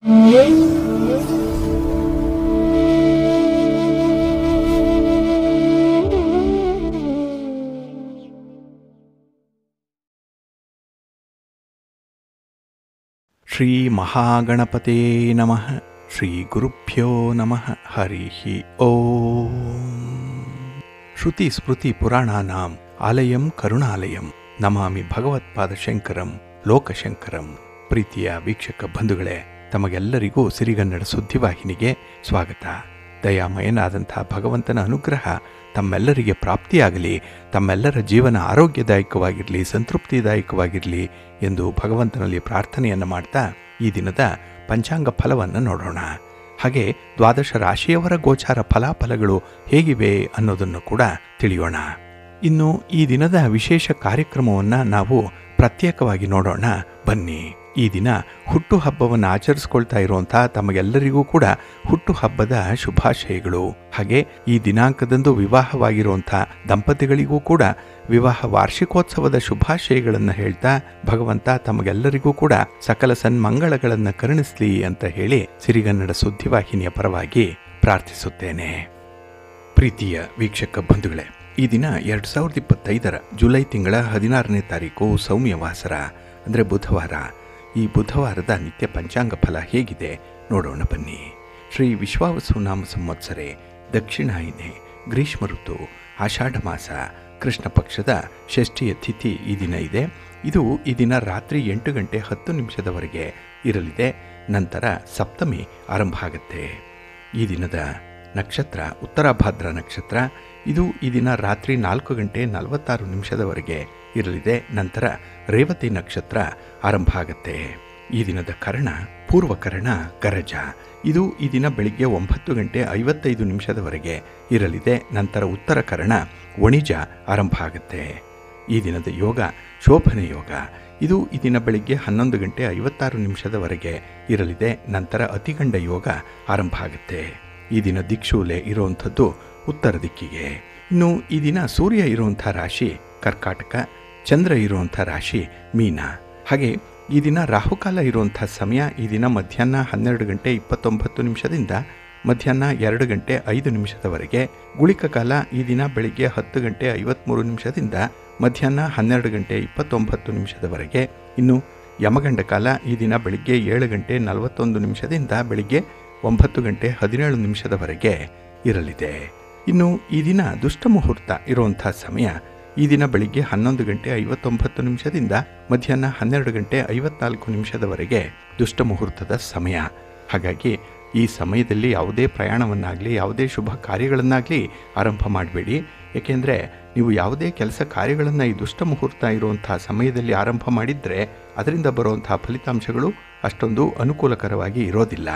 ಶ್ರೀ ಮಹಾಗಣಪತೇ ನಮಃ. ಶ್ರೀ ಗುರುಭ್ಯೋ ನಮಃ. ಹರಿ ಓಂ. ಶ್ರುತಿ ಸ್ಮೃತಿ ಪುರಾಣಾನಾಂ ಆಲಯಂ ಕರುಣಾಲಯಂ ನಮಾಮಿ ಭಗವತ್ಪಾದಶಂಕರಂ ಲೋಕಶಂಕರಂ. ಪ್ರೀತಿಯ ವೀಕ್ಷಕ ಬಂಧುಗಳೇ, ತಮಗೆಲ್ಲರಿಗೂ ಸಿರಿಗನ್ನಡ ಸುದ್ದಿವಾಹಿನಿಗೆ ಸ್ವಾಗತ. ದಯಾಮಯನಾದಂಥ ಭಗವಂತನ ಅನುಗ್ರಹ ತಮ್ಮೆಲ್ಲರಿಗೆ ಪ್ರಾಪ್ತಿಯಾಗಲಿ, ತಮ್ಮೆಲ್ಲರ ಜೀವನ ಆರೋಗ್ಯದಾಯಕವಾಗಿರಲಿ, ಸಂತೃಪ್ತಿದಾಯಕವಾಗಿರಲಿ ಎಂದು ಭಗವಂತನಲ್ಲಿ ಪ್ರಾರ್ಥನೆಯನ್ನು ಮಾಡ್ತಾ ಈ ದಿನದ ಪಂಚಾಂಗ ಫಲವನ್ನು ನೋಡೋಣ. ಹಾಗೆ ದ್ವಾದಶ ರಾಶಿಯವರ ಗೋಚಾರ ಫಲಾಫಲಗಳು ಹೇಗಿವೆ ಅನ್ನೋದನ್ನು ಕೂಡ ತಿಳಿಯೋಣ. ಇನ್ನು ಈ ದಿನದ ವಿಶೇಷ ಕಾರ್ಯಕ್ರಮವನ್ನು ನಾವು ಪ್ರತ್ಯೇಕವಾಗಿ ನೋಡೋಣ ಬನ್ನಿ. ಈ ದಿನ ಹುಟ್ಟುಹಬ್ಬವನ್ನು ಆಚರಿಸ್ಕೊಳ್ತಾ ಇರುವಂಥ ತಮಗೆಲ್ಲರಿಗೂ ಕೂಡ ಹುಟ್ಟುಹಬ್ಬದ ಶುಭಾಶಯಗಳು. ಹಾಗೆ ಈ ದಿನಾಂಕದಂದು ವಿವಾಹವಾಗಿರುವಂಥ ದಂಪತಿಗಳಿಗೂ ಕೂಡ ವಿವಾಹ ವಾರ್ಷಿಕೋತ್ಸವದ ಶುಭಾಶಯಗಳನ್ನು ಹೇಳ್ತಾ ಭಗವಂತ ತಮಗೆಲ್ಲರಿಗೂ ಕೂಡ ಸಕಲ ಸನ್ಮಂಗಳಗಳನ್ನು ಕರುಣಿಸಲಿ ಅಂತ ಹೇಳಿ ಸಿರಿಗನ್ನಡ ಸುದ್ದಿವಾಹಿನಿಯ ಪರವಾಗಿ ಪ್ರಾರ್ಥಿಸುತ್ತೇನೆ. ಪ್ರೀತಿಯ ವೀಕ್ಷಕ ಬಂಧುಗಳೇ, ಈ ದಿನ 2025 ಜುಲೈ ತಿಂಗಳ 16ನೇ ತಾರೀಕು ಸೌಮ್ಯವಾಸರ ಅಂದರೆ ಬುಧವಾರ. ಈ ಬುಧವಾರದ ನಿತ್ಯ ಪಂಚಾಂಗ ಫಲ ಹೇಗಿದೆ ನೋಡೋಣ ಬನ್ನಿ. ಶ್ರೀ ವಿಶ್ವಾವಸು ನಾಮ ಸಂವತ್ಸರೆ ದಕ್ಷಿಣಾಯಿನೆ ಗ್ರೀಷ್ಮ ಋತು ಆಷಾಢ ಮಾಸ ಕೃಷ್ಣ ಪಕ್ಷದ ಷಷ್ಠಿಯ ತಿಥಿ ಈ ದಿನ ಇದೆ. ಇದು ಈ ದಿನ ರಾತ್ರಿ 8 ಗಂಟೆ 10 ನಿಮಿಷದವರೆಗೆ ಇರಲಿದೆ. ನಂತರ ಸಪ್ತಮಿ ಆರಂಭ ಆಗುತ್ತೆ. ಈ ದಿನದ ನಕ್ಷತ್ರ ಉತ್ತರಾಭಾದ್ರ ನಕ್ಷತ್ರ. ಇದು ಈ ದಿನ ರಾತ್ರಿ 4 ಗಂಟೆ 46 ನಿಮಿಷದವರೆಗೆ ಇರಲಿದೆ. ನಂತರ ರೇವತಿ ನಕ್ಷತ್ರ ಆರಂಭ ಆಗುತ್ತೆ. ಈ ದಿನದ ಕರ್ಣ ಪೂರ್ವಕರ್ಣ ಗರಜ. ಇದು ಈ ದಿನ ಬೆಳಿಗ್ಗೆ 9 ಗಂಟೆ 55 ನಿಮಿಷದವರೆಗೆ ಇರಲಿದೆ. ನಂತರ ಉತ್ತರ ಕರ್ಣ ವಣಿಜ ಆರಂಭ ಆಗುತ್ತೆ. ಈ ದಿನದ ಯೋಗ ಶೋಭನೆ ಯೋಗ. ಇದು ಈ ದಿನ ಬೆಳಿಗ್ಗೆ 11 ಗಂಟೆ 56 ನಿಮಿಷದವರೆಗೆ ಇರಲಿದೆ. ನಂತರ ಅತಿಗಂಡ ಯೋಗ ಆರಂಭ ಆಗುತ್ತೆ. ಈ ದಿನ ದಿಕ್ಶೂಲೆ ಇರುವಂಥದ್ದು ಉತ್ತರ ದಿಕ್ಕಿಗೆ. ಇನ್ನು ಈ ದಿನ ಸೂರ್ಯ ಇರುವಂಥ ರಾಶಿ ಕರ್ಕಾಟಕ, ಚಂದ್ರ ಇರುವಂಥ ರಾಶಿ ಮೀನ. ಹಾಗೆ ಈ ದಿನ ರಾಹುಕಾಲ ಇರುವಂಥ ಸಮಯ ಈ ದಿನ ಮಧ್ಯಾಹ್ನ 12 ಗಂಟೆ 29 ನಿಮಿಷದಿಂದ ಮಧ್ಯಾಹ್ನ 2 ಗಂಟೆ 5 ನಿಮಿಷದವರೆಗೆ. ಗುಳಿಕ ಕಾಲ ಈ ದಿನ ಬೆಳಿಗ್ಗೆ 10 ಗಂಟೆ 53 ನಿಮಿಷದಿಂದ ಮಧ್ಯಾಹ್ನ 12 ಗಂಟೆ 29 ನಿಮಿಷದವರೆಗೆ. ಇನ್ನು ಯಮಗಂಡ ಕಾಲ ಈ ದಿನ ಬೆಳಿಗ್ಗೆ 7 ಗಂಟೆ 41 ನಿಮಿಷದಿಂದ ಬೆಳಿಗ್ಗೆ 9 ಗಂಟೆ 17 ನಿಮಿಷದವರೆಗೆ ಇರಲಿದೆ. ಇನ್ನು ಈ ದಿನ ದುಷ್ಟ ಮುಹೂರ್ತ ಇರುವಂಥ ಸಮಯ ಈ ದಿನ ಬೆಳಿಗ್ಗೆ 11 ಗಂಟೆ 59 ನಿಮಿಷದಿಂದ ಮಧ್ಯಾಹ್ನ 12 ಗಂಟೆ 54 ನಿಮಿಷದವರೆಗೆ ದುಷ್ಟ ಮುಹೂರ್ತದ ಸಮಯ. ಹಾಗಾಗಿ ಈ ಸಮಯದಲ್ಲಿ ಯಾವುದೇ ಪ್ರಯಾಣವನ್ನಾಗಲಿ ಯಾವುದೇ ಶುಭ ಕಾರ್ಯಗಳನ್ನಾಗಲಿ ಆರಂಭ ಮಾಡಬೇಡಿ. ಏಕೆಂದರೆ ನೀವು ಯಾವುದೇ ಕೆಲಸ ಕಾರ್ಯಗಳನ್ನು ಈ ದುಷ್ಟ ಮುಹೂರ್ತ ಇರುವಂಥ ಸಮಯದಲ್ಲಿ ಆರಂಭ ಮಾಡಿದರೆ ಅದರಿಂದ ಬರುವಂಥ ಫಲಿತಾಂಶಗಳು ಅಷ್ಟೊಂದು ಅನುಕೂಲಕರವಾಗಿ ಇರೋದಿಲ್ಲ.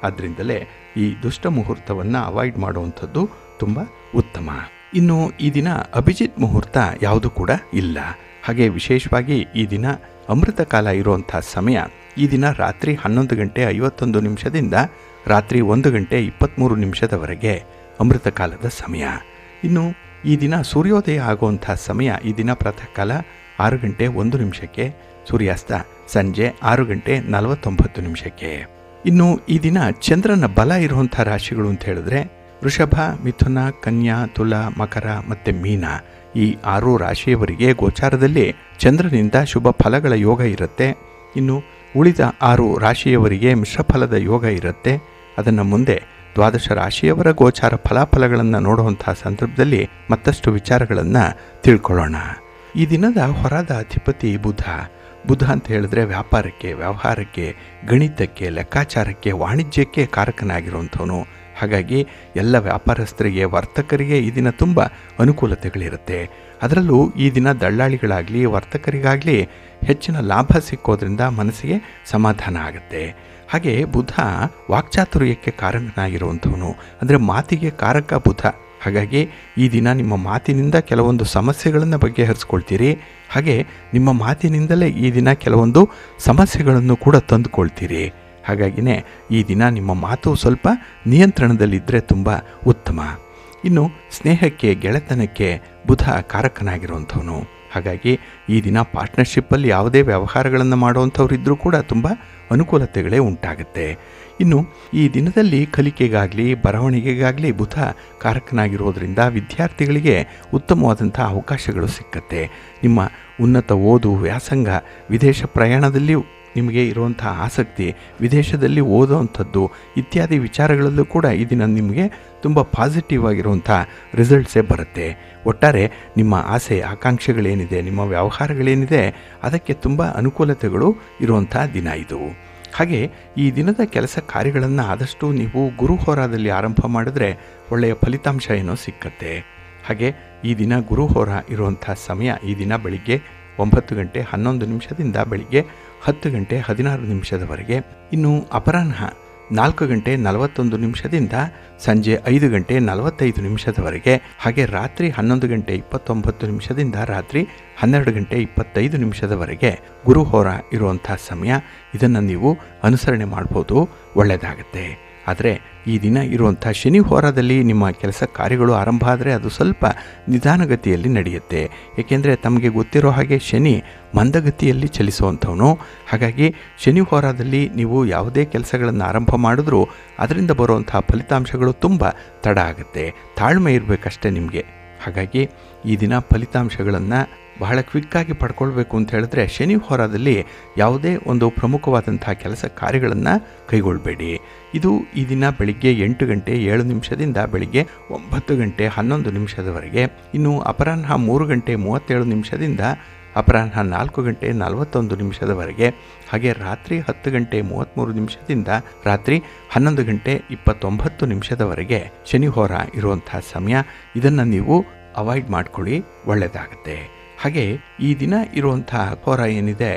ಆದ್ದರಿಂದಲೇ ಈ ದುಷ್ಟ ಮುಹೂರ್ತವನ್ನು ಅವಾಯ್ಡ್ ಮಾಡುವಂಥದ್ದು ತುಂಬ ಉತ್ತಮ. ಇನ್ನು ಈ ದಿನ ಅಭಿಜಿತ್ ಮುಹೂರ್ತ ಯಾವುದು ಕೂಡ ಇಲ್ಲ. ಹಾಗೆ ವಿಶೇಷವಾಗಿ ಈ ದಿನ ಅಮೃತ ಕಾಲ ಇರುವಂಥ ಸಮಯ ಈ ದಿನ ರಾತ್ರಿ 11 ಗಂಟೆ 51 ನಿಮಿಷದಿಂದ ರಾತ್ರಿ 1 ಗಂಟೆ 23 ನಿಮಿಷದವರೆಗೆ ಅಮೃತ ಕಾಲದ ಸಮಯ. ಇನ್ನು ಈ ದಿನ ಸೂರ್ಯೋದಯ ಆಗುವಂಥ ಸಮಯ ಈ ದಿನ ಪ್ರಾತಃ ಕಾಲ 6 ಗಂಟೆ 1 ನಿಮಿಷಕ್ಕೆ, ಸೂರ್ಯಾಸ್ತ ಸಂಜೆ 6 ಗಂಟೆ 49 ನಿಮಿಷಕ್ಕೆ. ಇನ್ನು ಈ ದಿನ ಚಂದ್ರನ ಬಲ ಇರುವಂಥ ರಾಶಿಗಳು ಅಂತ ಹೇಳಿದ್ರೆ ವೃಷಭ, ಮಿಥುನ, ಕನ್ಯಾ, ತುಲಾ, ಮಕರ ಮತ್ತು ಮೀನ. ಈ 6 ರಾಶಿಯವರಿಗೆ ಗೋಚಾರದಲ್ಲಿ ಚಂದ್ರನಿಂದ ಶುಭ ಫಲಗಳ ಯೋಗ ಇರುತ್ತೆ. ಇನ್ನು ಉಳಿದ 6 ರಾಶಿಯವರಿಗೆ ಮಿಶ್ರಫಲದ ಯೋಗ ಇರುತ್ತೆ. ಅದನ್ನು ಮುಂದೆ ದ್ವಾದಶ ರಾಶಿಯವರ ಗೋಚಾರ ಫಲಾಫಲಗಳನ್ನು ನೋಡುವಂಥ ಸಂದರ್ಭದಲ್ಲಿ ಮತ್ತಷ್ಟು ವಿಚಾರಗಳನ್ನು ತಿಳ್ಕೊಳ್ಳೋಣ. ಈ ದಿನದ ಹೊರದ ಅಧಿಪತಿ ಬುಧ. ಬುಧ ಅಂತ ಹೇಳಿದ್ರೆ ವ್ಯಾಪಾರಕ್ಕೆ, ವ್ಯವಹಾರಕ್ಕೆ, ಗಣಿತಕ್ಕೆ, ಲೆಕ್ಕಾಚಾರಕ್ಕೆ, ವಾಣಿಜ್ಯಕ್ಕೆ ಕಾರಕನಾಗಿರುವಂಥವನು. ಹಾಗಾಗಿ ಎಲ್ಲ ವ್ಯಾಪಾರಸ್ಥರಿಗೆ, ವರ್ತಕರಿಗೆ ಈ ದಿನ ತುಂಬ ಅನುಕೂಲತೆಗಳಿರುತ್ತೆ. ಅದರಲ್ಲೂ ಈ ದಿನ ದಳ್ಳಾಳಿಗಳಾಗಲಿ ವರ್ತಕರಿಗಾಗಲಿ ಹೆಚ್ಚಿನ ಲಾಭ ಸಿಕ್ಕೋದ್ರಿಂದ ಮನಸ್ಸಿಗೆ ಸಮಾಧಾನ ಆಗುತ್ತೆ. ಹಾಗೆ ಬುಧ ವಾಕ್ಚಾತುರ್ಯಕ್ಕೆ ಕಾರಕನಾಗಿರುವಂಥವನು, ಅಂದರೆ ಮಾತಿಗೆ ಕಾರಕ ಬುಧ. ಹಾಗಾಗಿ ಈ ದಿನ ನಿಮ್ಮ ಮಾತಿನಿಂದ ಕೆಲವೊಂದು ಸಮಸ್ಯೆಗಳನ್ನು ಬಗೆಹರಿಸ್ಕೊಳ್ತೀರಿ. ಹಾಗೆ ನಿಮ್ಮ ಮಾತಿನಿಂದಲೇ ಈ ದಿನ ಕೆಲವೊಂದು ಸಮಸ್ಯೆಗಳನ್ನು ಕೂಡ ತಂದುಕೊಳ್ತೀರಿ. ಹಾಗಾಗಿನೇ ಈ ದಿನ ನಿಮ್ಮ ಮಾತು ಸ್ವಲ್ಪ ನಿಯಂತ್ರಣದಲ್ಲಿದ್ದರೆ ತುಂಬ ಉತ್ತಮ. ಇನ್ನು ಸ್ನೇಹಕ್ಕೆ, ಗೆಳೆತನಕ್ಕೆ ಬುಧ ಕಾರಕನಾಗಿರುವಂಥವನು. ಹಾಗಾಗಿ ಈ ದಿನ ಪಾರ್ಟ್ನರ್ಶಿಪ್ಪಲ್ಲಿ ಯಾವುದೇ ವ್ಯವಹಾರಗಳನ್ನು ಮಾಡುವಂಥವ್ರು ಇದ್ದರೂ ಕೂಡ ತುಂಬ ಅನುಕೂಲತೆಗಳೇ ಉಂಟಾಗುತ್ತೆ. ಇನ್ನು ಈ ದಿನದಲ್ಲಿ ಕಲಿಕೆಗಾಗಲಿ ಬರವಣಿಗೆಗಾಗಲಿ ಬುಧ ಕಾರಕನಾಗಿರೋದ್ರಿಂದ ವಿದ್ಯಾರ್ಥಿಗಳಿಗೆ ಉತ್ತಮವಾದಂಥ ಅವಕಾಶಗಳು ಸಿಕ್ಕತ್ತೆ. ನಿಮ್ಮ ಉನ್ನತ ಓದು, ವ್ಯಾಸಂಗ, ವಿದೇಶ ಪ್ರಯಾಣದಲ್ಲಿಯೂ ನಿಮಗೆ ಇರುವಂಥ ಆಸಕ್ತಿ, ವಿದೇಶದಲ್ಲಿ ಓದೋವಂಥದ್ದು ಇತ್ಯಾದಿ ವಿಚಾರಗಳಲ್ಲೂ ಕೂಡ ಈ ದಿನ ನಿಮಗೆ ತುಂಬ ಪಾಸಿಟಿವ್ ಆಗಿರುವಂಥ ರಿಸಲ್ಟ್ಸೇ ಬರುತ್ತೆ. ಒಟ್ಟಾರೆ ನಿಮ್ಮ ಆಸೆ ಆಕಾಂಕ್ಷೆಗಳೇನಿದೆ, ನಿಮ್ಮ ವ್ಯವಹಾರಗಳೇನಿದೆ, ಅದಕ್ಕೆ ತುಂಬ ಅನುಕೂಲತೆಗಳು ಇರುವಂಥ ದಿನ ಇದು. ಹಾಗೆ ಈ ದಿನದ ಕೆಲಸ ಕಾರ್ಯಗಳನ್ನು ಆದಷ್ಟು ನೀವು ಗುರುಹೋರಾದಲ್ಲಿ ಆರಂಭ ಮಾಡಿದ್ರೆ ಒಳ್ಳೆಯ ಫಲಿತಾಂಶ ಏನೋ ಸಿಕ್ಕತ್ತೆ. ಹಾಗೆ ಈ ದಿನ ಗುರುಹೋರ ಇರುವಂಥ ಸಮಯ ಈ ದಿನ ಬೆಳಿಗ್ಗೆ 9 ಗಂಟೆ 11 ನಿಮಿಷದಿಂದ ಬೆಳಿಗ್ಗೆ 10 ಗಂಟೆ 16 ನಿಮಿಷದವರೆಗೆ. ಇನ್ನು ಅಪರಾಹ್ನ 4 ಗಂಟೆ 41 ನಿಮಿಷದಿಂದ ಸಂಜೆ 5 ಗಂಟೆ 45 ನಿಮಿಷದವರೆಗೆ. ಹಾಗೆ ರಾತ್ರಿ 11 ಗಂಟೆ 29 ನಿಮಿಷದಿಂದ ರಾತ್ರಿ 12 ಗಂಟೆ 25 ನಿಮಿಷದವರೆಗೆ ಗುರುಹೋರ ಇರುವಂಥ ಸಮಯ. ಇದನ್ನು ನೀವು ಅನುಸರಣೆ ಮಾಡ್ಬೋದು, ಒಳ್ಳೆಯದಾಗತ್ತೆ. ಆದರೆ ಈ ದಿನ ಇರುವಂಥ ಶನಿ ಹೋರಾದಲ್ಲಿ ನಿಮ್ಮ ಕೆಲಸ ಕಾರ್ಯಗಳು ಆರಂಭ ಆದರೆ ಅದು ಸ್ವಲ್ಪ ನಿಧಾನಗತಿಯಲ್ಲಿ ನಡೆಯುತ್ತೆ. ಏಕೆಂದರೆ ತಮಗೆ ಗೊತ್ತಿರೋ ಹಾಗೆ ಶನಿ ಮಂದಗತಿಯಲ್ಲಿ ಚಲಿಸುವಂಥವನು. ಹಾಗಾಗಿ ಶನಿ ಹೋರಾದಲ್ಲಿ ನೀವು ಯಾವುದೇ ಕೆಲಸಗಳನ್ನು ಆರಂಭ ಮಾಡಿದ್ರೂ ಅದರಿಂದ ಬರುವಂಥ ಫಲಿತಾಂಶಗಳು ತುಂಬ ತಡ ಆಗುತ್ತೆ. ತಾಳ್ಮೆ ಇರಬೇಕಷ್ಟೇ ನಿಮಗೆ. ಹಾಗಾಗಿ ಈ ದಿನ ಫಲಿತಾಂಶಗಳನ್ನು ಬಹಳ ಕ್ವಿಕ್ಕಾಗಿ ಪಡ್ಕೊಳ್ಬೇಕು ಅಂತ ಹೇಳಿದ್ರೆ ಶನಿ ಹೋರಾದಲ್ಲಿ ಯಾವುದೇ ಒಂದು ಪ್ರಮುಖವಾದಂಥ ಕೆಲಸ ಕಾರ್ಯಗಳನ್ನು ಕೈಗೊಳ್ಳಬೇಡಿ. ಇದು ಈ ದಿನ ಬೆಳಿಗ್ಗೆ 8 ಗಂಟೆ 7 ನಿಮಿಷದಿಂದ ಬೆಳಿಗ್ಗೆ 9 ಗಂಟೆ 11 ನಿಮಿಷದವರೆಗೆ. ಇನ್ನು ಅಪರಾಹ್ನ 3 ಗಂಟೆ 37 ನಿಮಿಷದಿಂದ ಅಪರಾಹ್ನ 4 ಗಂಟೆ 41 ನಿಮಿಷದವರೆಗೆ. ಹಾಗೆ ರಾತ್ರಿ 10 ಗಂಟೆ 33 ನಿಮಿಷದಿಂದ ರಾತ್ರಿ 11 ಗಂಟೆ 29 ನಿಮಿಷದವರೆಗೆ ಶನಿ ಹೋರ ಇರುವಂಥ ಸಮಯ. ಇದನ್ನು ನೀವು ಅವಾಯ್ಡ್ ಮಾಡ್ಕೊಳ್ಳಿ, ಒಳ್ಳೆಯದಾಗುತ್ತೆ. ಹಾಗೆ ಈ ದಿನ ಇರುವಂಥ ಹೋರ ಏನಿದೆ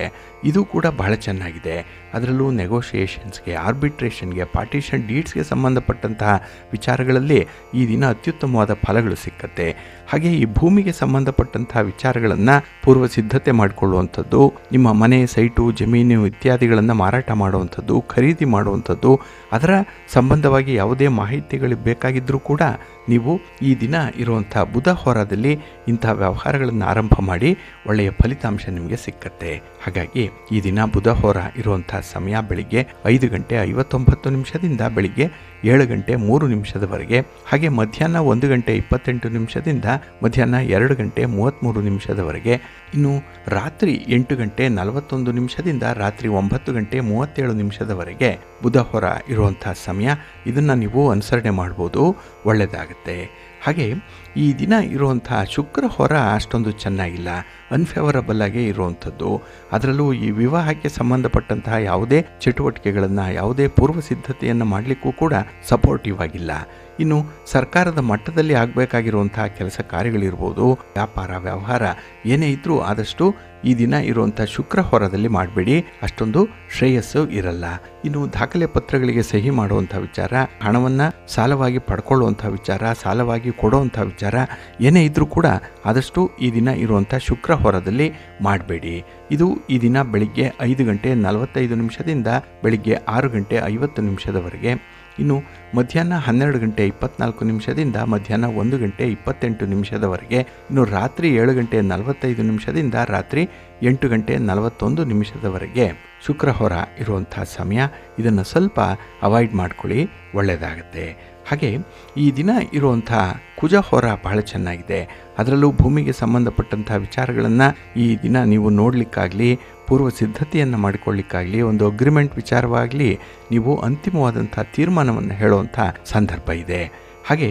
ಇದು ಕೂಡ ಬಹಳ ಚೆನ್ನಾಗಿದೆ. ಅದರಲ್ಲೂ ನೆಗೋಷಿಯೇಷನ್ಸ್ಗೆ, ಆರ್ಬಿಟ್ರೇಷನ್ಗೆ, ಪಾರ್ಟಿಷನ್ ಡೀಡ್ಸ್ಗೆ ಸಂಬಂಧಪಟ್ಟಂತಹ ವಿಚಾರಗಳಲ್ಲಿ ಈ ದಿನ ಅತ್ಯುತ್ತಮವಾದ ಫಲಗಳು ಸಿಕ್ಕತ್ತೆ. ಹಾಗೆ ಈ ಭೂಮಿಗೆ ಸಂಬಂಧಪಟ್ಟಂತಹ ವಿಚಾರಗಳನ್ನು ಪೂರ್ವ ಸಿದ್ಧತೆ ಮಾಡಿಕೊಳ್ಳುವಂಥದ್ದು, ನಿಮ್ಮ ಮನೆ, ಸೈಟು, ಜಮೀನು ಇತ್ಯಾದಿಗಳನ್ನು ಮಾರಾಟ ಮಾಡುವಂಥದ್ದು, ಖರೀದಿ ಮಾಡುವಂಥದ್ದು, ಅದರ ಸಂಬಂಧವಾಗಿ ಯಾವುದೇ ಮಾಹಿತಿಗಳು ಬೇಕಾಗಿದ್ದರೂ ಕೂಡ ನೀವು ಈ ದಿನ ಇರುವಂಥ ಬುಧ ಹೋರಾದಲ್ಲಿ ಇಂಥ ವ್ಯವಹಾರಗಳನ್ನು ಆರಂಭ ಮಾಡಿ ಒಳ್ಳೆಯ ಫಲಿತಾಂಶ ನಿಮಗೆ ಸಿಕ್ಕತ್ತೆ. ಹಾಗಾಗಿ ಈ ದಿನ ಬುಧ ಹೋರ ಇರುವಂಥ ಸಮಯ ಬೆಳಿಗ್ಗೆ 5 ಗಂಟೆ 59 ನಿಮಿಷದಿಂದ ಬೆಳಿಗ್ಗೆ 7 ಗಂಟೆ 3 ನಿಮಿಷದವರೆಗೆ. ಹಾಗೆ ಮಧ್ಯಾಹ್ನ 1 ಗಂಟೆ 28 ನಿಮಿಷದಿಂದ ಮಧ್ಯಾಹ್ನ 2 ಗಂಟೆ 33 ನಿಮಿಷದವರೆಗೆ. ಇನ್ನು ರಾತ್ರಿ 8 ಗಂಟೆ 41 ನಿಮಿಷದಿಂದ ರಾತ್ರಿ 9 ಗಂಟೆ 37 ನಿಮಿಷದವರೆಗೆ ಬುಧ ಹೋರ ಇರುವಂಥ ಸಮಯ. ಇದನ್ನು ನೀವು ಅನುಸರಣೆ ಮಾಡ್ಬೋದು, ಒಳ್ಳೆಯದಾಗುತ್ತೆ. ಹಾಗೆ ಈ ದಿನ ಇರುವಂಥ ಶುಕ್ರ ಹೋರ ಅಷ್ಟೊಂದು ಚೆನ್ನಾಗಿಲ್ಲ, ಅನ್ಫೇವರಬಲ್ ಆಗೇ ಇರುವಂಥದ್ದು. ಅದರಲ್ಲೂ ಈ ವಿವಾಹಕ್ಕೆ ಸಂಬಂಧಪಟ್ಟಂತಹ ಯಾವುದೇ ಚಟುವಟಿಕೆಗಳನ್ನು, ಯಾವುದೇ ಪೂರ್ವ ಸಿದ್ಧತೆಯನ್ನು ಮಾಡಲಿಕ್ಕೂ ಕೂಡ ಸಪೋರ್ಟಿವ್ ಆಗಿಲ್ಲ. ಇನ್ನು ಸರ್ಕಾರದ ಮಟ್ಟದಲ್ಲಿ ಆಗಬೇಕಾಗಿರುವಂಥ ಕೆಲಸ ಕಾರ್ಯಗಳಿರ್ಬೋದು, ವ್ಯಾಪಾರ ವ್ಯವಹಾರ ಏನೇ ಇದ್ದರೂ ಆದಷ್ಟು ಈ ದಿನ ಇರುವಂಥ ಶುಕ್ರ ಹೋರದಲ್ಲಿ ಮಾಡಬೇಡಿ, ಅಷ್ಟೊಂದು ಶ್ರೇಯಸ್ಸು ಇರಲ್ಲ. ಇನ್ನು ದಾಖಲೆ ಪತ್ರಗಳಿಗೆ ಸಹಿ ಮಾಡುವಂಥ ವಿಚಾರ, ಹಣವನ್ನು ಸಾಲವಾಗಿ ಪಡ್ಕೊಳ್ಳುವಂಥ ವಿಚಾರ, ಸಾಲವಾಗಿ ಕೊಡುವಂಥ ವಿಚಾರ ಏನೇ ಇದ್ದರೂ ಕೂಡ ಆದಷ್ಟು ಈ ದಿನ ಇರುವಂಥ ಶುಕ್ರ ಹೋರದಲ್ಲಿ ಮಾಡಬೇಡಿ. ಇದು ಈ ದಿನ ಬೆಳಿಗ್ಗೆ 5 ಗಂಟೆ 45 ನಿಮಿಷದಿಂದ ಬೆಳಿಗ್ಗೆ 6 ಗಂಟೆ 50 ನಿಮಿಷದವರೆಗೆ. ಇನ್ನು ಮಧ್ಯಾಹ್ನ 12 ಗಂಟೆ 24 ನಿಮಿಷದಿಂದ ಮಧ್ಯಾಹ್ನ 1 ಗಂಟೆ 28 ನಿಮಿಷದವರೆಗೆ. ಇನ್ನು ರಾತ್ರಿ 7 ಗಂಟೆ 45 ನಿಮಿಷದಿಂದ ರಾತ್ರಿ 8 ಗಂಟೆ 41 ನಿಮಿಷದವರೆಗೆ ಶುಕ್ರ ಹೋರ ಇರುವಂಥ ಸಮಯ. ಇದನ್ನು ಸ್ವಲ್ಪ ಅವಾಯ್ಡ್ ಮಾಡ್ಕೊಳ್ಳಿ, ಒಳ್ಳೆಯದಾಗತ್ತೆ. ಹಾಗೆ ಈ ದಿನ ಇರುವಂಥ ಕುಜ ಹೋರ ಬಹಳ ಚೆನ್ನಾಗಿದೆ. ಅದರಲ್ಲೂ ಭೂಮಿಗೆ ಸಂಬಂಧಪಟ್ಟಂಥ ವಿಚಾರಗಳನ್ನು ಈ ದಿನ ನೀವು ನೋಡಲಿಕ್ಕಾಗಲಿ, ಪೂರ್ವ ಸಿದ್ಧತೆಯನ್ನು ಮಾಡಿಕೊಳ್ಳಿಕ್ಕಾಗಲಿ, ಒಂದು ಅಗ್ರಿಮೆಂಟ್ ವಿಚಾರವಾಗಲಿ ನೀವು ಅಂತಿಮವಾದಂಥ ತೀರ್ಮಾನವನ್ನು ಹೇಳುವಂಥ ಸಂದರ್ಭ ಇದೆ. ಹಾಗೆ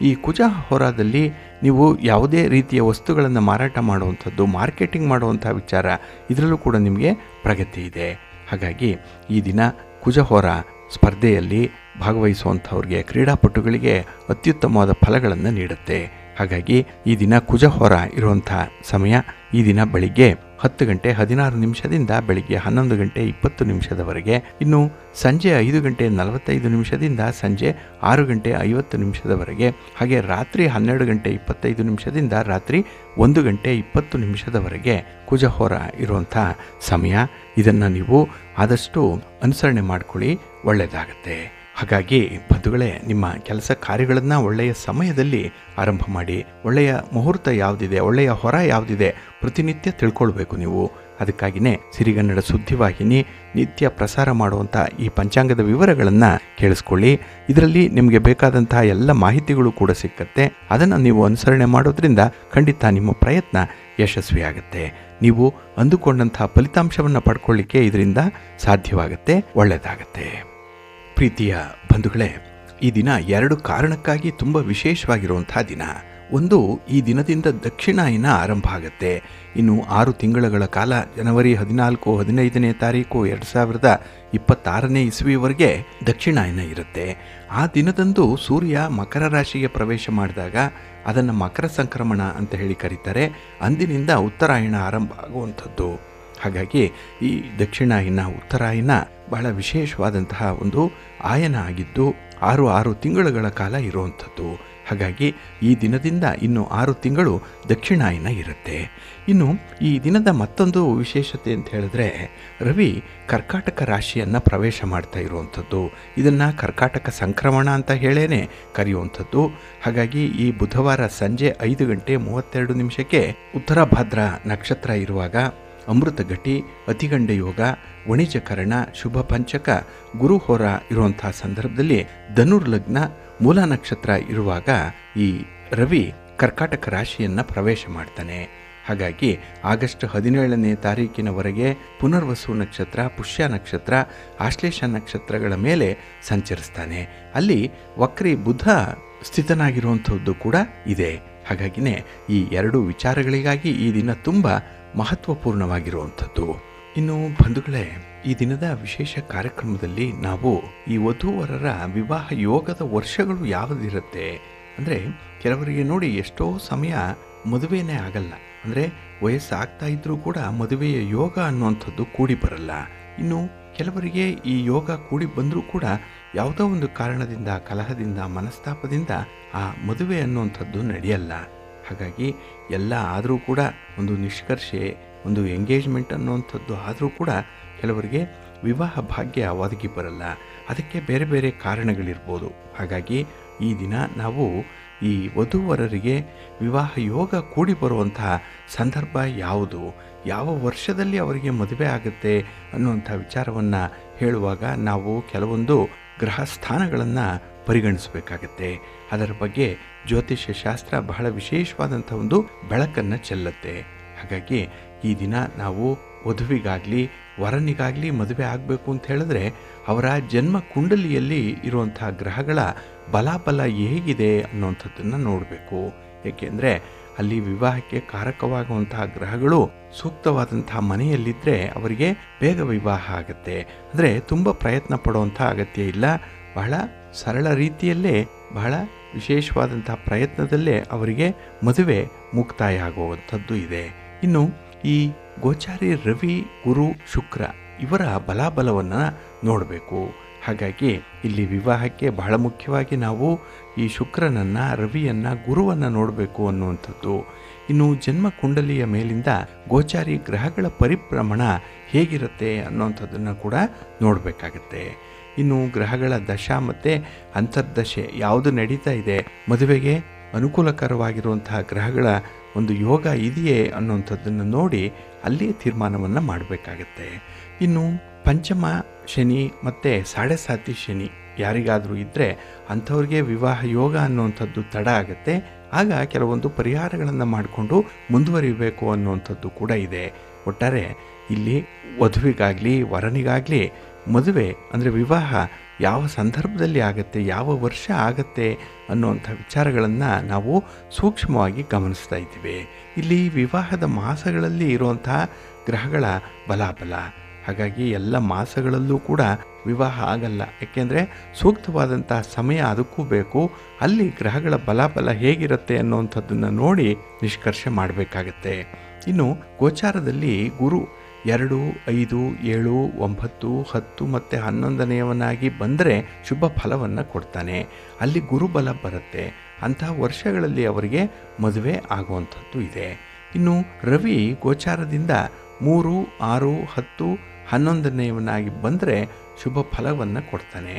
ಈ ಕುಜ ಹೋರಾದಲ್ಲಿ ನೀವು ಯಾವುದೇ ರೀತಿಯ ವಸ್ತುಗಳನ್ನು ಮಾರಾಟ ಮಾಡುವಂಥದ್ದು, ಮಾರ್ಕೆಟಿಂಗ್ ಮಾಡುವಂಥ ವಿಚಾರ ಇದರಲ್ಲೂ ಕೂಡ ನಿಮಗೆ ಪ್ರಗತಿ ಇದೆ. ಹಾಗಾಗಿ ಈ ದಿನ ಕುಜ ಹೋರ ಸ್ಪರ್ಧೆಯಲ್ಲಿ ಭಾಗವಹಿಸುವಂಥವ್ರಿಗೆ, ಕ್ರೀಡಾಪಟುಗಳಿಗೆ ಅತ್ಯುತ್ತಮವಾದ ಫಲಗಳನ್ನು ನೀಡುತ್ತೆ. ಹಾಗಾಗಿ ಈ ದಿನ ಕುಜ ಹೋರ ಇರುವಂಥ ಸಮಯ ಈ ದಿನ ಬೆಳಿಗ್ಗೆ 10 ಗಂಟೆ 16 ನಿಮಿಷದಿಂದ ಬೆಳಿಗ್ಗೆ 11 ಗಂಟೆ 20 ನಿಮಿಷದವರೆಗೆ. ಇನ್ನು ಸಂಜೆ 5 ಗಂಟೆ 45 ನಿಮಿಷದಿಂದ ಸಂಜೆ 6 ಗಂಟೆ 50 ನಿಮಿಷದವರೆಗೆ. ಹಾಗೆ ರಾತ್ರಿ 12 ಗಂಟೆ 25 ನಿಮಿಷದಿಂದ ರಾತ್ರಿ 1 ಗಂಟೆ 20 ನಿಮಿಷದವರೆಗೆ ಕುಜ ಹೋರ ಇರುವಂಥ ಸಮಯ. ಇದನ್ನು ನೀವು ಆದಷ್ಟು ಅನುಸರಣೆ ಮಾಡ್ಕೊಳ್ಳಿ, ಒಳ್ಳೆಯದಾಗತ್ತೆ. ಹಾಗಾಗಿ ಬಂಧುಗಳೇ, ನಿಮ್ಮ ಕೆಲಸ ಕಾರ್ಯಗಳನ್ನು ಒಳ್ಳೆಯ ಸಮಯದಲ್ಲಿ ಆರಂಭ ಮಾಡಿ. ಒಳ್ಳೆಯ ಮುಹೂರ್ತ ಯಾವುದಿದೆ, ಒಳ್ಳೆಯ ಹೊರ ಯಾವುದಿದೆ ಪ್ರತಿನಿತ್ಯ ತಿಳ್ಕೊಳ್ಬೇಕು ನೀವು. ಅದಕ್ಕಾಗಿಯೇ ಸಿರಿಗನ್ನಡ ಸುದ್ದಿವಾಹಿನಿ ನಿತ್ಯ ಪ್ರಸಾರ ಮಾಡುವಂಥ ಈ ಪಂಚಾಂಗದ ವಿವರಗಳನ್ನು ಕೇಳಿಸ್ಕೊಳ್ಳಿ. ಇದರಲ್ಲಿ ನಿಮಗೆ ಬೇಕಾದಂತಹ ಎಲ್ಲ ಮಾಹಿತಿಗಳು ಕೂಡ ಸಿಕ್ಕತ್ತೆ. ಅದನ್ನು ನೀವು ಅನುಸರಣೆ ಮಾಡೋದ್ರಿಂದ ಖಂಡಿತ ನಿಮ್ಮ ಪ್ರಯತ್ನ ಯಶಸ್ವಿಯಾಗುತ್ತೆ. ನೀವು ಅಂದುಕೊಂಡಂತಹ ಫಲಿತಾಂಶವನ್ನು ಪಡ್ಕೊಳ್ಳಿಕ್ಕೆ ಇದರಿಂದ ಸಾಧ್ಯವಾಗುತ್ತೆ, ಒಳ್ಳೆಯದಾಗತ್ತೆ. ಪ್ರೀತಿಯ ಬಂಧುಗಳೇ, ಈ ದಿನ 2 ಕಾರಣಕ್ಕಾಗಿ ತುಂಬ ವಿಶೇಷವಾಗಿರುವಂಥ ದಿನ. ಒಂದು, ಈ ದಿನದಿಂದ ದಕ್ಷಿಣಾಯನ ಆರಂಭ ಆಗುತ್ತೆ. ಇನ್ನು 6 ತಿಂಗಳುಗಳ ಕಾಲ ಜನವರಿ 14, 15ನೇ ತಾರೀಕು 2026ನೇ ಇಸ್ವಿಯವರೆಗೆ ದಕ್ಷಿಣಾಯನ ಇರುತ್ತೆ. ಆ ದಿನದಂದು ಸೂರ್ಯ ಮಕರ ರಾಶಿಗೆ ಪ್ರವೇಶ ಮಾಡಿದಾಗ ಅದನ್ನು ಮಕರ ಸಂಕ್ರಮಣ ಅಂತ ಹೇಳಿ ಕರೀತಾರೆ. ಅಂದಿನಿಂದ ಉತ್ತರಾಯಣ ಆರಂಭ ಆಗುವಂಥದ್ದು. ಹಾಗಾಗಿ ಈ ದಕ್ಷಿಣಾಯನ ಉತ್ತರಾಯಣ ಬಹಳ ವಿಶೇಷವಾದಂತಹ ಒಂದು ಆಯನ ಆಗಿದ್ದು 6 ತಿಂಗಳುಗಳ ಕಾಲ ಇರುವಂಥದ್ದು. ಹಾಗಾಗಿ ಈ ದಿನದಿಂದ ಇನ್ನು 6 ತಿಂಗಳು ದಕ್ಷಿಣಾಯನ ಇರುತ್ತೆ. ಇನ್ನು ಈ ದಿನದ ಮತ್ತೊಂದು ವಿಶೇಷತೆ ಅಂತ ಹೇಳಿದ್ರೆ, ರವಿ ಕರ್ಕಾಟಕ ರಾಶಿಯನ್ನು ಪ್ರವೇಶ ಮಾಡ್ತಾ ಇರುವಂಥದ್ದು. ಇದನ್ನು ಕರ್ಕಾಟಕ ಸಂಕ್ರಮಣ ಅಂತ ಹೇಳೇನೆ ಕರೆಯುವಂಥದ್ದು. ಹಾಗಾಗಿ ಈ ಬುಧವಾರ ಸಂಜೆ 5:32 ಉತ್ತರ ಭಾದ್ರ ನಕ್ಷತ್ರ ಇರುವಾಗ ಅಮೃತ ಘಟಿ, ಅತಿಗಂಡ ಯೋಗ, ವಣಿಜಕರಣ, ಶುಭ ಪಂಚಕ, ಗುರುಹೋರ ಇರುವಂಥ ಸಂದರ್ಭದಲ್ಲಿ ಧನುರ್ಲಗ್ನ ಮೂಲ ನಕ್ಷತ್ರ ಇರುವಾಗ ಈ ರವಿ ಕರ್ಕಾಟಕ ರಾಶಿಯನ್ನು ಪ್ರವೇಶ ಮಾಡ್ತಾನೆ. ಹಾಗಾಗಿ ಆಗಸ್ಟ್ 17ನೇ ತಾರೀಕಿನವರೆಗೆ ಪುನರ್ವಸು ನಕ್ಷತ್ರ, ಪುಷ್ಯ ನಕ್ಷತ್ರ, ಆಶ್ಲೇಷ ನಕ್ಷತ್ರಗಳ ಮೇಲೆ ಸಂಚರಿಸ್ತಾನೆ. ಅಲ್ಲಿ ವಕ್ರಿ ಬುಧ ಸ್ಥಿತನಾಗಿರುವಂಥದ್ದು ಕೂಡ ಇದೆ. ಹಾಗಾಗಿನೇ ಈ 2 ವಿಚಾರಗಳಿಗಾಗಿ ಈ ದಿನ ತುಂಬ ಮಹತ್ವಪೂರ್ಣವಾಗಿರುವಂಥದ್ದು. ಇನ್ನು ಬಂಧುಗಳೇ, ಈ ದಿನದ ವಿಶೇಷ ಕಾರ್ಯಕ್ರಮದಲ್ಲಿ ನಾವು ಈ ವಧೂವರರ ವಿವಾಹ ಯೋಗದ ವರ್ಷಗಳು ಯಾವುದಿರುತ್ತೆ ಅಂದರೆ, ಕೆಲವರಿಗೆ ನೋಡಿ ಎಷ್ಟೋ ಸಮಯ ಮದುವೆನೇ ಆಗಲ್ಲ. ಅಂದರೆ ವಯಸ್ಸಾಗ್ತಾ ಇದ್ರೂ ಕೂಡ ಮದುವೆಯ ಯೋಗ ಅನ್ನುವಂಥದ್ದು ಕೂಡಿ ಬರಲ್ಲ. ಇನ್ನು ಕೆಲವರಿಗೆ ಈ ಯೋಗ ಕೂಡಿ ಬಂದರೂ ಕೂಡ ಯಾವುದೋ ಒಂದು ಕಾರಣದಿಂದ, ಕಲಹದಿಂದ, ಮನಸ್ತಾಪದಿಂದ ಆ ಮದುವೆ ಅನ್ನುವಂಥದ್ದು ನಡೆಯಲ್ಲ. ಹಾಗಾಗಿ ಎಲ್ಲ ಆದರೂ ಕೂಡ ಒಂದು ನಿಷ್ಕರ್ಷೆ, ಒಂದು ಎಂಗೇಜ್ಮೆಂಟ್ ಅನ್ನುವಂಥದ್ದು ಆದರೂ ಕೂಡ ಕೆಲವರಿಗೆ ವಿವಾಹ ಭಾಗ್ಯ ಒದಗಿ ಬರಲ್ಲ. ಅದಕ್ಕೆ ಬೇರೆ ಬೇರೆ ಕಾರಣಗಳಿರ್ಬೋದು. ಹಾಗಾಗಿ ಈ ದಿನ ನಾವು ಈ ವಧೂವರರಿಗೆ ವಿವಾಹ ಯೋಗ ಕೂಡಿ ಬರುವಂತಹ ಸಂದರ್ಭ ಯಾವುದು, ಯಾವ ವರ್ಷದಲ್ಲಿ ಅವರಿಗೆ ಮದುವೆ ಆಗುತ್ತೆ ಅನ್ನುವಂಥ ವಿಚಾರವನ್ನು ಹೇಳುವಾಗ ನಾವು ಕೆಲವೊಂದು ಗ್ರಹ ಸ್ಥಾನಗಳನ್ನು ಪರಿಗಣಿಸಬೇಕಾಗತ್ತೆ. ಅದರ ಬಗ್ಗೆ ಜ್ಯೋತಿಷ್ಯ ಶಾಸ್ತ್ರ ಬಹಳ ವಿಶೇಷವಾದಂಥ ಒಂದು ಬೆಳಕನ್ನು ಚೆಲ್ಲುತ್ತೆ. ಹಾಗಾಗಿ ಈ ದಿನ ನಾವು ವಧುವಿಗಾಗಲಿ ವರನಿಗಾಗಲಿ ಮದುವೆ ಆಗಬೇಕು ಅಂತ ಹೇಳಿದ್ರೆ ಅವರ ಜನ್ಮ ಕುಂಡಲಿಯಲ್ಲಿ ಇರುವಂಥ ಗ್ರಹಗಳ ಬಲಾಬಲ ಹೇಗಿದೆ ಅನ್ನುವಂಥದ್ದನ್ನು ನೋಡಬೇಕು. ಏಕೆಂದರೆ ಅಲ್ಲಿ ವಿವಾಹಕ್ಕೆ ಕಾರಕವಾಗುವಂತಹ ಗ್ರಹಗಳು ಸೂಕ್ತವಾದಂತಹ ಮನೆಯಲ್ಲಿದ್ದರೆ ಅವರಿಗೆ ಬೇಗ ವಿವಾಹ ಆಗುತ್ತೆ. ಅಂದರೆ ತುಂಬ ಪ್ರಯತ್ನ ಪಡುವಂಥ ಅಗತ್ಯ ಇಲ್ಲ. ಬಹಳ ಸರಳ ರೀತಿಯಲ್ಲೇ, ಬಹಳ ವಿಶೇಷವಾದಂತಹ ಪ್ರಯತ್ನದಲ್ಲೇ ಅವರಿಗೆ ಮದುವೆ ಮುಕ್ತಾಯ ಆಗುವಂಥದ್ದು ಇದೆ. ಇನ್ನು ಈ ಗೋಚಾರಿ ರವಿ, ಗುರು, ಶುಕ್ರ ಇವರ ಬಲಾಬಲವನ್ನು ನೋಡಬೇಕು. ಹಾಗಾಗಿ ಇಲ್ಲಿ ವಿವಾಹಕ್ಕೆ ಬಹಳ ಮುಖ್ಯವಾಗಿ ನಾವು ಈ ಶುಕ್ರನನ್ನು, ರವಿಯನ್ನು, ಗುರುವನ್ನು ನೋಡಬೇಕು ಅನ್ನುವಂಥದ್ದು. ಇನ್ನು ಜನ್ಮ ಕುಂಡಲಿಯ ಮೇಲಿಂದ ಗೋಚಾರಿ ಗ್ರಹಗಳ ಪರಿಭ್ರಮಣ ಹೇಗಿರುತ್ತೆ ಅನ್ನುವಂಥದ್ದನ್ನು ಕೂಡ ನೋಡಬೇಕಾಗತ್ತೆ. ಇನ್ನು ಗ್ರಹಗಳ ದಶಾ ಮತ್ತು ಅಂತರ್ದಶೆ ಯಾವುದು ನಡೀತಾ ಇದೆ, ಮದುವೆಗೆ ಅನುಕೂಲಕರವಾಗಿರುವಂತಹ ಗ್ರಹಗಳ ಒಂದು ಯೋಗ ಇದೆಯೇ ಅನ್ನುವಂಥದ್ದನ್ನು ನೋಡಿ ಅಲ್ಲಿ ತೀರ್ಮಾನವನ್ನು ಮಾಡಬೇಕಾಗತ್ತೆ. ಇನ್ನು ಪಂಚಮ ಶನಿ ಮತ್ತು ಸಾಡೆ ಶನಿ ಯಾರಿಗಾದರೂ ಇದ್ದರೆ ಅಂಥವ್ರಿಗೆ ವಿವಾಹ ಯೋಗ ಅನ್ನುವಂಥದ್ದು ತಡ ಆಗುತ್ತೆ. ಆಗ ಕೆಲವೊಂದು ಪರಿಹಾರಗಳನ್ನು ಮಾಡಿಕೊಂಡು ಮುಂದುವರಿಬೇಕು ಅನ್ನುವಂಥದ್ದು ಕೂಡ ಇದೆ. ಒಟ್ಟಾರೆ ಇಲ್ಲಿ ವಧುವಿಗಾಗಲಿ ವರನಿಗಾಗಲಿ ಮದುವೆ ಅಂದರೆ ವಿವಾಹ ಯಾವ ಸಂದರ್ಭದಲ್ಲಿ ಆಗತ್ತೆ, ಯಾವ ವರ್ಷ ಆಗತ್ತೆ ಅನ್ನುವಂಥ ವಿಚಾರಗಳನ್ನು ನಾವು ಸೂಕ್ಷ್ಮವಾಗಿ ಗಮನಿಸ್ತಾ ಇದ್ದೀವಿ. ಇಲ್ಲಿ ವಿವಾಹದ ಮಾಸಗಳಲ್ಲಿ ಇರುವಂತಹ ಗ್ರಹಗಳ ಬಲಾಬಲ. ಹಾಗಾಗಿ ಎಲ್ಲ ಮಾಸಗಳಲ್ಲೂ ಕೂಡ ವಿವಾಹ ಆಗಲ್ಲ. ಯಾಕೆಂದರೆ ಸೂಕ್ತವಾದಂಥ ಸಮಯ ಅದಕ್ಕೂ ಬೇಕು. ಅಲ್ಲಿ ಗ್ರಹಗಳ ಬಲಾಬಲ ಹೇಗಿರುತ್ತೆ ಅನ್ನುವಂಥದ್ದನ್ನು ನೋಡಿ ನಿಷ್ಕರ್ಷೆ ಮಾಡಬೇಕಾಗತ್ತೆ. ಇನ್ನು ಗೋಚಾರದಲ್ಲಿ ಗುರು 2, 5, 7, 9, 10 ಮತ್ತು 11ನೇವನಾಗಿ ಬಂದರೆ ಶುಭ ಫಲವನ್ನು ಕೊಡ್ತಾನೆ. ಅಲ್ಲಿ ಗುರುಬಲ ಬರುತ್ತೆ. ಅಂತಹ ವರ್ಷಗಳಲ್ಲಿ ಅವರಿಗೆ ಮದುವೆ ಆಗುವಂಥದ್ದು ಇದೆ. ಇನ್ನು ರವಿ ಗೋಚಾರದಿಂದ 3, 6, 10, 11ನೇವನಾಗಿ ಬಂದರೆ ಶುಭ ಫಲವನ್ನು ಕೊಡ್ತಾನೆ.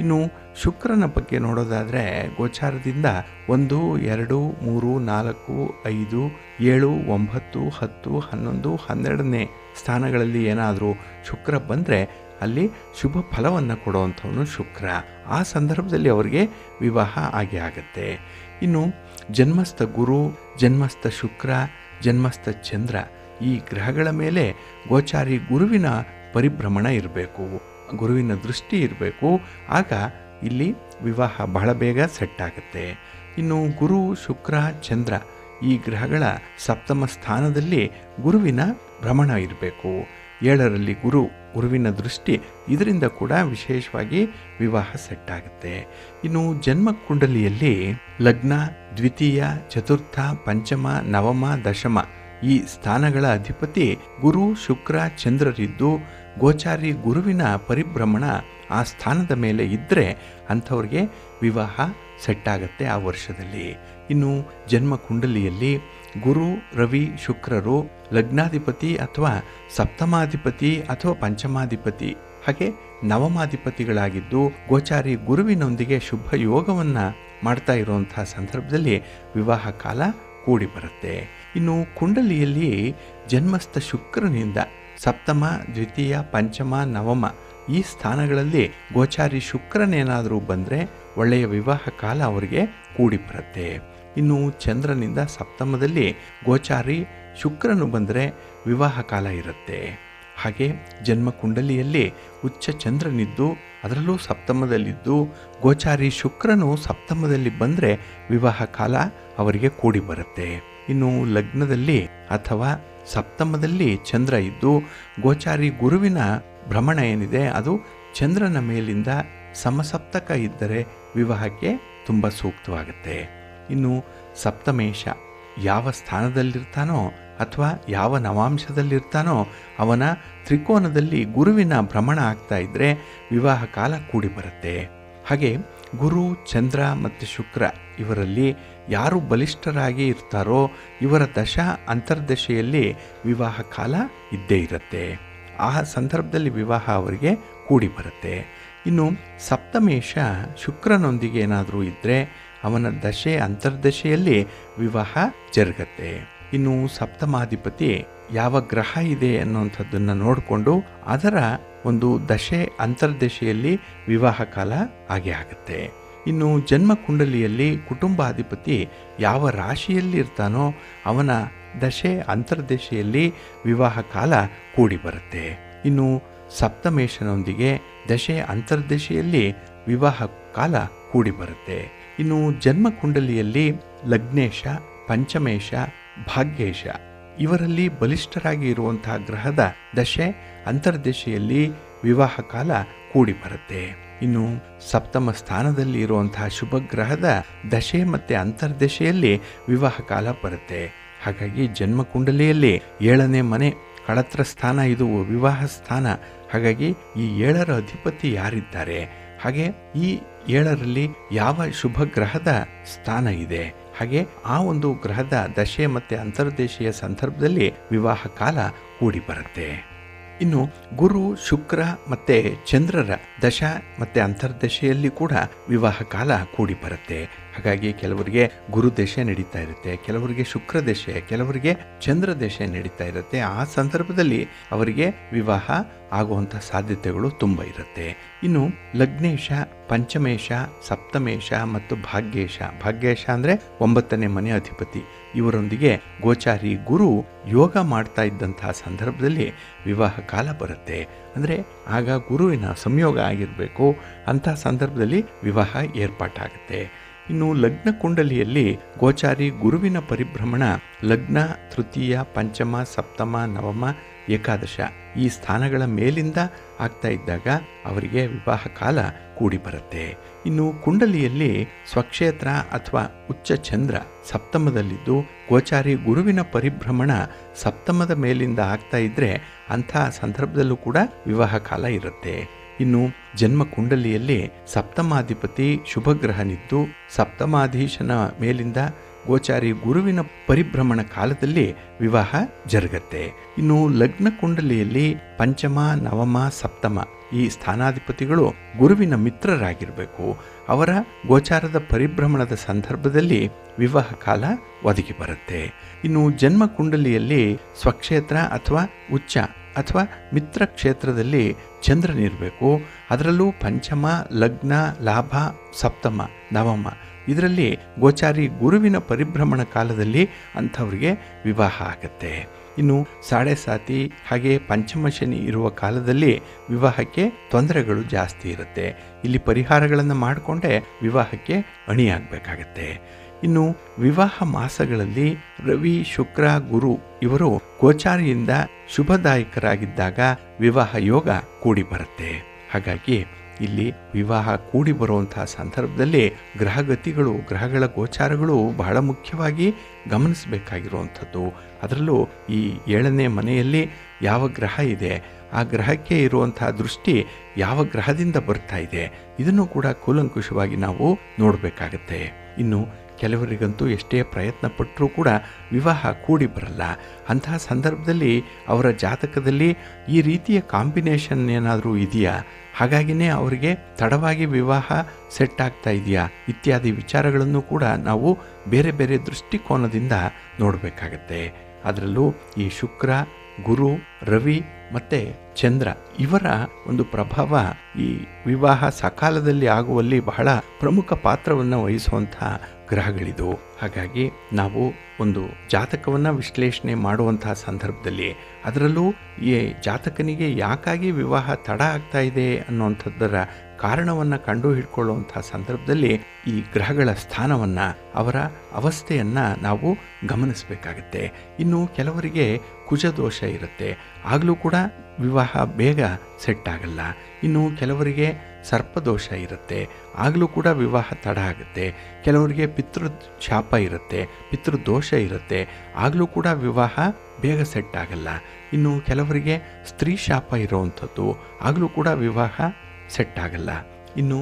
ಇನ್ನು ಶುಕ್ರನ ಬಗ್ಗೆ ನೋಡೋದಾದರೆ ಗೋಚಾರದಿಂದ 1, 2, 3, 4, 5, 7, 9, 10, 11, 12ನೇ ಸ್ಥಾನಗಳಲ್ಲಿ ಏನಾದರೂ ಶುಕ್ರ ಬಂದರೆ ಅಲ್ಲಿ ಶುಭ ಫಲವನ್ನು ಕೊಡುವಂಥವನು ಶುಕ್ರ. ಆ ಸಂದರ್ಭದಲ್ಲಿ ಅವರಿಗೆ ವಿವಾಹ ಆಗೇ ಆಗುತ್ತೆ. ಇನ್ನು ಜನ್ಮಸ್ಥ ಗುರು, ಜನ್ಮಸ್ಥ ಶುಕ್ರ, ಜನ್ಮಸ್ಥ ಚಂದ್ರ ಈ ಗ್ರಹಗಳ ಮೇಲೆ ಗೋಚಾರಿ ಗುರುವಿನ ಪರಿಭ್ರಮಣ ಇರಬೇಕು, ಗುರುವಿನ ದೃಷ್ಟಿ ಇರಬೇಕು. ಆಗ ಇಲ್ಲಿ ವಿವಾಹ ಬಹಳ ಬೇಗ ಸೆಟ್ ಆಗುತ್ತೆ. ಇನ್ನು ಗುರು, ಶುಕ್ರ, ಚಂದ್ರ ಈ ಗ್ರಹಗಳ ಸಪ್ತಮ ಸ್ಥಾನದಲ್ಲಿ ಗುರುವಿನ ಭ್ರಮಣ ಇರಬೇಕು. 7ರಲ್ಲಿ ಗುರುವಿನ ದೃಷ್ಟಿ, ಇದರಿಂದ ಕೂಡ ವಿಶೇಷವಾಗಿ ವಿವಾಹ ಸೆಟ್ ಆಗುತ್ತೆ. ಇನ್ನು ಜನ್ಮ ಕುಂಡಲಿಯಲ್ಲಿ ಲಗ್ನ, ದ್ವಿತೀಯ, ಚತುರ್ಥ, ಪಂಚಮ, ನವಮ, ದಶಮ ಈ ಸ್ಥಾನಗಳ ಅಧಿಪತಿ ಗುರು, ಶುಕ್ರ, ಚಂದ್ರರಿದ್ದು ಗೋಚಾರಿ ಗುರುವಿನ ಪರಿಭ್ರಮಣ ಆ ಸ್ಥಾನದ ಮೇಲೆ ಇದ್ದರೆ ಅಂಥವ್ರಿಗೆ ವಿವಾಹ ಸೆಟ್ ಆಗುತ್ತೆ ಆ ವರ್ಷದಲ್ಲಿ. ಇನ್ನು ಜನ್ಮ ಕುಂಡಲಿಯಲ್ಲಿ ಗುರು, ರವಿ, ಶುಕ್ರರು ಲಗ್ನಾಧಿಪತಿ ಅಥವಾ ಸಪ್ತಮಾಧಿಪತಿ ಅಥವಾ ಪಂಚಮಾಧಿಪತಿ ಹಾಗೆ ನವಮಾಧಿಪತಿಗಳಾಗಿದ್ದು ಗೋಚಾರಿ ಗುರುವಿನೊಂದಿಗೆ ಶುಭ ಯೋಗವನ್ನು ಮಾಡ್ತಾ ಇರುವಂಥ ಸಂದರ್ಭದಲ್ಲಿ ವಿವಾಹ ಕಾಲ ಕೂಡಿ ಬರುತ್ತೆ. ಇನ್ನು ಕುಂಡಲಿಯಲ್ಲಿ ಜನ್ಮಸ್ಥ ಶುಕ್ರನಿಂದ ಸಪ್ತಮ, ದ್ವಿತೀಯ, ಪಂಚಮ, ನವಮ ಈ ಸ್ಥಾನಗಳಲ್ಲಿ ಗೋಚಾರಿ ಶುಕ್ರನೇನಾದರೂ ಬಂದರೆ ಒಳ್ಳೆಯ ವಿವಾಹ ಕಾಲ ಅವರಿಗೆ ಕೂಡಿ ಬರುತ್ತೆ. ಇನ್ನು ಚಂದ್ರನಿಂದ ಸಪ್ತಮದಲ್ಲಿ ಗೋಚಾರಿ ಶುಕ್ರನು ಬಂದರೆ ವಿವಾಹ ಕಾಲ ಇರುತ್ತೆ. ಹಾಗೆ ಜನ್ಮ ಕುಂಡಲಿಯಲ್ಲಿ ಉಚ್ಚ ಚಂದ್ರನಿದ್ದು ಅದರಲ್ಲೂ ಸಪ್ತಮದಲ್ಲಿದ್ದು ಗೋಚಾರಿ ಶುಕ್ರನು ಸಪ್ತಮದಲ್ಲಿ ಬಂದರೆ ವಿವಾಹ ಕಾಲ ಅವರಿಗೆ ಕೂಡಿ ಬರುತ್ತೆ. ಇನ್ನು ಲಗ್ನದಲ್ಲಿ ಅಥವಾ ಸಪ್ತಮದಲ್ಲಿ ಚಂದ್ರ ಇದ್ದು ಗೋಚಾರಿ ಗುರುವಿನ ಭ್ರಮಣ ಏನಿದೆ ಅದು ಚಂದ್ರನ ಮೇಲಿಂದ ಸಮಸಪ್ತಕ ಇದ್ದರೆ ವಿವಾಹಕ್ಕೆ ತುಂಬ ಸೂಕ್ತವಾಗುತ್ತೆ. ಇನ್ನು ಸಪ್ತಮೇಶ ಯಾವ ಸ್ಥಾನದಲ್ಲಿರ್ತಾನೋ ಅಥವಾ ಯಾವ ನವಾಂಶದಲ್ಲಿರ್ತಾನೋ ಅವನ ತ್ರಿಕೋನದಲ್ಲಿ ಗುರುವಿನ ಭ್ರಮಣ ಆಗ್ತಾ ಇದ್ದರೆ ವಿವಾಹ ಕಾಲ ಕೂಡಿ ಬರುತ್ತೆ. ಹಾಗೆ ಗುರು, ಚಂದ್ರ ಮತ್ತು ಶುಕ್ರ ಇವರಲ್ಲಿ ಯಾರು ಬಲಿಷ್ಠರಾಗಿ ಇರ್ತಾರೋ ಇವರ ದಶಾ ಅಂತರ್ದಶೆಯಲ್ಲಿ ವಿವಾಹ ಕಾಲ ಇದ್ದೇ ಇರುತ್ತೆ. ಆ ಸಂದರ್ಭದಲ್ಲಿ ವಿವಾಹ ಅವರಿಗೆ ಕೂಡಿ ಬರುತ್ತೆ. ಇನ್ನು ಸಪ್ತಮೇಶ ಶುಕ್ರನೊಂದಿಗೆ ಏನಾದರೂ ಇದ್ದರೆ ಅವನ ದಶೆ ಅಂತರ್ದಶೆಯಲ್ಲಿ ವಿವಾಹ ಜರುಗತ್ತೆ. ಇನ್ನು ಸಪ್ತಮಾಧಿಪತಿ ಯಾವ ಗ್ರಹ ಇದೆ ಅನ್ನುವಂಥದ್ದನ್ನು ನೋಡಿಕೊಂಡು ಅದರ ಒಂದು ದಶೆ ಅಂತರ್ದಶೆಯಲ್ಲಿ ವಿವಾಹ ಕಾಲ ಆಗೇ ಆಗುತ್ತೆ. ಇನ್ನು ಜನ್ಮ ಕುಂಡಲಿಯಲ್ಲಿ ಕುಟುಂಬಾಧಿಪತಿ ಯಾವ ರಾಶಿಯಲ್ಲಿ ಇರ್ತಾನೋ ಅವನ ದಶೆ ಅಂತರ್ದಶೆಯಲ್ಲಿ ವಿವಾಹ ಕಾಲ ಕೂಡಿ ಬರುತ್ತೆ. ಇನ್ನು ಸಪ್ತಮೇಶನೊಂದಿಗೆ ದಶೆ ಅಂತರ್ದಶೆಯಲ್ಲಿ ವಿವಾಹ ಕಾಲ ಕೂಡಿ ಬರುತ್ತೆ. ಇನ್ನು ಜನ್ಮ ಕುಂಡಲಿಯಲ್ಲಿ ಲಗ್ನೇಶ, ಪಂಚಮೇಶ, ಭಾಗ್ಯೇಶ ಇವರಲ್ಲಿ ಬಲಿಷ್ಠರಾಗಿ ಇರುವಂತಹ ಗ್ರಹದ ದಶೆ ಅಂತರ್ದಶೆಯಲ್ಲಿ ವಿವಾಹ ಕಾಲ ಕೂಡಿ ಬರುತ್ತೆ. ಇನ್ನು ಸಪ್ತಮ ಸ್ಥಾನದಲ್ಲಿ ಇರುವಂತಹ ಶುಭ ಗ್ರಹದ ದಶೆ ಮತ್ತು ಅಂತರ್ದಶೆಯಲ್ಲಿ ವಿವಾಹ ಕಾಲ ಬರುತ್ತೆ. ಹಾಗಾಗಿ ಜನ್ಮ ಕುಂಡಲಿಯಲ್ಲಿ 7ನೇ ಮನೆ ಕಳತ್ರ ಸ್ಥಾನ, ಇದು ವಿವಾಹ ಸ್ಥಾನ. ಹಾಗಾಗಿ ಈ 7ರ ಅಧಿಪತಿ ಯಾರಿದ್ದಾರೆ, ಹಾಗೆ ಈ 7ರಲ್ಲಿ ಯಾವ ಶುಭ ಗ್ರಹದ ಸ್ಥಾನ ಇದೆ, ಹಾಗೆ ಆ ಒಂದು ಗ್ರಹದ ದಶೆ ಮತ್ತು ಅಂತರ್ದಶೆಯ ಸಂದರ್ಭದಲ್ಲಿ ವಿವಾಹ ಕಾಲ ಕೂಡಿ ಬರುತ್ತೆ. ಇನ್ನು ಗುರು, ಶುಕ್ರ ಮತ್ತು ಚಂದ್ರರ ದಶ ಮತ್ತು ಅಂತರ್ದಶೆಯಲ್ಲಿ ಕೂಡ ವಿವಾಹ ಕಾಲ ಕೂಡಿ ಬರುತ್ತೆ. ಹಾಗಾಗಿ ಕೆಲವರಿಗೆ ಗುರು ದಶೆ ನಡೀತಾ ಇರುತ್ತೆ, ಕೆಲವರಿಗೆ ಶುಕ್ರ ದಶೆ, ಕೆಲವರಿಗೆ ಚಂದ್ರ ದಶೆ ನಡೀತಾ ಇರುತ್ತೆ. ಆ ಸಂದರ್ಭದಲ್ಲಿ ಅವರಿಗೆ ವಿವಾಹ ಆಗುವಂಥ ಸಾಧ್ಯತೆಗಳು ತುಂಬ ಇರುತ್ತೆ. ಇನ್ನು ಲಗ್ನೇಶ, ಪಂಚಮೇಶ, ಸಪ್ತಮೇಶ ಮತ್ತು ಭಾಗ್ಯೇಶ ಅಂದರೆ 9ನೇ ಮನೆ ಅಧಿಪತಿ, ಇವರೊಂದಿಗೆ ಗೋಚಾರಿ ಗುರು ಯೋಗ ಮಾಡ್ತಾ ಇದ್ದಂತಹ ಸಂದರ್ಭದಲ್ಲಿ ವಿವಾಹ ಕಾಲ ಬರುತ್ತೆ. ಅಂದರೆ ಆಗ ಗುರುವಿನ ಸಂಯೋಗ ಆಗಿರಬೇಕು, ಅಂಥ ಸಂದರ್ಭದಲ್ಲಿ ವಿವಾಹ ಏರ್ಪಾಟಾಗುತ್ತೆ. ಇನ್ನು ಲಗ್ನ ಕುಂಡಲಿಯಲ್ಲಿ ಗೋಚಾರಿ ಗುರುವಿನ ಪರಿಭ್ರಮಣ ಲಗ್ನ, ತೃತೀಯ, ಪಂಚಮ, ಸಪ್ತಮ, ನವಮ, ಏಕಾದಶ ಈ ಸ್ಥಾನಗಳ ಮೇಲಿಂದ ಆಗ್ತಾ ಇದ್ದಾಗ ಅವರಿಗೆ ವಿವಾಹ ಕಾಲ ಕೂಡಿ ಬರುತ್ತೆ. ಇನ್ನು ಕುಂಡಲಿಯಲ್ಲಿ ಸ್ವಕ್ಷೇತ್ರ ಅಥವಾ ಉಚ್ಚ ಚಂದ್ರ ಸಪ್ತಮದಲ್ಲಿದ್ದು ಗೋಚಾರಿ ಗುರುವಿನ ಪರಿಭ್ರಮಣ ಸಪ್ತಮದ ಮೇಲಿಂದ ಆಗ್ತಾ ಇದ್ದರೆ ಅಂಥ ಸಂದರ್ಭದಲ್ಲೂ ಕೂಡ ವಿವಾಹ ಕಾಲ ಇರುತ್ತೆ. ಇನ್ನು ಜನ್ಮ ಕುಂಡಲಿಯಲ್ಲಿ ಸಪ್ತಮಾಧಿಪತಿ ಶುಭಗ್ರಹನಿದ್ದು ಸಪ್ತಮಾಧೀಶನ ಮೇಲಿಂದ ಗೋಚಾರಿ ಗುರುವಿನ ಪರಿಭ್ರಮಣ ಕಾಲದಲ್ಲಿ ವಿವಾಹ ಜರುಗತ್ತೆ. ಇನ್ನು ಲಗ್ನ ಕುಂಡಲಿಯಲ್ಲಿ ಪಂಚಮ, ನವಮ, ಸಪ್ತಮ ಈ ಸ್ಥಾನಾಧಿಪತಿಗಳು ಗುರುವಿನ ಮಿತ್ರರಾಗಿರಬೇಕು. ಅವರ ಗೋಚಾರದ ಪರಿಭ್ರಮಣದ ಸಂದರ್ಭದಲ್ಲಿ ವಿವಾಹ ಕಾಲ ಒದಗಿ ಬರುತ್ತೆ. ಇನ್ನು ಜನ್ಮ ಕುಂಡಲಿಯಲ್ಲಿ ಸ್ವಕ್ಷೇತ್ರ ಅಥವಾ ಉಚ್ಚ ಅಥವಾ ಮಿತ್ರ ಕ್ಷೇತ್ರದಲ್ಲಿ ಚಂದ್ರನಿರಬೇಕು. ಅದರಲ್ಲೂ ಪಂಚಮ, ಲಗ್ನ, ಲಾಭ, ಸಪ್ತಮ, ನವಮ ಇದರಲ್ಲಿ ಗೋಚಾರಿ ಗುರುವಿನ ಪರಿಭ್ರಮಣ ಕಾಲದಲ್ಲಿ ಅಂಥವ್ರಿಗೆ ವಿವಾಹ ಆಗುತ್ತೆ. ಇನ್ನು ಸಾಡೆ ಸಾತಿ ಹಾಗೆ ಪಂಚಮ ಶನಿ ಇರುವ ಕಾಲದಲ್ಲಿ ವಿವಾಹಕ್ಕೆ ತೊಂದರೆಗಳು ಜಾಸ್ತಿ ಇರುತ್ತೆ. ಇಲ್ಲಿ ಪರಿಹಾರಗಳನ್ನು ಮಾಡಿಕೊಂಡೇ ವಿವಾಹಕ್ಕೆ ಅಣಿಯಾಗಬೇಕಾಗತ್ತೆ. ಇನ್ನು ವಿವಾಹ ಮಾಸಗಳಲ್ಲಿ ರವಿ, ಶುಕ್ರ, ಗುರು ಇವರು ಗೋಚಾರಿಯಿಂದ ಶುಭದಾಯಕರಾಗಿದ್ದಾಗ ವಿವಾಹ ಯೋಗ ಕೂಡಿ ಬರುತ್ತೆ. ಹಾಗಾಗಿ ಇಲ್ಲಿ ವಿವಾಹ ಕೂಡಿ ಬರುವಂತಹ ಸಂದರ್ಭದಲ್ಲಿ ಗ್ರಹಗತಿಗಳು, ಗ್ರಹಗಳ ಗೋಚಾರಗಳು ಬಹಳ ಮುಖ್ಯವಾಗಿ ಗಮನಿಸಬೇಕಾಗಿರುವಂಥದ್ದು. ಅದರಲ್ಲೂ ಈ 7ನೇ ಮನೆಯಲ್ಲಿ ಯಾವ ಗ್ರಹ ಇದೆ, ಆ ಗ್ರಹಕ್ಕೆ ಇರುವಂತಹ ದೃಷ್ಟಿ ಯಾವ ಗ್ರಹದಿಂದ ಬರ್ತಾ ಇದೆ, ಇದನ್ನು ಕೂಡ ಕೂಲಂಕುಷವಾಗಿ ನಾವು ನೋಡಬೇಕಾಗತ್ತೆ. ಇನ್ನು ಕೆಲವರಿಗಂತೂ ಎಷ್ಟೇ ಪ್ರಯತ್ನ ಪಟ್ಟರೂ ಕೂಡ ವಿವಾಹ ಕೂಡಿ ಬರಲ್ಲ. ಅಂತಹ ಸಂದರ್ಭದಲ್ಲಿ ಅವರ ಜಾತಕದಲ್ಲಿ ಈ ರೀತಿಯ ಕಾಂಬಿನೇಷನ್ ಏನಾದರೂ ಇದೆಯಾ, ಹಾಗಾಗಿನೇ ಅವರಿಗೆ ತಡವಾಗಿ ವಿವಾಹ ಸೆಟ್ ಆಗ್ತಾ ಇದೆಯಾ ಇತ್ಯಾದಿ ವಿಚಾರಗಳನ್ನು ಕೂಡ ನಾವು ಬೇರೆ ಬೇರೆ ದೃಷ್ಟಿಕೋನದಿಂದ ನೋಡಬೇಕಾಗತ್ತೆ. ಅದರಲ್ಲೂ ಈ ಶುಕ್ರ, ಗುರು, ರವಿ ಮತ್ತು ಚಂದ್ರ ಇವರ ಒಂದು ಪ್ರಭಾವ ಈ ವಿವಾಹ ಸಕಾಲದಲ್ಲಿ ಆಗುವಲ್ಲಿ ಬಹಳ ಪ್ರಮುಖ ಪಾತ್ರವನ್ನು ವಹಿಸುವಂಥ ಗ್ರಹಗಳಿದು. ಹಾಗಾಗಿ ನಾವು ಒಂದು ಜಾತಕವನ್ನು ವಿಶ್ಲೇಷಣೆ ಮಾಡುವಂತಹ ಸಂದರ್ಭದಲ್ಲಿ ಅದರಲ್ಲೂ ಈ ಜಾತಕನಿಗೆ ಯಾಕಾಗಿ ವಿವಾಹ ತಡ ಆಗ್ತಾ ಇದೆ ಅನ್ನುವಂಥದ್ದರ ಕಾರಣವನ್ನು ಕಂಡು ಹಿಡ್ಕೊಳ್ಳುವಂಥ ಸಂದರ್ಭದಲ್ಲಿ ಈ ಗ್ರಹಗಳ ಸ್ಥಾನವನ್ನು, ಅವರ ಅವಸ್ಥೆಯನ್ನು ನಾವು ಗಮನಿಸಬೇಕಾಗತ್ತೆ. ಇನ್ನು ಕೆಲವರಿಗೆ ಕುಜದೋಷ ಇರುತ್ತೆ, ಆಗಲೂ ಕೂಡ ವಿವಾಹ ಬೇಗ ಸೆಟ್ ಆಗಲ್ಲ. ಇನ್ನು ಕೆಲವರಿಗೆ ಸರ್ಪದೋಷ ಇರುತ್ತೆ, ಆಗಲೂ ಕೂಡ ವಿವಾಹ ತಡ ಆಗುತ್ತೆ. ಕೆಲವರಿಗೆ ಪಿತೃ ಶಾಪ ಇರುತ್ತೆ, ಪಿತೃದೋಷ ಇರುತ್ತೆ, ಆಗಲೂ ಕೂಡ ವಿವಾಹ ಬೇಗ ಸೆಟ್ ಆಗಲ್ಲ. ಇನ್ನು ಕೆಲವರಿಗೆ ಸ್ತ್ರೀ ಶಾಪ ಇರುವಂಥದ್ದು, ಆಗಲೂ ಕೂಡ ವಿವಾಹ ಸೆಟ್ ಆಗಲ್ಲ. ಇನ್ನು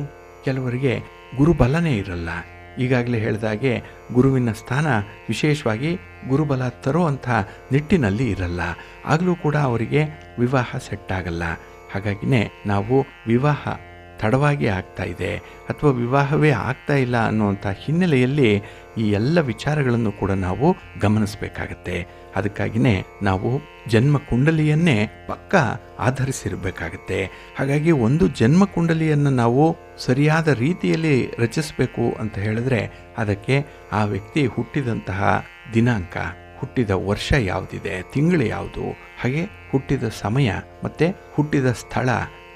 ಕೆಲವರಿಗೆ ಗುರುಬಲನೇ ಇರಲ್ಲ. ಈಗಾಗಲೇ ಹೇಳಿದಾಗೆ ಗುರುವಿನ ಸ್ಥಾನ ವಿಶೇಷವಾಗಿ ಗುರುಬಲ ತರುವಂಥ ನಿಟ್ಟಿನಲ್ಲಿ ಇರಲ್ಲ, ಆಗಲೂ ಕೂಡ ಅವರಿಗೆ ವಿವಾಹ ಸೆಟ್ ಆಗಲ್ಲ. ಹಾಗಾಗಿನೇ ನಾವು ವಿವಾಹ ತಡವಾಗಿ ಆಗ್ತಾ ಇದೆ ಅಥವಾ ವಿವಾಹವೇ ಆಗ್ತಾ ಇಲ್ಲ ಅನ್ನುವಂಥ ಹಿನ್ನೆಲೆಯಲ್ಲಿ ಈ ಎಲ್ಲ ವಿಚಾರಗಳನ್ನು ಕೂಡ ನಾವು ಗಮನಿಸಬೇಕಾಗತ್ತೆ. ಅದಕ್ಕಾಗಿಯೇ ನಾವು ಜನ್ಮ ಕುಂಡಲಿಯನ್ನೇ ಪಕ್ಕ ಆಧರಿಸಿರಬೇಕಾಗತ್ತೆ. ಹಾಗಾಗಿ ಒಂದು ಜನ್ಮ ಕುಂಡಲಿಯನ್ನು ನಾವು ಸರಿಯಾದ ರೀತಿಯಲ್ಲಿ ರಚಿಸಬೇಕು ಅಂತ ಹೇಳಿದ್ರೆ ಅದಕ್ಕೆ ಆ ವ್ಯಕ್ತಿ ಹುಟ್ಟಿದಂತಹ ದಿನಾಂಕ, ಹುಟ್ಟಿದ ವರ್ಷ ಯಾವುದಿದೆ, ತಿಂಗಳು ಯಾವುದು, ಹಾಗೆ ಹುಟ್ಟಿದ ಸಮಯ ಮತ್ತು ಹುಟ್ಟಿದ ಸ್ಥಳ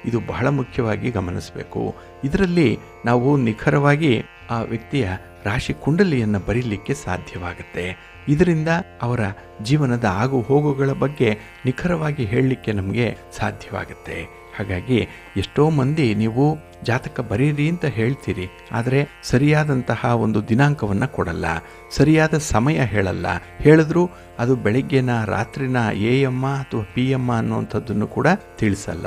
ಇದು ಬಹಳ ಮುಖ್ಯವಾಗಿ ಗಮನಿಸಬೇಕು. ಇದರಲ್ಲಿ ನಾವು ನಿಖರವಾಗಿ ಆ ವ್ಯಕ್ತಿಯ ರಾಶಿ ಕುಂಡಲಿಯನ್ನು ಬರೀಲಿಕ್ಕೆ ಸಾಧ್ಯವಾಗುತ್ತೆ. ಇದರಿಂದ ಅವರ ಜೀವನದ ಆಗು ಹೋಗುಗಳ ಬಗ್ಗೆ ನಿಖರವಾಗಿ ಹೇಳಲಿಕ್ಕೆ ನಮಗೆ ಸಾಧ್ಯವಾಗುತ್ತೆ. ಹಾಗಾಗಿ ಎಷ್ಟೋ ಮಂದಿ ನೀವು ಜಾತಕ ಬರೀರಿ ಅಂತ ಹೇಳ್ತೀರಿ, ಆದರೆ ಸರಿಯಾದಂತಹ ಒಂದು ದಿನಾಂಕವನ್ನು ಕೊಡಲ್ಲ, ಸರಿಯಾದ ಸಮಯ ಹೇಳಲ್ಲ. ಹೇಳಿದ್ರೂ ಅದು ಬೆಳಗ್ಗೆನ, ರಾತ್ರಿನ, AM ಅಥವಾ PM ಅನ್ನುವಂಥದ್ದನ್ನು ಕೂಡ ತಿಳಿಸಲ್ಲ.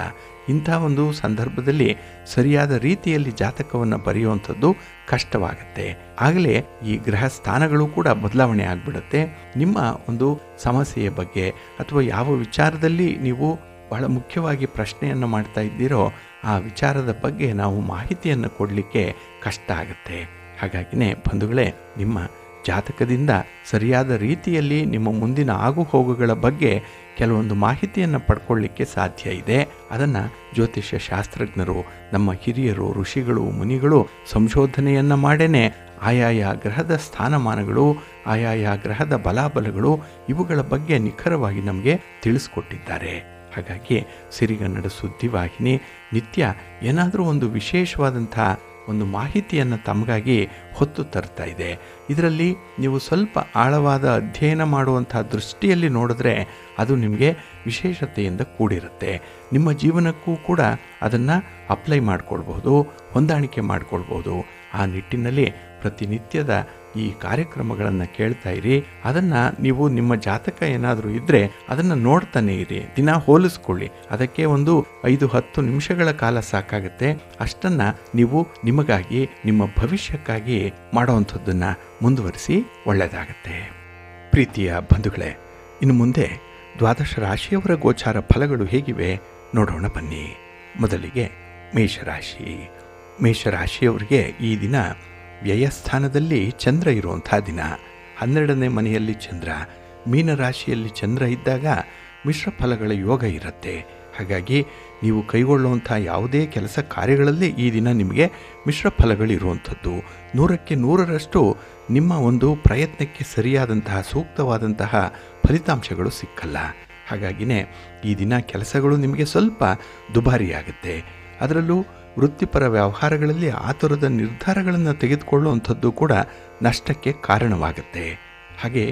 ಇಂಥ ಒಂದು ಸಂದರ್ಭದಲ್ಲಿ ಸರಿಯಾದ ರೀತಿಯಲ್ಲಿ ಜಾತಕವನ್ನು ಬರೆಯುವಂಥದ್ದು ಕಷ್ಟವಾಗುತ್ತೆ. ಆಗಲೇ ಈ ಗ್ರಹ ಸ್ಥಾನಗಳು ಕೂಡ ಬದಲಾವಣೆ ಆಗಿಬಿಡುತ್ತೆ. ನಿಮ್ಮ ಒಂದು ಸಮಸ್ಯೆಯ ಬಗ್ಗೆ ಅಥವಾ ಯಾವ ವಿಚಾರದಲ್ಲಿ ನೀವು ಬಹಳ ಮುಖ್ಯವಾಗಿ ಪ್ರಶ್ನೆಯನ್ನು ಮಾಡ್ತಾ ಇದ್ದೀರೋ ಆ ವಿಚಾರದ ಬಗ್ಗೆ ನಾವು ಮಾಹಿತಿಯನ್ನು ಕೊಡಲಿಕ್ಕೆ ಕಷ್ಟ ಆಗುತ್ತೆ. ಹಾಗಾಗಿನೇ ಬಂಧುಗಳೇ, ನಿಮ್ಮ ಜಾತಕದಿಂದ ಸರಿಯಾದ ರೀತಿಯಲ್ಲಿ ನಿಮ್ಮ ಮುಂದಿನ ಆಗು ಹೋಗುಗಳ ಬಗ್ಗೆ ಕೆಲವೊಂದು ಮಾಹಿತಿಯನ್ನು ಪಡ್ಕೊಳ್ಳಿಕ್ಕೆ ಸಾಧ್ಯ ಇದೆ. ಅದನ್ನು ಜ್ಯೋತಿಷ್ಯ ಶಾಸ್ತ್ರಜ್ಞರು, ನಮ್ಮ ಹಿರಿಯರು, ಋಷಿಗಳು, ಮುನಿಗಳು ಸಂಶೋಧನೆಯನ್ನು ಮಾಡೇನೆ ಆಯಾಯ ಗ್ರಹದ ಸ್ಥಾನಮಾನಗಳು, ಆಯಾಯ ಗ್ರಹದ ಬಲಾಬಲಗಳು ಇವುಗಳ ಬಗ್ಗೆ ನಿಖರವಾಗಿ ನಮಗೆ ತಿಳಿಸ್ಕೊಟ್ಟಿದ್ದಾರೆ. ಹಾಗಾಗಿ ಸಿರಿಗನ್ನಡ ಸುದ್ದಿವಾಹಿನಿ ನಿತ್ಯ ಏನಾದರೂ ಒಂದು ವಿಶೇಷವಾದಂಥ ಒಂದು ಮಾಹಿತಿಯನ್ನು ತಮಗಾಗಿ ಹೊತ್ತು ತರ್ತಾ ಇದೆ. ಇದರಲ್ಲಿ ನೀವು ಸ್ವಲ್ಪ ಆಳವಾದ ಅಧ್ಯಯನ ಮಾಡುವಂಥ ದೃಷ್ಟಿಯಲ್ಲಿ ನೋಡಿದ್ರೆ ಅದು ನಿಮಗೆ ವಿಶೇಷತೆಯಿಂದ ಕೂಡಿರುತ್ತೆ. ನಿಮ್ಮ ಜೀವನಕ್ಕೂ ಕೂಡ ಅದನ್ನು ಅಪ್ಲೈ ಮಾಡ್ಕೊಳ್ಬಹುದು, ಹೊಂದಾಣಿಕೆ ಮಾಡ್ಕೊಳ್ಬೋದು. ಆ ನಿಟ್ಟಿನಲ್ಲಿ ಪ್ರತಿನಿತ್ಯದ ಈ ಕಾರ್ಯಕ್ರಮಗಳನ್ನು ಕೇಳ್ತಾ ಇರಿ. ಅದನ್ನು ನೀವು ನಿಮ್ಮ ಜಾತಕ ಏನಾದರೂ ಇದ್ದರೆ ಅದನ್ನು ನೋಡ್ತಾನೆ ಇರಿ, ದಿನ ಹೋಲಿಸ್ಕೊಳ್ಳಿ. ಅದಕ್ಕೆ ಒಂದು 5-10 ನಿಮಿಷಗಳ ಕಾಲ ಸಾಕಾಗುತ್ತೆ. ಅಷ್ಟನ್ನು ನೀವು ನಿಮಗಾಗಿ, ನಿಮ್ಮ ಭವಿಷ್ಯಕ್ಕಾಗಿ ಮಾಡೋವಂಥದ್ದನ್ನು ಮುಂದುವರಿಸಿ, ಒಳ್ಳೆಯದಾಗತ್ತೆ. ಪ್ರೀತಿಯ ಬಂಧುಗಳೇ, ಇನ್ನು ಮುಂದೆ ದ್ವಾದಶ ರಾಶಿಯವರ ಗೋಚಾರ ಫಲಗಳು ಹೇಗಿವೆ ನೋಡೋಣ ಬನ್ನಿ. ಮೊದಲಿಗೆ ಮೇಷರಾಶಿ. ಮೇಷರಾಶಿಯವರಿಗೆ ಈ ದಿನ ವ್ಯಯಸ್ಥಾನದಲ್ಲಿ ಚಂದ್ರ ಇರುವಂಥ ದಿನ. 12ನೇ ಮನೆಯಲ್ಲಿ ಚಂದ್ರ, ಮೀನರಾಶಿಯಲ್ಲಿ ಚಂದ್ರ ಇದ್ದಾಗ ಮಿಶ್ರ ಫಲಗಳ ಯೋಗ ಇರುತ್ತೆ. ಹಾಗಾಗಿ ನೀವು ಕೈಗೊಳ್ಳುವಂಥ ಯಾವುದೇ ಕೆಲಸ ಕಾರ್ಯಗಳಲ್ಲಿ ಈ ದಿನ ನಿಮಗೆ ಮಿಶ್ರ ಫಲಗಳಿರುವಂಥದ್ದು. 100ಕ್ಕೆ 100ರಷ್ಟು ನಿಮ್ಮ ಒಂದು ಪ್ರಯತ್ನಕ್ಕೆ ಸರಿಯಾದಂತಹ ಸೂಕ್ತವಾದಂತಹ ಫಲಿತಾಂಶಗಳು ಸಿಕ್ಕಲ್ಲ. ಹಾಗಾಗಿನೇ ಈ ದಿನ ಕೆಲಸಗಳು ನಿಮಗೆ ಸ್ವಲ್ಪ ದುಬಾರಿಯಾಗುತ್ತೆ. ಅದರಲ್ಲೂ ವೃತ್ತಿಪರ ವ್ಯವಹಾರಗಳಲ್ಲಿ ಆತುರದ ನಿರ್ಧಾರಗಳನ್ನು ತೆಗೆದುಕೊಳ್ಳುವಂಥದ್ದು ಕೂಡ ನಷ್ಟಕ್ಕೆ ಕಾರಣವಾಗುತ್ತೆ. ಹಾಗೆ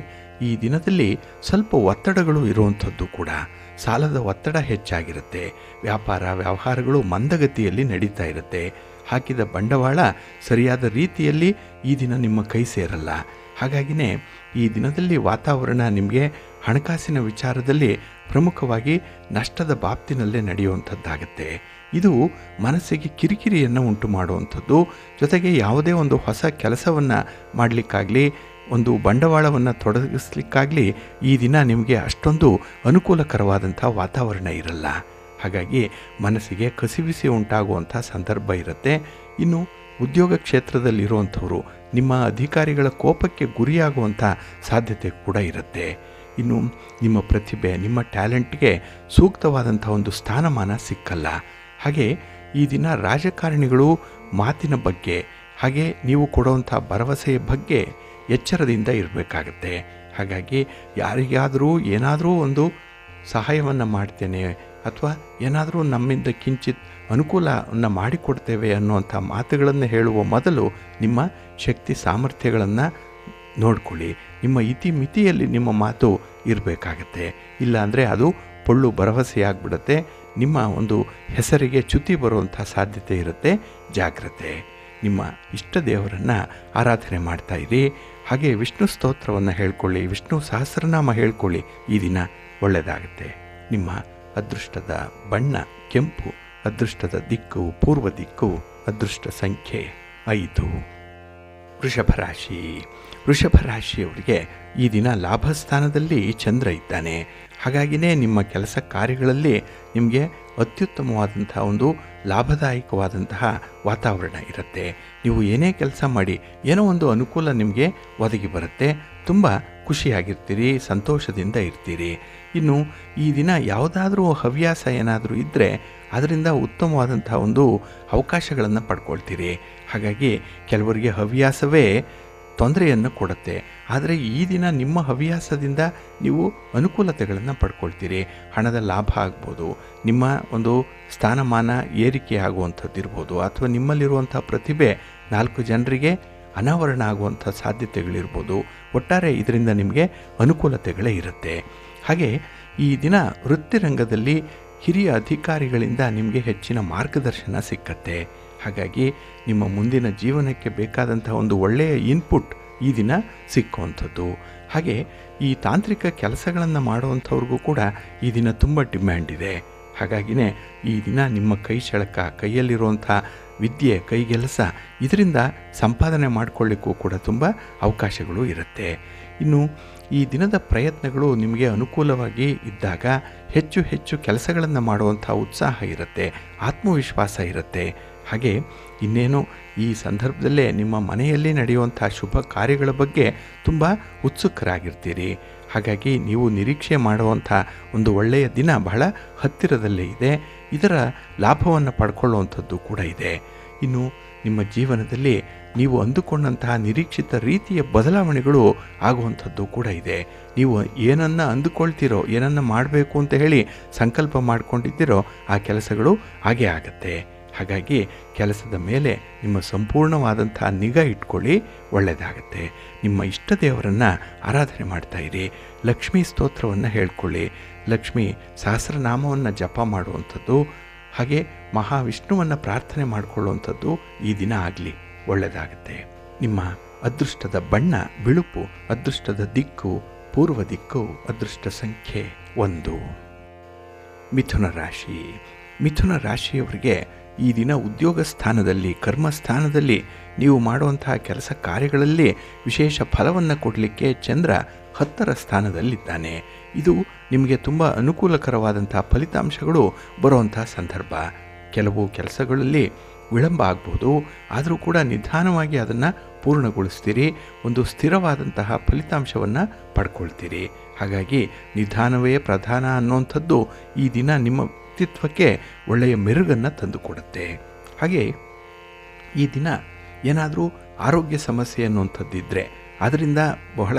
ಈ ದಿನದಲ್ಲಿ ಸ್ವಲ್ಪ ಒತ್ತಡಗಳು ಇರುವಂಥದ್ದು ಕೂಡ. ಸಾಲದ ಒತ್ತಡ ಹೆಚ್ಚಾಗಿರುತ್ತೆ. ವ್ಯವಹಾರಗಳು ಮಂದಗತಿಯಲ್ಲಿ ನಡೀತಾ ಇರುತ್ತೆ. ಹಾಕಿದ ಬಂಡವಾಳ ಸರಿಯಾದ ರೀತಿಯಲ್ಲಿ ಈ ದಿನ ನಿಮ್ಮ ಕೈ ಸೇರಲ್ಲ. ಹಾಗಾಗಿನೇ ಈ ದಿನದಲ್ಲಿ ವಾತಾವರಣ ನಿಮಗೆ ಹಣಕಾಸಿನ ವಿಚಾರದಲ್ಲಿ ಪ್ರಮುಖವಾಗಿ ನಷ್ಟದ ಬಾಬ್ತಿನಲ್ಲೇ ನಡೆಯುವಂಥದ್ದಾಗತ್ತೆ. ಇದು ಮನಸ್ಸಿಗೆ ಕಿರಿಕಿರಿಯನ್ನು ಉಂಟು ಮಾಡುವಂಥದ್ದು. ಜೊತೆಗೆ ಯಾವುದೇ ಒಂದು ಹೊಸ ಕೆಲಸವನ್ನು ಮಾಡಲಿಕ್ಕಾಗಲಿ, ಒಂದು ಬಂಡವಾಳವನ್ನು ತೊಡಗಿಸ್ಲಿಕ್ಕಾಗಲಿ ಈ ದಿನ ನಿಮಗೆ ಅಷ್ಟೊಂದು ಅನುಕೂಲಕರವಾದಂಥ ವಾತಾವರಣ ಇರಲ್ಲ. ಹಾಗಾಗಿ ಮನಸ್ಸಿಗೆ ಕಸಿವಿಸಿ ಉಂಟಾಗುವಂಥ ಸಂದರ್ಭ ಇರುತ್ತೆ. ಇನ್ನು ಉದ್ಯೋಗ ಕ್ಷೇತ್ರದಲ್ಲಿರುವಂಥವರು ನಿಮ್ಮ ಅಧಿಕಾರಿಗಳ ಕೋಪಕ್ಕೆ ಗುರಿಯಾಗುವಂಥ ಸಾಧ್ಯತೆ ಕೂಡ ಇರುತ್ತೆ. ಇನ್ನು ನಿಮ್ಮ ಪ್ರತಿಭೆ, ನಿಮ್ಮ ಟ್ಯಾಲೆಂಟ್ಗೆ ಸೂಕ್ತವಾದಂಥ ಒಂದು ಸ್ಥಾನಮಾನ ಸಿಕ್ಕಲ್ಲ. ಹಾಗೆ ಈ ದಿನ ರಾಜಕಾರಣಿಗಳು ಮಾತಿನ ಬಗ್ಗೆ, ಹಾಗೆ ನೀವು ಕೊಡುವಂಥ ಭರವಸೆಯ ಬಗ್ಗೆ ಎಚ್ಚರದಿಂದ ಇರಬೇಕಾಗತ್ತೆ. ಹಾಗಾಗಿ ಯಾರಿಗಾದರೂ ಏನಾದರೂ ಒಂದು ಸಹಾಯವನ್ನು ಮಾಡ್ತೇನೆ ಅಥವಾ ಏನಾದರೂ ನಮ್ಮಿಂದ ಕಿಂಚಿತ್ ಅನುಕೂಲವನ್ನು ಮಾಡಿಕೊಡ್ತೇವೆ ಅನ್ನುವಂಥ ಮಾತುಗಳನ್ನು ಹೇಳುವ ಮೊದಲು ನಿಮ್ಮ ಶಕ್ತಿ ಸಾಮರ್ಥ್ಯಗಳನ್ನು ನೋಡ್ಕೊಳ್ಳಿ. ನಿಮ್ಮ ಇತಿಮಿತಿಯಲ್ಲಿ ನಿಮ್ಮ ಮಾತು ಇರಬೇಕಾಗತ್ತೆ. ಇಲ್ಲಾಂದರೆ ಅದು ಪೊಳ್ಳು ಭರವಸೆಯಾಗ್ಬಿಡುತ್ತೆ. ನಿಮ್ಮ ಒಂದು ಹೆಸರಿಗೆ ಚ್ಯುತಿ ಬರುವಂಥ ಸಾಧ್ಯತೆ ಇರುತ್ತೆ. ಜಾಗ್ರತೆ. ನಿಮ್ಮ ಇಷ್ಟ ದೇವರನ್ನು ಆರಾಧನೆ ಮಾಡ್ತಾ ಇರಿ. ಹಾಗೆ ವಿಷ್ಣು ಸ್ತೋತ್ರವನ್ನು ಹೇಳ್ಕೊಳ್ಳಿ, ವಿಷ್ಣು ಸಹಸ್ರನಾಮ ಹೇಳ್ಕೊಳ್ಳಿ. ಈ ದಿನ ಒಳ್ಳೆಯದಾಗುತ್ತೆ. ನಿಮ್ಮ ಅದೃಷ್ಟದ ಬಣ್ಣ ಕೆಂಪು, ಅದೃಷ್ಟದ ದಿಕ್ಕು ಪೂರ್ವ ದಿಕ್ಕು, ಅದೃಷ್ಟ ಸಂಖ್ಯೆ 5. ವೃಷಭರಾಶಿ. ವೃಷಭರಾಶಿಯವರಿಗೆ ಈ ದಿನ ಲಾಭಸ್ಥಾನದಲ್ಲಿ ಚಂದ್ರ ಇದ್ದಾನೆ. ಹಾಗಾಗಿಯೇ ನಿಮ್ಮ ಕೆಲಸ ಕಾರ್ಯಗಳಲ್ಲಿ ನಿಮಗೆ ಅತ್ಯುತ್ತಮವಾದಂಥ ಒಂದು ಲಾಭದಾಯಕವಾದಂತಹ ವಾತಾವರಣ ಇರುತ್ತೆ. ನೀವು ಏನೇ ಕೆಲಸ ಮಾಡಿ ಏನೋ ಒಂದು ಅನುಕೂಲ ನಿಮಗೆ ಒದಗಿ ಬರುತ್ತೆ. ತುಂಬ ಖುಷಿಯಾಗಿರ್ತೀರಿ, ಸಂತೋಷದಿಂದ ಇರ್ತೀರಿ. ಇನ್ನು ಈ ದಿನ ಯಾವುದಾದ್ರೂ ಹವ್ಯಾಸ ಏನಾದರೂ ಇದ್ದರೆ ಅದರಿಂದ ಉತ್ತಮವಾದಂಥ ಒಂದು ಅವಕಾಶಗಳನ್ನು ಪಡ್ಕೊಳ್ತೀರಿ. ಹಾಗಾಗಿ ಕೆಲವರಿಗೆ ಹವ್ಯಾಸವೇ ತೊಂದರೆಯನ್ನು ಕೊಡುತ್ತೆ. ಆದರೆ ಈ ದಿನ ನಿಮ್ಮ ಹವ್ಯಾಸದಿಂದ ನೀವು ಅನುಕೂಲತೆಗಳನ್ನು ಪಡ್ಕೊಳ್ತೀರಿ. ಹಣದ ಲಾಭ ಆಗ್ಬೋದು, ನಿಮ್ಮ ಒಂದು ಸ್ಥಾನಮಾನ ಏರಿಕೆ ಆಗುವಂಥದ್ದು ಇರ್ಬೋದು, ಅಥವಾ ನಿಮ್ಮಲ್ಲಿರುವಂಥ ಪ್ರತಿಭೆ 4 ಜನರಿಗೆ ಅನಾವರಣ ಆಗುವಂಥ ಸಾಧ್ಯತೆಗಳಿರ್ಬೋದು. ಒಟ್ಟಾರೆ ಇದರಿಂದ ನಿಮಗೆ ಅನುಕೂಲತೆಗಳೇ ಇರುತ್ತೆ. ಹಾಗೆ ಈ ದಿನ ವೃತ್ತಿರಂಗದಲ್ಲಿ ಹಿರಿಯ ಅಧಿಕಾರಿಗಳಿಂದ ನಿಮಗೆ ಹೆಚ್ಚಿನ ಮಾರ್ಗದರ್ಶನ ಸಿಕ್ಕತ್ತೆ. ಹಾಗಾಗಿ ನಿಮ್ಮ ಮುಂದಿನ ಜೀವನಕ್ಕೆ ಬೇಕಾದಂಥ ಒಂದು ಒಳ್ಳೆಯ ಇನ್ಪುಟ್ ಈ ದಿನ ಸಿಕ್ಕುವಂಥದ್ದು. ಹಾಗೆ ಈ ತಾಂತ್ರಿಕ ಕೆಲಸಗಳನ್ನು ಮಾಡುವಂಥವ್ರಿಗೂ ಕೂಡ ಈ ದಿನ ತುಂಬ ಡಿಮ್ಯಾಂಡ್ ಇದೆ. ಹಾಗಾಗಿನೇ ಈ ದಿನ ನಿಮ್ಮ ಕೈ ಚಳಕ, ಕೈಯಲ್ಲಿರುವಂಥ ವಿದ್ಯೆ, ಕೈಗೆಲಸ, ಇದರಿಂದ ಸಂಪಾದನೆ ಮಾಡಿಕೊಳ್ಳಿಕ್ಕೂ ಕೂಡ ತುಂಬ ಅವಕಾಶಗಳು ಇರುತ್ತೆ. ಇನ್ನು ಈ ದಿನದ ಪ್ರಯತ್ನಗಳು ನಿಮಗೆ ಅನುಕೂಲವಾಗಿ ಇದ್ದಾಗ ಹೆಚ್ಚು ಹೆಚ್ಚು ಕೆಲಸಗಳನ್ನು ಮಾಡುವಂಥ ಉತ್ಸಾಹ ಇರುತ್ತೆ, ಆತ್ಮವಿಶ್ವಾಸ ಇರುತ್ತೆ. ಹಾಗೆ ಇನ್ನೇನು ಈ ಸಂದರ್ಭದಲ್ಲೇ ನಿಮ್ಮ ಮನೆಯಲ್ಲಿ ನಡೆಯುವಂಥ ಶುಭ ಕಾರ್ಯಗಳ ಬಗ್ಗೆ ತುಂಬ ಉತ್ಸುಕರಾಗಿರ್ತೀರಿ. ಹಾಗಾಗಿ ನೀವು ನಿರೀಕ್ಷೆ ಮಾಡುವಂಥ ಒಂದು ಒಳ್ಳೆಯ ದಿನ ಬಹಳ ಹತ್ತಿರದಲ್ಲೇ ಇದೆ. ಇದರ ಲಾಭವನ್ನು ಪಡ್ಕೊಳ್ಳುವಂಥದ್ದು ಕೂಡ ಇದೆ. ಇನ್ನು ನಿಮ್ಮ ಜೀವನದಲ್ಲಿ ನೀವು ಅಂದುಕೊಂಡಂತಹ ನಿರೀಕ್ಷಿತ ರೀತಿಯ ಬದಲಾವಣೆಗಳು ಆಗುವಂಥದ್ದು ಕೂಡ ಇದೆ. ನೀವು ಏನನ್ನು ಅಂದುಕೊಳ್ತೀರೋ, ಏನನ್ನು ಮಾಡಬೇಕು ಅಂತ ಹೇಳಿ ಸಂಕಲ್ಪ ಮಾಡಿಕೊಂಡಿದ್ದೀರೋ ಆ ಕೆಲಸಗಳು ಹಾಗೇ ಆಗುತ್ತೆ. ಹಾಗಾಗಿ ಕೆಲಸದ ಮೇಲೆ ನಿಮ್ಮ ಸಂಪೂರ್ಣವಾದಂಥ ನಿಗಾ ಇಟ್ಕೊಳ್ಳಿ, ಒಳ್ಳೆಯದಾಗತ್ತೆ. ನಿಮ್ಮ ಇಷ್ಟ ದೇವರನ್ನು ಆರಾಧನೆ ಮಾಡ್ತಾ ಇರಿ. ಲಕ್ಷ್ಮೀ ಸ್ತೋತ್ರವನ್ನು ಹೇಳ್ಕೊಳ್ಳಿ. ಲಕ್ಷ್ಮೀ ಸಹಸ್ರನಾಮವನ್ನು ಜಪ ಮಾಡುವಂಥದ್ದು, ಹಾಗೆ ಮಹಾವಿಷ್ಣುವನ್ನು ಪ್ರಾರ್ಥನೆ ಮಾಡಿಕೊಳ್ಳುವಂಥದ್ದು ಈ ದಿನ ಆಗಲಿ, ಒಳ್ಳೆಯದಾಗುತ್ತೆ. ನಿಮ್ಮ ಅದೃಷ್ಟದ ಬಣ್ಣ ಬಿಳುಪು, ಅದೃಷ್ಟದ ದಿಕ್ಕು ಪೂರ್ವ ದಿಕ್ಕು, ಅದೃಷ್ಟ ಸಂಖ್ಯೆ 1. ಮಿಥುನ ರಾಶಿ. ಮಿಥುನ ರಾಶಿಯವರಿಗೆ ಈ ದಿನ ಉದ್ಯೋಗ ಸ್ಥಾನದಲ್ಲಿ, ಕರ್ಮಸ್ಥಾನದಲ್ಲಿ ನೀವು ಮಾಡುವಂತಹ ಕೆಲಸ ಕಾರ್ಯಗಳಲ್ಲಿ ವಿಶೇಷ ಫಲವನ್ನು ಕೊಡಲಿಕ್ಕೆ ಚಂದ್ರ 10ರ ಸ್ಥಾನದಲ್ಲಿದ್ದಾನೆ. ಇದು ನಿಮಗೆ ತುಂಬ ಅನುಕೂಲಕರವಾದಂಥ ಫಲಿತಾಂಶಗಳು ಬರುವಂಥ ಸಂದರ್ಭ. ಕೆಲವು ಕೆಲಸಗಳಲ್ಲಿ ವಿಳಂಬ ಆಗ್ಬೋದು, ಆದರೂ ಕೂಡ ನಿಧಾನವಾಗಿ ಅದನ್ನು ಪೂರ್ಣಗೊಳಿಸ್ತೀರಿ. ಒಂದು ಸ್ಥಿರವಾದಂತಹ ಫಲಿತಾಂಶವನ್ನು ಪಡ್ಕೊಳ್ತೀರಿ. ಹಾಗಾಗಿ ನಿಧಾನವೇ ಪ್ರಧಾನ ಅನ್ನುವಂಥದ್ದು ಈ ದಿನ ನಿಮ್ಮ ವ್ಯಕ್ತಿತ್ವಕ್ಕೆ ಒಳ್ಳೆಯ ಮೆರುಗನ್ನು ತಂದುಕೊಡುತ್ತೆ. ಹಾಗೆ ಈ ದಿನ ಏನಾದರೂ ಆರೋಗ್ಯ ಸಮಸ್ಯೆ ಅನ್ನುವಂಥದ್ದಿದ್ದರೆ ಅದರಿಂದ ಬಹಳ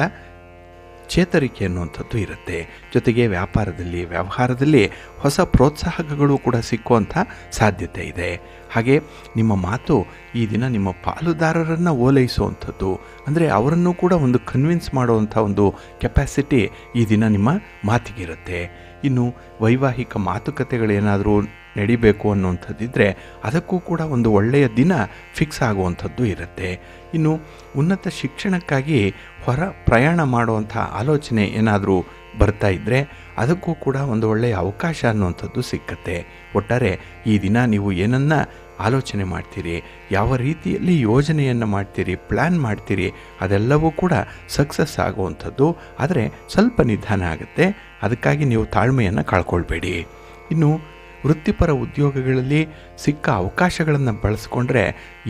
ಚೇತರಿಕೆ ಅನ್ನುವಂಥದ್ದು ಇರುತ್ತೆ. ಜೊತೆಗೆ ವ್ಯಾಪಾರದಲ್ಲಿ ವ್ಯವಹಾರದಲ್ಲಿ ಹೊಸ ಪ್ರೋತ್ಸಾಹಕಗಳು ಕೂಡ ಸಿಕ್ಕುವಂಥ ಸಾಧ್ಯತೆ ಇದೆ. ಹಾಗೆ ನಿಮ್ಮ ಮಾತು ಈ ದಿನ ನಿಮ್ಮ ಪಾಲುದಾರರನ್ನು ಓಲೈಸುವಂಥದ್ದು, ಅಂದರೆ ಅವರನ್ನು ಕೂಡ ಒಂದು ಕನ್ವಿನ್ಸ್ ಮಾಡುವಂಥ ಒಂದು ಕೆಪಾಸಿಟಿ ಈ ದಿನ ನಿಮ್ಮ ಮಾತಿಗಿರುತ್ತೆ. ಇನ್ನು ವೈವಾಹಿಕ ಮಾತುಕತೆಗಳೇನಾದರೂ ನಡಿಬೇಕು ಅನ್ನುವಂಥದ್ದಿದ್ದರೆ ಅದಕ್ಕೂ ಕೂಡ ಒಂದು ಒಳ್ಳೆಯ ದಿನ ಫಿಕ್ಸ್ ಆಗುವಂಥದ್ದು ಇರುತ್ತೆ. ಇನ್ನು ಉನ್ನತ ಶಿಕ್ಷಣಕ್ಕಾಗಿ ಹೊರ ಪ್ರಯಾಣ ಮಾಡುವಂಥ ಆಲೋಚನೆ ಏನಾದರೂ ಬರ್ತಾ ಇದ್ದರೆ ಅದಕ್ಕೂ ಕೂಡ ಒಂದು ಒಳ್ಳೆಯ ಅವಕಾಶ ಅನ್ನುವಂಥದ್ದು ಸಿಕ್ಕತ್ತೆ. ಒಟ್ಟಾರೆ ಈ ದಿನ ನೀವು ಏನನ್ನು ಆಲೋಚನೆ ಮಾಡ್ತೀರಿ, ಯಾವ ರೀತಿಯಲ್ಲಿ ಯೋಜನೆಯನ್ನು ಮಾಡ್ತೀರಿ, ಪ್ಲ್ಯಾನ್ ಮಾಡ್ತೀರಿ, ಅದೆಲ್ಲವೂ ಕೂಡ ಸಕ್ಸಸ್ ಆಗುವಂಥದ್ದು. ಆದರೆ ಸ್ವಲ್ಪ ನಿಧಾನ ಆಗುತ್ತೆ. ಅದಕ್ಕಾಗಿ ನೀವು ತಾಳ್ಮೆಯನ್ನು ಕಳ್ಕೊಳ್ಬೇಡಿ. ಇನ್ನು ವೃತ್ತಿಪರ ಉದ್ಯೋಗಗಳಲ್ಲಿ ಸಿಕ್ಕ ಅವಕಾಶಗಳನ್ನು ಬಳಸ್ಕೊಂಡ್ರೆ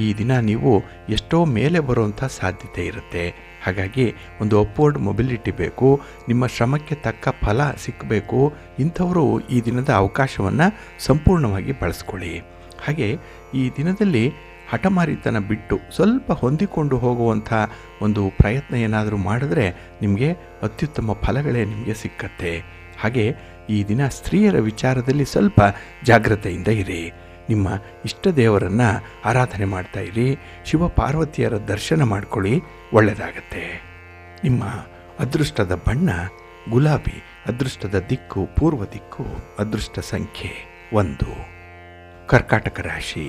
ಈ ದಿನ ನೀವು ಎಷ್ಟೋ ಮೇಲೆ ಬರುವಂಥ ಸಾಧ್ಯತೆ ಇರುತ್ತೆ. ಹಾಗಾಗಿ ಒಂದು ಅಪ್ವರ್ಡ್ ಮೊಬಿಲಿಟಿ ಬೇಕು, ನಿಮ್ಮ ಶ್ರಮಕ್ಕೆ ತಕ್ಕ ಫಲ ಸಿಕ್ಕಬೇಕು. ಇಂಥವರು ಈ ದಿನದ ಅವಕಾಶವನ್ನು ಸಂಪೂರ್ಣವಾಗಿ ಬಳಸ್ಕೊಳ್ಳಿ. ಹಾಗೆ ಈ ದಿನದಲ್ಲಿ ಹಠಮಾರಿತನ ಬಿಟ್ಟು ಸ್ವಲ್ಪ ಹೊಂದಿಕೊಂಡು ಹೋಗುವಂಥ ಒಂದು ಪ್ರಯತ್ನ ಏನಾದರೂ ಮಾಡಿದ್ರೆ ನಿಮಗೆ ಅತ್ಯುತ್ತಮ ಫಲಗಳೇ ನಿಮಗೆ ಸಿಕ್ಕತ್ತೆ. ಹಾಗೆ ಈ ದಿನ ಸ್ತ್ರೀಯರ ವಿಚಾರದಲ್ಲಿ ಸ್ವಲ್ಪ ಜಾಗ್ರತೆಯಿಂದ ಇರಿ. ನಿಮ್ಮ ಇಷ್ಟ ದೇವರನ್ನು ಆರಾಧನೆ ಮಾಡ್ತಾ ಇರಿ. ಶಿವ ಪಾರ್ವತಿಯರ ದರ್ಶನ ಮಾಡ್ಕೊಳ್ಳಿ, ಒಳ್ಳೆಯದಾಗತ್ತೆ. ನಿಮ್ಮ ಅದೃಷ್ಟದ ಬಣ್ಣ ಗುಲಾಬಿ, ಅದೃಷ್ಟದ ದಿಕ್ಕು ಪೂರ್ವ ದಿಕ್ಕು, ಅದೃಷ್ಟ ಸಂಖ್ಯೆ 1. ಕರ್ಕಾಟಕ ರಾಶಿ.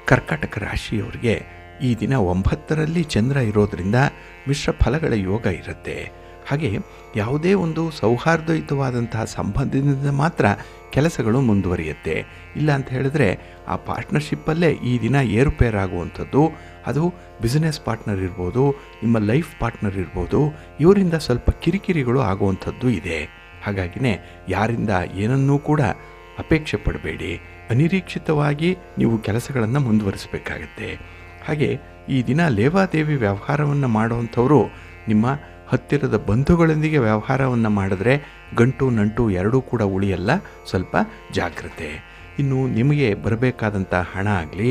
ಕರ್ಕಾಟಕ ರಾಶಿಯವರಿಗೆ ಈ ದಿನ 9ರಲ್ಲಿ ಚಂದ್ರ ಇರೋದರಿಂದ ಮಿಶ್ರ ಫಲಗಳ ಯೋಗ ಇರುತ್ತೆ. ಹಾಗೆ ಯಾವುದೇ ಒಂದು ಸೌಹಾರ್ದಯುತವಾದಂತಹ ಸಂಬಂಧದಿಂದ ಮಾತ್ರ ಕೆಲಸಗಳು ಮುಂದುವರಿಯುತ್ತೆ. ಇಲ್ಲ ಅಂತ ಹೇಳಿದ್ರೆ ಆ ಪಾರ್ಟ್ನರ್ಶಿಪ್ಪಲ್ಲೇ ಈ ದಿನ ಏರುಪೇರಾಗುವಂಥದ್ದು. ಅದು ಬಿಸ್ನೆಸ್ ಪಾರ್ಟ್ನರ್ ಇರ್ಬೋದು, ನಿಮ್ಮ ಲೈಫ್ ಪಾರ್ಟ್ನರ್ ಇರ್ಬೋದು, ಇವರಿಂದ ಸ್ವಲ್ಪ ಕಿರಿಕಿರಿಗಳು ಆಗುವಂಥದ್ದು ಇದೆ. ಹಾಗಾಗಿನೇ ಯಾರಿಂದ ಏನನ್ನೂ ಕೂಡ ಅಪೇಕ್ಷೆ ಪಡಬೇಡಿ. ಅನಿರೀಕ್ಷಿತವಾಗಿ ನೀವು ಕೆಲಸಗಳನ್ನು ಮುಂದುವರಿಸಬೇಕಾಗತ್ತೆ. ಹಾಗೆ ಈ ದಿನ ಲೇವಾದೇವಿ ವ್ಯವಹಾರವನ್ನು ಮಾಡುವಂಥವರು ನಿಮ್ಮ ಹತ್ತಿರದ ಬಂಧುಗಳೊಂದಿಗೆ ವ್ಯವಹಾರವನ್ನು ಮಾಡಿದ್ರೆ ಗಂಟು ನಂಟು ಎರಡೂ ಕೂಡ ಉಳಿಯಲ್ಲ, ಸ್ವಲ್ಪ ಜಾಗ್ರತೆ. ಇನ್ನು ನಿಮಗೆ ಬರಬೇಕಾದಂಥ ಹಣ ಆಗಲಿ,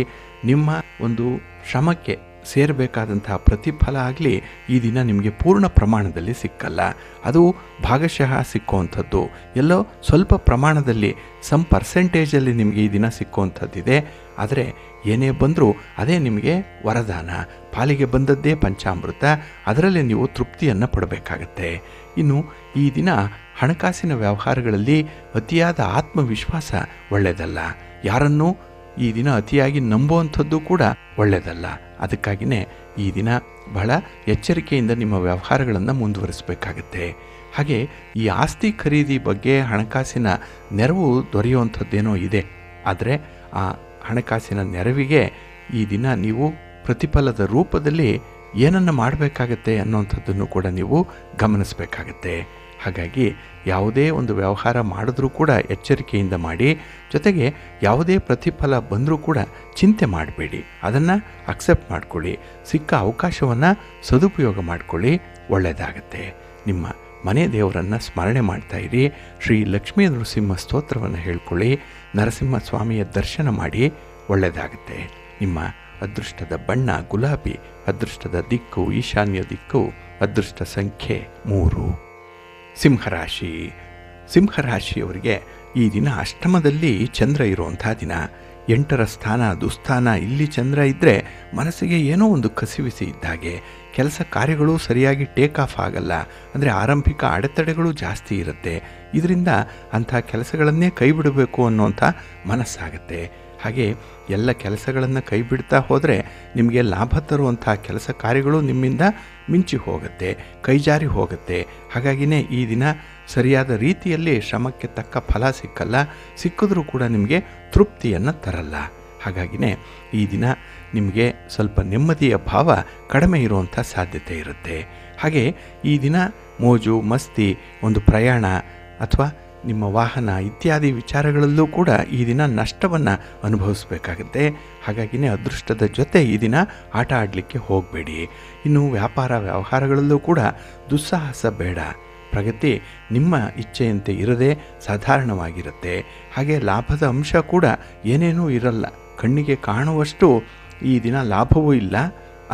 ನಿಮ್ಮ ಒಂದು ಶ್ರಮಕ್ಕೆ ಸೇರಬೇಕಾದಂತಹ ಪ್ರತಿಫಲ ಆಗಲಿ ಈ ದಿನ ನಿಮಗೆ ಪೂರ್ಣ ಪ್ರಮಾಣದಲ್ಲಿ ಸಿಕ್ಕಲ್ಲ. ಅದು ಭಾಗಶಃ ಸಿಕ್ಕುವಂಥದ್ದು, ಎಲ್ಲೋ ಸ್ವಲ್ಪ ಪ್ರಮಾಣದಲ್ಲಿ ಸಮ್ ಪರ್ಸೆಂಟೇಜಲ್ಲಿ ನಿಮಗೆ ಈ ದಿನ ಸಿಕ್ಕುವಂಥದ್ದಿದೆ. ಆದರೆ ಏನೇ ಬಂದರೂ ಅದೇ ನಿಮಗೆ ವರದಾನ, ಪಾಲಿಗೆ ಬಂದದ್ದೇ ಪಂಚಾಮೃತ, ಅದರಲ್ಲೇ ನೀವು ತೃಪ್ತಿಯನ್ನು ಪಡಬೇಕಾಗತ್ತೆ. ಇನ್ನು ಈ ದಿನ ಹಣಕಾಸಿನ ವ್ಯವಹಾರಗಳಲ್ಲಿ ಅತಿಯಾದ ಆತ್ಮವಿಶ್ವಾಸ ಒಳ್ಳೆಯದಲ್ಲ. ಯಾರನ್ನೂ ಈ ದಿನ ಅತಿಯಾಗಿ ನಂಬುವಂಥದ್ದು ಕೂಡ ಒಳ್ಳೆಯದಲ್ಲ. ಅದಕ್ಕಾಗಿಯೇ ಈ ದಿನ ಬಹಳ ಎಚ್ಚರಿಕೆಯಿಂದ ನಿಮ್ಮ ವ್ಯವಹಾರಗಳನ್ನು ಮುಂದುವರಿಸಬೇಕಾಗತ್ತೆ. ಹಾಗೆ ಈ ಆಸ್ತಿ ಖರೀದಿ ಬಗ್ಗೆ ಹಣಕಾಸಿನ ನೆರವು ದೊರೆಯುವಂಥದ್ದೇನೋ ಇದೆ. ಆದರೆ ಆ ಹಣಕಾಸಿನ ನೆರವಿಗೆ ಈ ದಿನ ನೀವು ಪ್ರತಿಫಲದ ರೂಪದಲ್ಲಿ ಏನನ್ನು ಮಾಡಬೇಕಾಗತ್ತೆ ಅನ್ನೋಂಥದ್ದನ್ನು ಕೂಡ ನೀವು ಗಮನಿಸಬೇಕಾಗತ್ತೆ. ಹಾಗಾಗಿ ಯಾವುದೇ ಒಂದು ವ್ಯವಹಾರ ಮಾಡಿದ್ರೂ ಕೂಡ ಎಚ್ಚರಿಕೆಯಿಂದ ಮಾಡಿ. ಜೊತೆಗೆ ಯಾವುದೇ ಪ್ರತಿಫಲ ಬಂದರೂ ಕೂಡ ಚಿಂತೆ ಮಾಡಬೇಡಿ, ಅದನ್ನು ಅಕ್ಸೆಪ್ಟ್ ಮಾಡ್ಕೊಳ್ಳಿ. ಸಿಕ್ಕ ಅವಕಾಶವನ್ನು ಸದುಪಯೋಗ ಮಾಡಿಕೊಳ್ಳಿ, ಒಳ್ಳೆಯದಾಗತ್ತೆ. ನಿಮ್ಮ ಮನೆ ದೇವರನ್ನು ಸ್ಮರಣೆ ಮಾಡ್ತಾ ಇರಿ. ಶ್ರೀ ಲಕ್ಷ್ಮೀ ನರಸಿಂಹ ಸ್ತೋತ್ರವನ್ನು ಹೇಳ್ಕೊಳ್ಳಿ. ನರಸಿಂಹ ಸ್ವಾಮಿಯ ದರ್ಶನ ಮಾಡಿ, ಒಳ್ಳೆಯದಾಗುತ್ತೆ. ನಿಮ್ಮ ಅದೃಷ್ಟದ ಬಣ್ಣ ಗುಲಾಬಿ, ಅದೃಷ್ಟದ ದಿಕ್ಕು ಈಶಾನ್ಯ ದಿಕ್ಕು, ಅದೃಷ್ಟ ಸಂಖ್ಯೆ 3. ಸಿಂಹರಾಶಿ. ಸಿಂಹರಾಶಿಯವರಿಗೆ ಈ ದಿನ ಅಷ್ಟಮದಲ್ಲಿ ಚಂದ್ರ ಇರುವಂಥ ದಿನ. 8ರ ಸ್ಥಾನ ದುಸ್ಥಾನ, ಇಲ್ಲಿ ಚಂದ್ರ ಇದ್ದರೆ ಮನಸ್ಸಿಗೆ ಏನೋ ಒಂದು ಕಸಿವಿಸಿ ಇದ್ದಾಗೆ. ಕೆಲಸ ಕಾರ್ಯಗಳು ಸರಿಯಾಗಿ ಟೇಕ್ ಆಫ್ ಆಗಲ್ಲ, ಅಂದರೆ ಆರಂಭಿಕ ಅಡೆತಡೆಗಳು ಜಾಸ್ತಿ ಇರುತ್ತೆ. ಇದರಿಂದ ಅಂಥ ಕೆಲಸಗಳನ್ನೇ ಕೈ ಬಿಡಬೇಕು ಅನ್ನೋಂಥ ಮನಸ್ಸಾಗುತ್ತೆ. ಹಾಗೆ ಎಲ್ಲ ಕೆಲಸಗಳನ್ನು ಕೈ ಬಿಡ್ತಾ ಹೋದರೆ ನಿಮಗೆ ಲಾಭ ತರುವಂಥ ಕೆಲಸ ಕಾರ್ಯಗಳು ನಿಮ್ಮಿಂದ ಮಿಂಚಿ ಹೋಗುತ್ತೆ, ಕೈಜಾರಿ ಹೋಗುತ್ತೆ. ಹಾಗಾಗಿನೇ ಈ ದಿನ ಸರಿಯಾದ ರೀತಿಯಲ್ಲಿ ಶ್ರಮಕ್ಕೆ ತಕ್ಕ ಫಲ ಸಿಕ್ಕಲ್ಲ, ಸಿಕ್ಕಿದ್ರೂ ಕೂಡ ನಿಮಗೆ ತೃಪ್ತಿಯನ್ನು ತರಲ್ಲ. ಹಾಗಾಗಿನೇ ಈ ದಿನ ನಿಮಗೆ ಸ್ವಲ್ಪ ನೆಮ್ಮದಿಯ ಭಾವ ಕಡಿಮೆ ಇರುವಂಥ ಸಾಧ್ಯತೆ ಇರುತ್ತೆ. ಹಾಗೆ ಈ ದಿನ ಮೋಜು ಮಸ್ತಿ, ಒಂದು ಪ್ರಯಾಣ ಅಥವಾ ನಿಮ್ಮ ವಾಹನ ಇತ್ಯಾದಿ ವಿಚಾರಗಳಲ್ಲೂ ಕೂಡ ಈ ದಿನ ನಷ್ಟವನ್ನು ಅನುಭವಿಸಬೇಕಾಗುತ್ತೆ. ಹಾಗಾಗಿನೇ ಅದೃಷ್ಟದ ಜೊತೆ ಈ ದಿನ ಆಟ ಆಡಲಿಕ್ಕೆ ಹೋಗಬೇಡಿ. ಇನ್ನು ವ್ಯಾಪಾರ ವ್ಯವಹಾರಗಳಲ್ಲೂ ಕೂಡ ದುಸ್ಸಾಹಸ ಬೇಡ. ಪ್ರಗತಿ ನಿಮ್ಮ ಇಚ್ಛೆಯಂತೆ ಇರದೆ ಸಾಧಾರಣವಾಗಿರುತ್ತೆ. ಹಾಗೆ ಲಾಭದ ಅಂಶ ಕೂಡ ಏನೇನೂ ಇರಲ್ಲ. ಕಣ್ಣಿಗೆ ಕಾಣುವಷ್ಟು ಈ ದಿನ ಲಾಭವೂ ಇಲ್ಲ.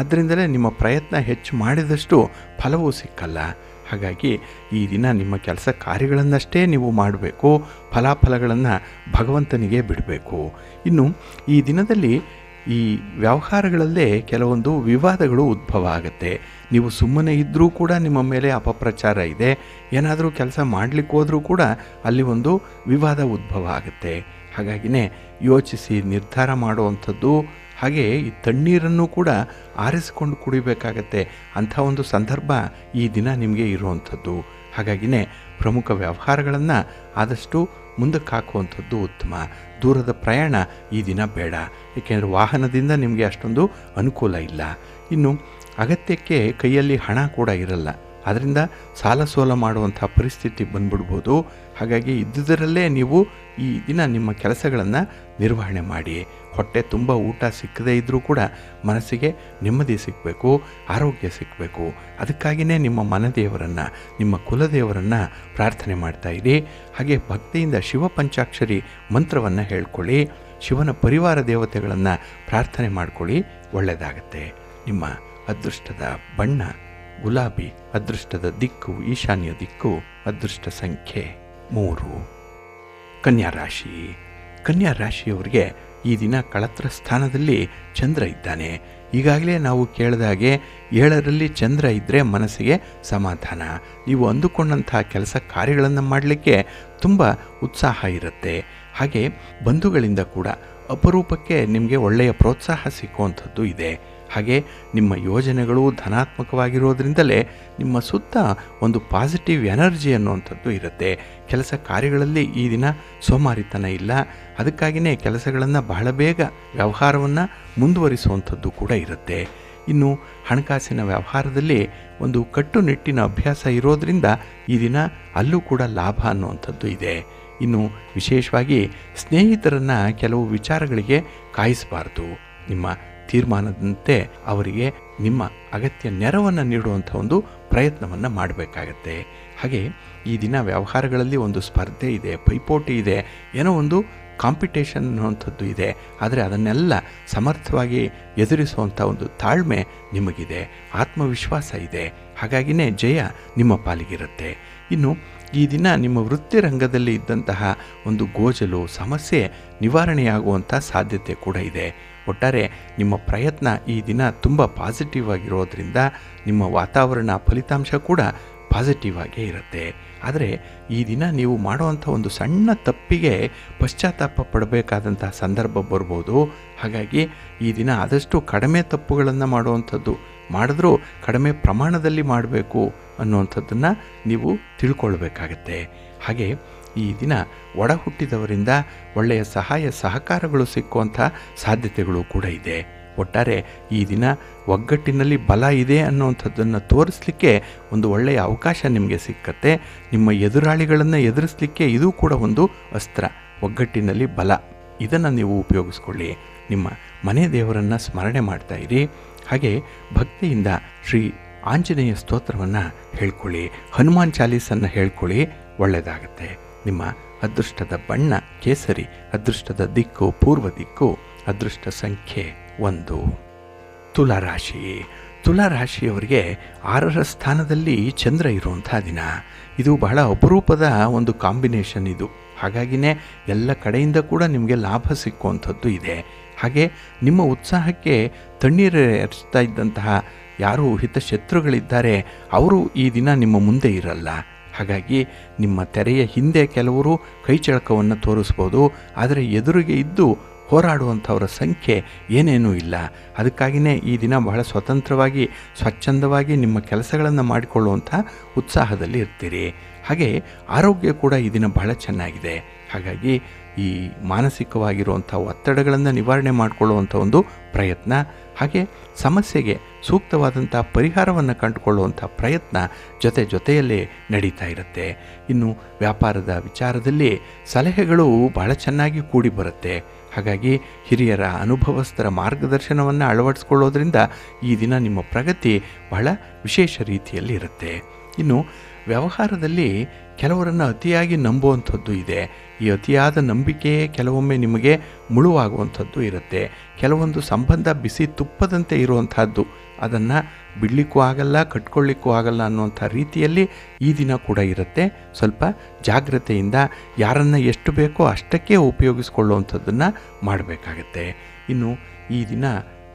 ಅದರಿಂದಲೇ ನಿಮ್ಮ ಪ್ರಯತ್ನ ಹೆಚ್ಚು ಮಾಡಿದಷ್ಟು ಫಲವೂ ಸಿಕ್ಕಲ್ಲ. ಹಾಗಾಗಿ ಈ ದಿನ ನಿಮ್ಮ ಕೆಲಸ ಕಾರ್ಯಗಳನ್ನಷ್ಟೇ ನೀವು ಮಾಡಬೇಕು. ಫಲಾಫಲಗಳನ್ನು ಭಗವಂತನಿಗೆ ಬಿಡಬೇಕು. ಇನ್ನು ಈ ದಿನದಲ್ಲಿ ಈ ವ್ಯವಹಾರಗಳಲ್ಲೇ ಕೆಲವೊಂದು ವಿವಾದಗಳು ಉದ್ಭವ ಆಗುತ್ತೆ. ನೀವು ಸುಮ್ಮನೆ ಇದ್ದರೂ ಕೂಡ ನಿಮ್ಮ ಮೇಲೆ ಅಪಪ್ರಚಾರ ಇದೆ. ಏನಾದರೂ ಕೆಲಸ ಮಾಡಲಿಕ್ಕೆ ಹೋದರೂ ಕೂಡ ಅಲ್ಲಿ ಒಂದು ವಿವಾದ ಉದ್ಭವ ಆಗುತ್ತೆ. ಹಾಗಾಗಿನೇ ಯೋಚಿಸಿ ನಿರ್ಧಾರ ಮಾಡುವಂಥದ್ದು. ಹಾಗೆ ಈ ತಣ್ಣೀರನ್ನು ಕೂಡ ಆರಿಸಿಕೊಂಡು ಕುಡಿಬೇಕಾಗತ್ತೆ. ಅಂಥ ಒಂದು ಸಂದರ್ಭ ಈ ದಿನ ನಿಮಗೆ ಇರುವಂಥದ್ದು. ಹಾಗಾಗಿನೇ ಪ್ರಮುಖ ವ್ಯವಹಾರಗಳನ್ನು ಆದಷ್ಟು ಮುಂದಕ್ಕೆ ಹಾಕುವಂಥದ್ದು ಉತ್ತಮ. ದೂರದ ಪ್ರಯಾಣ ಈ ದಿನ ಬೇಡ. ಏಕೆಂದರೆ ವಾಹನದಿಂದ ನಿಮಗೆ ಅಷ್ಟೊಂದು ಅನುಕೂಲ ಇಲ್ಲ. ಇನ್ನು ಅಗತ್ಯಕ್ಕೆ ಕೈಯಲ್ಲಿ ಹಣ ಕೂಡ ಇರಲ್ಲ. ಅದರಿಂದ ಸಾಲ ಸೋಲ ಮಾಡುವಂಥ ಪರಿಸ್ಥಿತಿ ಬಂದ್ಬಿಡ್ಬೋದು. ಹಾಗಾಗಿ ಇದ್ದುದರಲ್ಲೇ ನೀವು ಈ ದಿನ ನಿಮ್ಮ ಕೆಲಸಗಳನ್ನು ನಿರ್ವಹಣೆ ಮಾಡಿ. ಹೊಟ್ಟೆ ತುಂಬ ಊಟ ಸಿಕ್ಕದೇ ಇದ್ದರೂ ಕೂಡ ಮನಸ್ಸಿಗೆ ನೆಮ್ಮದಿ ಸಿಕ್ಕಬೇಕು, ಆರೋಗ್ಯ ಸಿಕ್ಕಬೇಕು. ಅದಕ್ಕಾಗಿಯೇ ನಿಮ್ಮ ಮನದೇವರನ್ನು, ನಿಮ್ಮ ಕುಲದೇವರನ್ನು ಪ್ರಾರ್ಥನೆ ಮಾಡ್ತಾಯಿರಿ. ಹಾಗೆ ಭಕ್ತಿಯಿಂದ ಶಿವ ಪಂಚಾಕ್ಷರಿ ಮಂತ್ರವನ್ನು ಹೇಳ್ಕೊಳ್ಳಿ. ಶಿವನ ಪರಿವಾರ ದೇವತೆಗಳನ್ನು ಪ್ರಾರ್ಥನೆ ಮಾಡ್ಕೊಳ್ಳಿ. ಒಳ್ಳೆಯದಾಗತ್ತೆ. ನಿಮ್ಮ ಅದೃಷ್ಟದ ಬಣ್ಣ ಗುಲಾಬಿ, ಅದೃಷ್ಟದ ದಿಕ್ಕು ಈಶಾನ್ಯ ದಿಕ್ಕು, ಅದೃಷ್ಟ ಸಂಖ್ಯೆ 3. ಕನ್ಯಾ ರಾಶಿ. ಕನ್ಯಾ ರಾಶಿಯವರಿಗೆ ಈ ದಿನ ಕಳತ್ರ ಸ್ಥಾನದಲ್ಲಿ ಚಂದ್ರ ಇದ್ದಾನೆ. ಈಗಾಗಲೇ ನಾವು ಕೇಳಿದಾಗೆ 7ರಲ್ಲಿ ಚಂದ್ರ ಇದ್ದರೆ ಮನಸ್ಸಿಗೆ ಸಮಾಧಾನ. ನೀವು ಅಂದುಕೊಂಡಂಥ ಕೆಲಸ ಕಾರ್ಯಗಳನ್ನು ಮಾಡಲಿಕ್ಕೆ ತುಂಬ ಉತ್ಸಾಹ ಇರುತ್ತೆ. ಹಾಗೆ ಬಂಧುಗಳಿಂದ ಕೂಡ ಅಪರೂಪಕ್ಕೆ ನಿಮಗೆ ಒಳ್ಳೆಯ ಪ್ರೋತ್ಸಾಹ ಸಿಕ್ಕುವಂಥದ್ದು ಇದೆ. ಹಾಗೆ ನಿಮ್ಮ ಯೋಜನೆಗಳು ಧನಾತ್ಮಕವಾಗಿರೋದ್ರಿಂದಲೇ ನಿಮ್ಮ ಸುತ್ತ ಒಂದು ಪಾಸಿಟಿವ್ ಎನರ್ಜಿ ಅನ್ನುವಂಥದ್ದು ಇರುತ್ತೆ. ಕೆಲಸ ಕಾರ್ಯಗಳಲ್ಲಿ ಈ ದಿನ ಸೋಮಾರಿತನ ಇಲ್ಲ. ಅದಕ್ಕಾಗಿಯೇ ಕೆಲಸಗಳನ್ನು ಬಹಳ ಬೇಗ ವ್ಯವಹಾರವನ್ನು ಮುಂದುವರಿಸುವಂಥದ್ದು ಕೂಡ ಇರುತ್ತೆ. ಇನ್ನು ಹಣಕಾಸಿನ ವ್ಯವಹಾರದಲ್ಲಿ ಒಂದು ಕಟ್ಟುನಿಟ್ಟಿನ ಅಭ್ಯಾಸ ಇರೋದರಿಂದ ಈ ದಿನ ಅಲ್ಲೂ ಕೂಡ ಲಾಭ ಅನ್ನುವಂಥದ್ದು ಇದೆ. ಇನ್ನು ವಿಶೇಷವಾಗಿ ಸ್ನೇಹಿತರನ್ನು ಕೆಲವು ವಿಚಾರಗಳಿಗೆ ಕಾಯಿಸಬಾರ್ದು. ನಿಮ್ಮ ತೀರ್ಮಾನದಂತೆ ಅವರಿಗೆ ನಿಮ್ಮ ಅಗತ್ಯ ನೆರವನ್ನು ನೀಡುವಂಥ ಒಂದು ಪ್ರಯತ್ನವನ್ನು ಮಾಡಬೇಕಾಗತ್ತೆ. ಹಾಗೆ ಈ ದಿನ ವ್ಯವಹಾರಗಳಲ್ಲಿ ಒಂದು ಸ್ಪರ್ಧೆ ಇದೆ, ಪೈಪೋಟಿ ಇದೆ, ಏನೋ ಒಂದು ಕಾಂಪಿಟೇಷನ್ ಅನ್ನುವಂಥದ್ದು ಇದೆ. ಆದರೆ ಅದನ್ನೆಲ್ಲ ಸಮರ್ಥವಾಗಿ ಎದುರಿಸುವಂಥ ಒಂದು ತಾಳ್ಮೆ ನಿಮಗಿದೆ, ಆತ್ಮವಿಶ್ವಾಸ ಇದೆ. ಹಾಗಾಗಿನೇ ಜಯ ನಿಮ್ಮ ಪಾಲಿಗಿರುತ್ತೆ. ಇನ್ನು ಈ ದಿನ ನಿಮ್ಮ ವೃತ್ತಿ ರಂಗದಲ್ಲಿ ಇದ್ದಂತಹ ಒಂದು ಗೋಜಲು ಸಮಸ್ಯೆ ನಿವಾರಣೆಯಾಗುವಂಥ ಸಾಧ್ಯತೆ ಕೂಡ ಇದೆ. ಒಟ್ಟಾರೆ ನಿಮ್ಮ ಪ್ರಯತ್ನ ಈ ದಿನ ತುಂಬ ಪಾಸಿಟಿವ್ ಆಗಿರೋದ್ರಿಂದ ನಿಮ್ಮ ವಾತಾವರಣ ಫಲಿತಾಂಶ ಕೂಡ ಪಾಸಿಟಿವ್ ಆಗೇ ಇರುತ್ತೆ. ಆದರೆ ಈ ದಿನ ನೀವು ಮಾಡುವಂಥ ಒಂದು ಸಣ್ಣ ತಪ್ಪಿಗೆ ಪಶ್ಚಾತ್ತಾಪ ಪಡಬೇಕಾದಂಥ ಸಂದರ್ಭ ಬರ್ಬೋದು. ಹಾಗಾಗಿ ಈ ದಿನ ಆದಷ್ಟು ಕಡಿಮೆ ತಪ್ಪುಗಳನ್ನು ಮಾಡುವಂಥದ್ದು, ಮಾಡಿದ್ರೂ ಕಡಿಮೆ ಪ್ರಮಾಣದಲ್ಲಿ ಮಾಡಬೇಕು ಅನ್ನುವಂಥದ್ದನ್ನು ನೀವು ತಿಳ್ಕೊಳ್ಬೇಕಾಗತ್ತೆ. ಹಾಗೆ ಈ ದಿನ ಒಡ ಹುಟ್ಟಿದವರಿಂದ ಒಳ್ಳೆಯ ಸಹಾಯ ಸಹಕಾರಗಳು ಸಿಕ್ಕುವಂಥ ಸಾಧ್ಯತೆಗಳು ಕೂಡ ಇದೆ. ಒಟ್ಟಾರೆ ಈ ದಿನ ಒಗ್ಗಟ್ಟಿನಲ್ಲಿ ಬಲ ಇದೆ ಅನ್ನುವಂಥದ್ದನ್ನು ತೋರಿಸಲಿಕ್ಕೆ ಒಂದು ಒಳ್ಳೆಯ ಅವಕಾಶ ನಿಮಗೆ ಸಿಕ್ಕತ್ತೆ. ನಿಮ್ಮ ಎದುರಾಳಿಗಳನ್ನು ಎದುರಿಸಲಿಕ್ಕೆ ಇದು ಕೂಡ ಒಂದು ಅಸ್ತ್ರ. ಒಗ್ಗಟ್ಟಿನಲ್ಲಿ ಬಲ, ಇದನ್ನು ನೀವು ಉಪಯೋಗಿಸ್ಕೊಳ್ಳಿ. ನಿಮ್ಮ ಮನೆ ದೇವರನ್ನು ಸ್ಮರಣೆ ಮಾಡ್ತಾಯಿರಿ. ಹಾಗೆ ಭಕ್ತಿಯಿಂದ ಶ್ರೀ ಆಂಜನೇಯ ಸ್ತೋತ್ರವನ್ನು ಹೇಳ್ಕೊಳ್ಳಿ, ಹನುಮಾನ್ ಚಾಲೀಸನ್ನು ಹೇಳ್ಕೊಳ್ಳಿ. ಒಳ್ಳೆಯದಾಗತ್ತೆ. ನಿಮ್ಮ ಅದೃಷ್ಟದ ಬಣ್ಣ ಕೇಸರಿ, ಅದೃಷ್ಟದ ದಿಕ್ಕು ಪೂರ್ವ ದಿಕ್ಕು, ಅದೃಷ್ಟ ಸಂಖ್ಯೆ 1. ತುಲಾರಾಶಿ. ತುಲಾರಾಶಿಯವರಿಗೆ 6ರ ಸ್ಥಾನದಲ್ಲಿ ಚಂದ್ರ ಇರುವಂಥ ದಿನ. ಇದು ಬಹಳ ಅಪರೂಪದ ಒಂದು ಕಾಂಬಿನೇಷನ್ ಇದು. ಹಾಗಾಗಿನೇ ಎಲ್ಲ ಕಡೆಯಿಂದ ಕೂಡ ನಿಮಗೆ ಲಾಭ ಸಿಕ್ಕುವಂಥದ್ದು ಇದೆ. ಹಾಗೆ ನಿಮ್ಮ ಉತ್ಸಾಹಕ್ಕೆ ತಣ್ಣೀರು ಎರಚ್ತಾ ಇದ್ದಂತಹ ಯಾರು ಹಿತಶತ್ರುಗಳಿದ್ದಾರೆ ಅವರು ಈ ದಿನ ನಿಮ್ಮ ಮುಂದೆ ಇರಲ್ಲ. ಹಾಗಾಗಿ ನಿಮ್ಮ ತೆರೆಯ ಹಿಂದೆ ಕೆಲವರು ಕೈಚಳಕವನ್ನು ತೋರಿಸ್ಬೋದು. ಆದರೆ ಎದುರಿಗೆ ಇದ್ದು ಹೋರಾಡುವಂಥವರ ಸಂಖ್ಯೆ ಏನೇನೂ ಇಲ್ಲ. ಅದಕ್ಕಾಗಿಯೇ ಈ ದಿನ ಬಹಳ ಸ್ವತಂತ್ರವಾಗಿ ಸ್ವಚ್ಛಂದವಾಗಿ ನಿಮ್ಮ ಕೆಲಸಗಳನ್ನು ಮಾಡಿಕೊಳ್ಳುವಂಥ ಉತ್ಸಾಹದಲ್ಲಿ ಇರ್ತೀರಿ. ಹಾಗೆ ಆರೋಗ್ಯ ಕೂಡ ಈ ದಿನ ಬಹಳ ಚೆನ್ನಾಗಿದೆ. ಹಾಗಾಗಿ ಈ ಮಾನಸಿಕವಾಗಿರುವಂಥ ಒತ್ತಡಗಳನ್ನು ನಿವಾರಣೆ ಮಾಡಿಕೊಳ್ಳುವಂಥ ಒಂದು ಪ್ರಯತ್ನ, ಹಾಗೆ ಸಮಸ್ಯೆಗೆ ಸೂಕ್ತವಾದಂಥ ಪರಿಹಾರವನ್ನು ಕಂಡುಕೊಳ್ಳುವಂಥ ಪ್ರಯತ್ನ ಜೊತೆಯಲ್ಲೇ ನಡೀತಾ ಇರುತ್ತೆ. ಇನ್ನು ವ್ಯಾಪಾರದ ವಿಚಾರದಲ್ಲಿ ಸಲಹೆಗಳು ಬಹಳ ಚೆನ್ನಾಗಿ ಕೂಡಿ ಬರುತ್ತೆ. ಹಾಗಾಗಿ ಹಿರಿಯರ ಅನುಭವಸ್ಥರ ಮಾರ್ಗದರ್ಶನವನ್ನು ಅಳವಡಿಸ್ಕೊಳ್ಳೋದ್ರಿಂದ ಈ ದಿನ ನಿಮ್ಮ ಪ್ರಗತಿ ಬಹಳ ವಿಶೇಷ ರೀತಿಯಲ್ಲಿ ಇರುತ್ತೆ. ಇನ್ನು ವ್ಯವಹಾರದಲ್ಲಿ ಕೆಲವರನ್ನು ಅತಿಯಾಗಿ ನಂಬುವಂಥದ್ದು ಇದೆ. ಈ ಅತಿಯಾದ ನಂಬಿಕೆಯೇ ಕೆಲವೊಮ್ಮೆ ನಿಮಗೆ ಮುಳುವಾಗುವಂಥದ್ದು ಇರುತ್ತೆ. ಕೆಲವೊಂದು ಸಂಬಂಧ ಬಿಸಿ ತುಪ್ಪದಂತೆ ಇರುವಂಥದ್ದು, ಅದನ್ನು ಬಿಡಲಿಕ್ಕೂ ಆಗಲ್ಲ, ಕಟ್ಕೊಳ್ಳಿಕ್ಕೂ ಆಗಲ್ಲ ಅನ್ನುವಂಥ ರೀತಿಯಲ್ಲಿ ಈ ದಿನ ಕೂಡ ಇರುತ್ತೆ. ಸ್ವಲ್ಪ ಜಾಗ್ರತೆಯಿಂದ ಯಾರನ್ನು ಎಷ್ಟು ಬೇಕೋ ಅಷ್ಟಕ್ಕೆ ಉಪಯೋಗಿಸ್ಕೊಳ್ಳುವಂಥದ್ದನ್ನು ಮಾಡಬೇಕಾಗತ್ತೆ. ಇನ್ನು ಈ ದಿನ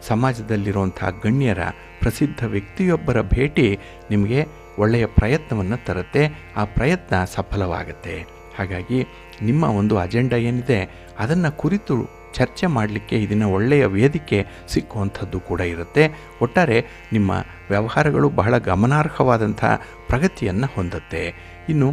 ಸಮಾಜದಲ್ಲಿರುವಂಥ ಗಣ್ಯರ ಪ್ರಸಿದ್ಧ ವ್ಯಕ್ತಿಯೊಬ್ಬರ ಭೇಟಿ ನಿಮಗೆ ಒಳ್ಳೆಯ ಪ್ರಯತ್ನವನ್ನು ತರುತ್ತೆ. ಆ ಪ್ರಯತ್ನ ಸಫಲವಾಗುತ್ತೆ. ಹಾಗಾಗಿ ನಿಮ್ಮ ಒಂದು ಅಜೆಂಡಾ ಏನಿದೆ ಅದನ್ನು ಕುರಿತು ಚರ್ಚೆ ಮಾಡಲಿಕ್ಕೆ ಈ ದಿನ ಒಳ್ಳೆಯ ವೇದಿಕೆ ಸಿಕ್ಕುವಂಥದ್ದು ಕೂಡ ಇರುತ್ತೆ. ಒಟ್ಟಾರೆ ನಿಮ್ಮ ವ್ಯವಹಾರಗಳು ಬಹಳ ಗಮನಾರ್ಹವಾದಂಥ ಪ್ರಗತಿಯನ್ನು ಹೊಂದುತ್ತೆ. ಇನ್ನು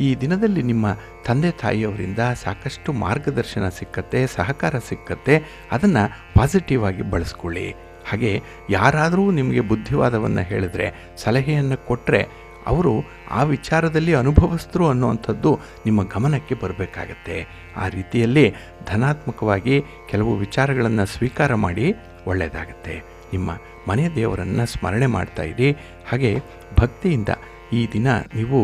ಈ ದಿನದಲ್ಲಿ ನಿಮ್ಮ ತಂದೆ ತಾಯಿಯವರಿಂದ ಸಾಕಷ್ಟು ಮಾರ್ಗದರ್ಶನ ಸಿಕ್ಕತ್ತೆ, ಸಹಕಾರ ಸಿಕ್ಕತ್ತೆ. ಅದನ್ನು ಪಾಸಿಟಿವ್ ಆಗಿ ಬಳಸ್ಕೊಳ್ಳಿ. ಹಾಗೆ ಯಾರಾದರೂ ನಿಮಗೆ ಬುದ್ಧಿವಾದವನ್ನು ಹೇಳಿದ್ರೆ, ಸಲಹೆಯನ್ನು ಕೊಟ್ಟರೆ ಅವರು ಆ ವಿಚಾರದಲ್ಲಿ ಅನುಭವಸ್ಥರು ಅನ್ನುವಂಥದ್ದು ನಿಮ್ಮ ಗಮನಕ್ಕೆ ಬರಬೇಕಾಗತ್ತೆ. ಆ ರೀತಿಯಲ್ಲಿ ಧನಾತ್ಮಕವಾಗಿ ಕೆಲವು ವಿಚಾರಗಳನ್ನು ಸ್ವೀಕಾರ ಮಾಡಿ ಒಳ್ಳೆಯದಾಗತ್ತೆ. ನಿಮ್ಮ ಮನೆ ದೇವರನ್ನು ಸ್ಮರಣೆ ಮಾಡ್ತಾ ಇರಿ. ಹಾಗೆ ಭಕ್ತಿಯಿಂದ ಈ ದಿನ ನೀವು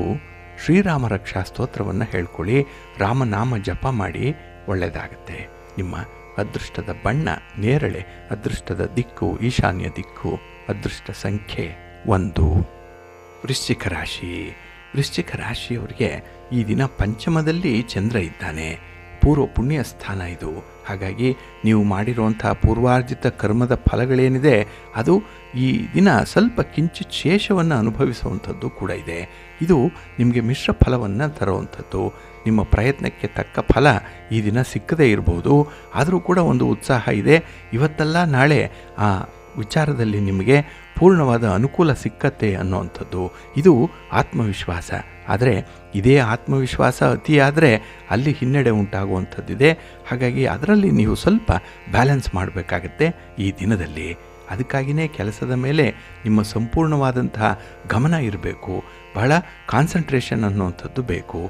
ಶ್ರೀರಾಮ ರಕ್ಷಾ ಸ್ತೋತ್ರವನ್ನು ಹೇಳ್ಕೊಳ್ಳಿ, ರಾಮನಾಮ ಜಪ ಮಾಡಿ ಒಳ್ಳೆಯದಾಗತ್ತೆ. ನಿಮ್ಮ ಅದೃಷ್ಟದ ಬಣ್ಣ ನೇರಳೆ, ಅದೃಷ್ಟದ ದಿಕ್ಕು ಈಶಾನ್ಯ ದಿಕ್ಕು, ಅದೃಷ್ಟ ಸಂಖ್ಯೆ 1. ವೃಶ್ಚಿಕ ರಾಶಿಯವರಿಗೆ ಈ ದಿನ ಪಂಚಮದಲ್ಲಿ ಚಂದ್ರ ಇದ್ದಾನೆ. ಪೂರ್ವ ಪುಣ್ಯ ಸ್ಥಾನ ಇದು. ಹಾಗಾಗಿ ನೀವು ಮಾಡಿರುವಂಥ ಪೂರ್ವಾರ್ಜಿತ ಕರ್ಮದ ಫಲಗಳೇನಿದೆ ಅದು ಈ ದಿನ ಸ್ವಲ್ಪ ಕಿಂಚಿತ್ ಶೇಷವನ್ನು ಅನುಭವಿಸುವಂಥದ್ದು ಕೂಡ ಇದೆ. ಇದು ನಿಮಗೆ ಮಿಶ್ರ ಫಲವನ್ನು ತರುವಂಥದ್ದು. ನಿಮ್ಮ ಪ್ರಯತ್ನಕ್ಕೆ ತಕ್ಕ ಫಲ ಈ ದಿನ ಸಿಕ್ಕದೇ ಇರ್ಬೋದು. ಆದರೂ ಕೂಡ ಒಂದು ಉತ್ಸಾಹ ಇದೆ. ಇವತ್ತಲ್ಲ ನಾಳೆ ಆ ವಿಚಾರದಲ್ಲಿ ನಿಮಗೆ ಪೂರ್ಣವಾದ ಅನುಕೂಲ ಸಿಕ್ಕತ್ತೆ ಅನ್ನುವಂಥದ್ದು ಇದು ಆತ್ಮವಿಶ್ವಾಸ. ಆದರೆ ಇದೇ ಆತ್ಮವಿಶ್ವಾಸ ಅತಿಯಾದರೆ ಅಲ್ಲಿ ಹಿನ್ನಡೆ ಉಂಟಾಗುವಂಥದ್ದಿದೆ. ಹಾಗಾಗಿ ಅದರಲ್ಲಿ ನೀವು ಸ್ವಲ್ಪ ಬ್ಯಾಲೆನ್ಸ್ ಮಾಡಬೇಕಾಗತ್ತೆ ಈ ದಿನದಲ್ಲಿ. ಅದಕ್ಕಾಗಿಯೇ ಕೆಲಸದ ಮೇಲೆ ನಿಮ್ಮ ಸಂಪೂರ್ಣವಾದಂತಹ ಗಮನ ಇರಬೇಕು. ಬಹಳ ಕಾನ್ಸಂಟ್ರೇಷನ್ ಅನ್ನುವಂಥದ್ದು ಬೇಕು.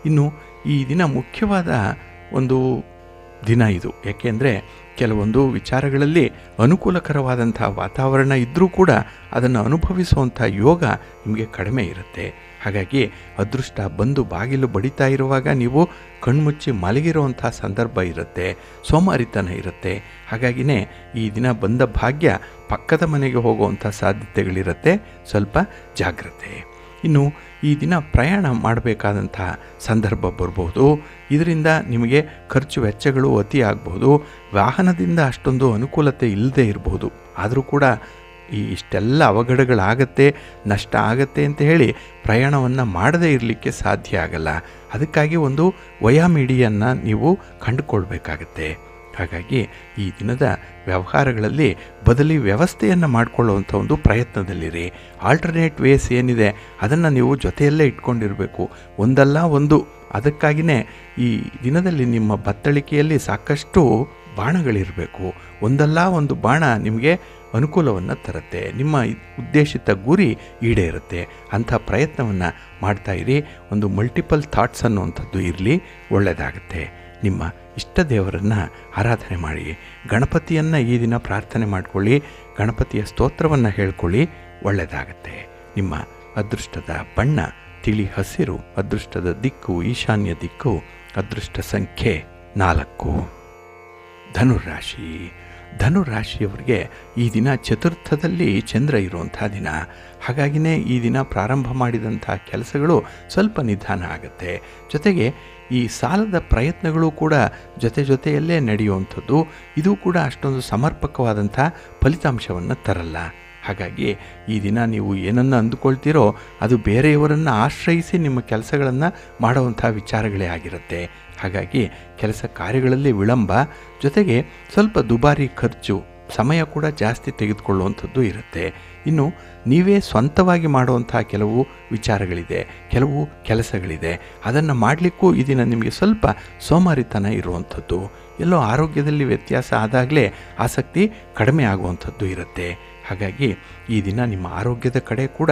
ಇನ್ನು ಈ ದಿನ ಮುಖ್ಯವಾದ ಒಂದು ದಿನ ಇದು. ಏಕೆಂದರೆ ಕೆಲವೊಂದು ವಿಚಾರಗಳಲ್ಲಿ ಅನುಕೂಲಕರವಾದಂಥ ವಾತಾವರಣ ಇದ್ದರೂ ಕೂಡ ಅದನ್ನು ಅನುಭವಿಸುವಂಥ ಯೋಗ ನಿಮಗೆ ಕಡಿಮೆ ಇರುತ್ತೆ. ಹಾಗಾಗಿ ಅದೃಷ್ಟ ಬಂದು ಬಾಗಿಲು ಬಡಿತಾ ಇರುವಾಗ ನೀವು ಕಣ್ಮುಚ್ಚಿ ಮಲಗಿರುವಂಥ ಸಂದರ್ಭ ಇರುತ್ತೆ, ಸೋಮಾರಿತನ ಇರುತ್ತೆ. ಹಾಗಾಗಿಯೇ ಈ ದಿನ ಬಂದ ಭಾಗ್ಯ ಪಕ್ಕದ ಮನೆಗೆ ಹೋಗುವಂಥ ಸಾಧ್ಯತೆಗಳಿರುತ್ತೆ. ಸ್ವಲ್ಪ ಜಾಗ್ರತೆ. ಇನ್ನು ಈ ದಿನ ಪ್ರಯಾಣ ಮಾಡಬೇಕಾದಂಥ ಸಂದರ್ಭ ಬರ್ಬೋದು. ಇದರಿಂದ ನಿಮಗೆ ಖರ್ಚು ವೆಚ್ಚಗಳು ಅತಿ ಆಗ್ಬೋದು. ವಾಹನದಿಂದ ಅಷ್ಟೊಂದು ಅನುಕೂಲತೆ ಇಲ್ಲದೆ ಇರ್ಬೋದು. ಆದರೂ ಕೂಡ ಇಷ್ಟೆಲ್ಲ ಅವಘಡಗಳಾಗತ್ತೆ, ನಷ್ಟ ಆಗತ್ತೆ ಅಂತ ಹೇಳಿ ಪ್ರಯಾಣವನ್ನು ಮಾಡದೇ ಇರಲಿಕ್ಕೆ ಸಾಧ್ಯ ಆಗಲ್ಲ. ಅದಕ್ಕಾಗಿ ಒಂದು ವಯಾಮಿಡಿಯನ್ನು ನೀವು ಕಂಡುಕೊಳ್ಬೇಕಾಗತ್ತೆ. ಹಾಗಾಗಿ ಈ ದಿನದ ವ್ಯವಹಾರಗಳಲ್ಲಿ ಬದಲಿ ವ್ಯವಸ್ಥೆಯನ್ನು ಮಾಡಿಕೊಳ್ಳುವಂಥ ಒಂದು ಪ್ರಯತ್ನದಲ್ಲಿರಿ. ಆಲ್ಟರ್ನೇಟ್ ವೇಸ್ ಏನಿದೆ ಅದನ್ನು ನೀವು ಜೊತೆಯಲ್ಲೇ ಇಟ್ಕೊಂಡಿರಬೇಕು, ಒಂದಲ್ಲ ಒಂದು. ಅದಕ್ಕಾಗಿಯೇ ಈ ದಿನದಲ್ಲಿ ನಿಮ್ಮ ಬತ್ತಳಿಕೆಯಲ್ಲಿ ಸಾಕಷ್ಟು ಬಾಣಗಳಿರಬೇಕು. ಒಂದಲ್ಲ ಒಂದು ಬಾಣ ನಿಮಗೆ ಅನುಕೂಲವನ್ನು ತರುತ್ತೆ, ನಿಮ್ಮ ಉದ್ದೇಶಿತ ಗುರಿ ಈಡೇರುತ್ತೆ. ಅಂಥ ಪ್ರಯತ್ನವನ್ನು ಮಾಡ್ತಾಯಿರಿ. ಒಂದು ಮಲ್ಟಿಪಲ್ ಥಾಟ್ಸ್ ಅನ್ನುವಂಥದ್ದು ಇರಲಿ, ಒಳ್ಳೆಯದಾಗುತ್ತೆ. ನಿಮ್ಮ ಇಷ್ಟ ದೇವರನ್ನು ಆರಾಧನೆ ಮಾಡಿ, ಗಣಪತಿಯನ್ನು ಈ ದಿನ ಪ್ರಾರ್ಥನೆ ಮಾಡಿಕೊಳ್ಳಿ, ಗಣಪತಿಯ ಸ್ತೋತ್ರವನ್ನು ಹೇಳ್ಕೊಳ್ಳಿ, ಒಳ್ಳೆಯದಾಗತ್ತೆ. ನಿಮ್ಮ ಅದೃಷ್ಟದ ಬಣ್ಣ ತಿಳಿ ಹಸಿರು, ಅದೃಷ್ಟದ ದಿಕ್ಕು ಈಶಾನ್ಯ ದಿಕ್ಕು, ಅದೃಷ್ಟ ಸಂಖ್ಯೆ 4. ಧನುರಾಶಿಯವರಿಗೆ ಈ ದಿನ ಚತುರ್ಥದಲ್ಲಿ ಚಂದ್ರ ಇರುವಂಥ ದಿನ. ಹಾಗಾಗಿಯೇ ಈ ದಿನ ಪ್ರಾರಂಭ ಮಾಡಿದಂಥ ಕೆಲಸಗಳು ಸ್ವಲ್ಪ ನಿಧಾನ ಆಗುತ್ತೆ. ಜೊತೆಗೆ ಈ ಸಾಲದ ಪ್ರಯತ್ನಗಳು ಕೂಡ ಜೊತೆಯಲ್ಲೇ ನಡೆಯುವಂಥದ್ದು. ಇದು ಕೂಡ ಅಷ್ಟೊಂದು ಸಮರ್ಪಕವಾದಂಥ ಫಲಿತಾಂಶವನ್ನು ತರಲ್ಲ. ಹಾಗಾಗಿ ಈ ದಿನ ನೀವು ಏನನ್ನು ಅಂದುಕೊಳ್ತೀರೋ ಅದು ಬೇರೆಯವರನ್ನು ಆಶ್ರಯಿಸಿ ನಿಮ್ಮ ಕೆಲಸಗಳನ್ನು ಮಾಡುವಂಥ ವಿಚಾರಗಳೇ ಆಗಿರುತ್ತೆ. ಹಾಗಾಗಿ ಕೆಲಸ ಕಾರ್ಯಗಳಲ್ಲಿ ವಿಳಂಬ, ಜೊತೆಗೆ ಸ್ವಲ್ಪ ದುಬಾರಿ ಖರ್ಚು, ಸಮಯ ಕೂಡ ಜಾಸ್ತಿ ತೆಗೆದುಕೊಳ್ಳುವಂಥದ್ದು ಇರುತ್ತೆ. ಇನ್ನು ನೀವೇ ಸ್ವಂತವಾಗಿ ಮಾಡುವಂಥ ಕೆಲವು ವಿಚಾರಗಳಿದೆ, ಕೆಲವು ಕೆಲಸಗಳಿದೆ. ಅದನ್ನು ಮಾಡಲಿಕ್ಕೂ ಈ ದಿನ ನಿಮಗೆ ಸ್ವಲ್ಪ ಸೋಮಾರಿತನ ಇರುವಂಥದ್ದು. ಎಲ್ಲೋ ಆರೋಗ್ಯದಲ್ಲಿ ವ್ಯತ್ಯಾಸ ಆದಾಗಲೇ ಆಸಕ್ತಿ ಕಡಿಮೆ ಆಗುವಂಥದ್ದು ಇರುತ್ತೆ. ಹಾಗಾಗಿ ಈ ದಿನ ನಿಮ್ಮ ಆರೋಗ್ಯದ ಕಡೆ ಕೂಡ